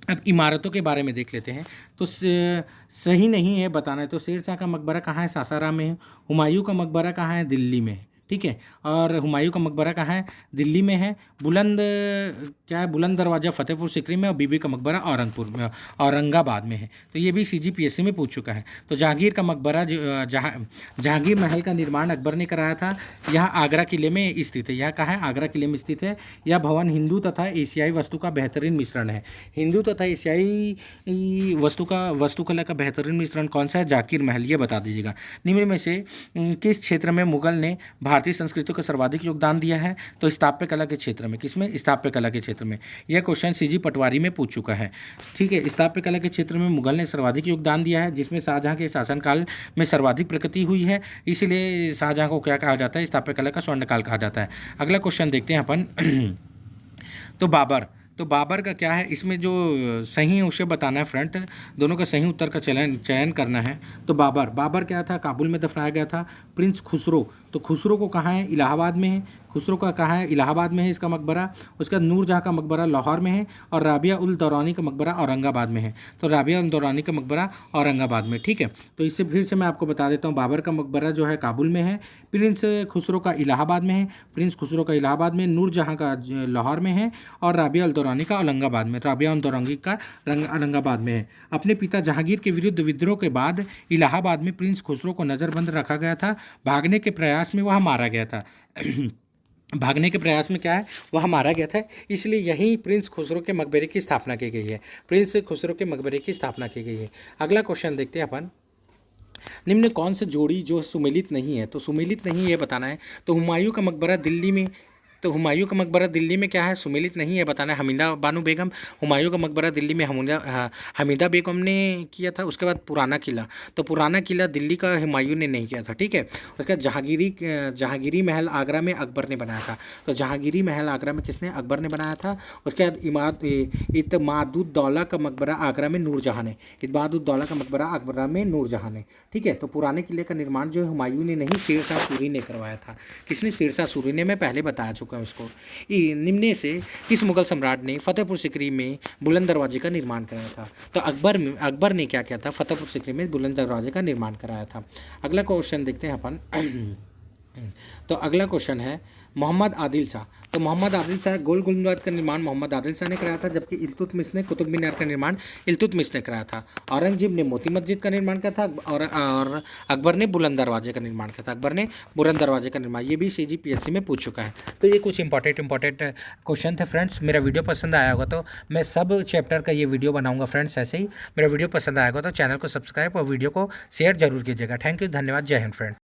अब इमारतों के बारे में देख लेते हैं। तो सही नहीं है बताना है। तो शेर शाह का मकबरा कहाँ है? सासाराम में है। हुमायूं का मकबरा कहाँ है? दिल्ली में है। ठीक है, और हुमायूं का मकबरा कहाँ है? दिल्ली में है। बुलंद दरवाज़ा फतेहपुर सीकरी में, और बीबी का मकबरा औरंगाबाद में है। तो ये भी CGPSC में पूछ चुका है। तो जहांगीर का मकबरा जहांगीर महल का निर्माण अकबर ने कराया था। यह आगरा किले में स्थित है। यह कहाँ है? आगरा किले में स्थित है। यह भवन हिंदू तथा एशियाई वस्तु का बेहतरीन मिश्रण है। हिंदू तथा एशियाई वास्तुकला का बेहतरीन मिश्रण कौन सा है? जाकिर महल। ये बता दीजिएगा। निम्न में से किस क्षेत्र में मुगल ने भारतीय संस्कृति को सर्वाधिक योगदान दिया है? तो स्थापत्य कला के क्षेत्र में। किसमें? स्थापत्य कला के क्षेत्र में। यह क्वेश्चन CG पटवारी में पूछ चुका है। ठीक है, स्थापत्य कला के क्षेत्र में मुगल ने सर्वाधिक योगदान दिया है, जिसमें शाहजहाँ के शासनकाल में सर्वाधिक प्रगति हुई है। इसलिए शाहजहाँ को क्या कहा जाता है? स्थापत्य कला का स्वर्णकाल कहा जाता है। अगला क्वेश्चन देखते हैं अपन तो बाबर का क्या है? इसमें जो सही है उसे बताना है फ्रेंड, दोनों का सही उत्तर का चयन करना है। तो बाबर क्या था? काबुल में दफनाया गया था। प्रिंस खुसरो, तो खुसरो को कहाँ है? इलाहाबाद में है। खुसरो का कहाँ है? इलाहाबाद में है इसका मकबरा। उसका नूरजहाँ का मकबरा लाहौर में है, और राबिया उल दौरानी का मकबरा औरंगाबाद में है। तो राबिया उल दौरानी का मकबरा औरंगाबाद में। ठीक है, तो इससे फिर से मैं आपको बता देता हूँ, बाबर का मकबरा जो है काबुल में है, प्रिंस खुसरो का इलाहाबाद में है, नूरजहाँ का लाहौर में है, और राबिया उल दौरानी का औरंगाबाद में, राबिया उल दौरानी का औरंगाबाद में है। अपने पिता जहांगीर के विरुद्ध विद्रोह के बाद इलाहाबाद में प्रिंस खुसरो को नज़रबंद रखा गया था। भागने के प्रयास में वह मारा गया था। भागने के प्रयास में क्या है? वह मारा गया था। इसलिए यहीं प्रिंस खुसरो के मकबरे की स्थापना की गई है। प्रिंस खुसरो के मकबरे की स्थापना की गई है। अगला क्वेश्चन देखते हैं अपन, निम्न कौन से जोड़ी जो सुमेलित नहीं है? तो सुमेलित नहीं है बताना है। तो हुमायूं का मकबरा दिल्ली में तो हुमायूं का मकबरा दिल्ली में क्या है, सुमेलित नहीं है, बताना है। हमीदा बानो बेगम, हुमायूं का मकबरा दिल्ली में हमीदा बेगम ने किया था। उसके बाद पुराना किला, तो पुराना किला दिल्ली का हुमायूं ने नहीं किया था, ठीक है। उसके बाद जहांगीरी महल आगरा में अकबर ने बनाया था। तो जहांगीरी महल आगरा में किसने, अकबर ने बनाया था। उसके बाद इत्मादुद्दौला का मकबरा आगरा में नूरजहां ने, इत्मादुद्दौला का मकबरा आगरा में नूरजहां ने, ठीक है। तो पुराने किले का निर्माण जो है हुमायूं ने नहीं, शेर शाह सूरी ने करवाया था। किसने, शेर शाह सूरी ने, मैं पहले बता चुका हूँ इसको। निम्न से किस मुगल सम्राट ने फतेहपुर सीकरी में बुलंद दरवाजे का निर्माण कराया था। तो अकबर ने क्या किया था, फतेहपुर सीकरी में बुलंद दरवाजे का निर्माण कराया था। अगला क्वेश्चन देखते हैं अपन। तो अगला क्वेश्चन है मोहम्मद आदिल शाह। तो मोहम्मद आदिल शाह, गोल गुंबद का निर्माण मोहम्मद आदिल शाह ने कराया था, जबकि इल्तुतमिश ने कुतुब मीनार का निर्माण इल्तुतमिश ने कराया था। औरंगजेब ने मोती मस्जिद का निर्माण किया था, और अकबर ने बुलंद दरवाजे का निर्माण किया था। अकबर ने बुलंद दरवाजे का निर्माण, ये भी CGPSC में पूछ चुका है। तो ये कुछ इंपॉर्टेंट क्वेश्चन थे फ्रेंड्स। मेरा वीडियो पसंद आया होगा तो मैं सब चैप्टर का ये वीडियो बनाऊंगा फ्रेंड्स। ऐसे ही मेरा वीडियो पसंद आएगा तो चैनल को सब्सक्राइब और वीडियो को शेयर जरूर कीजिएगा। थैंक यू, धन्यवाद, जय हिंद फ्रेंड।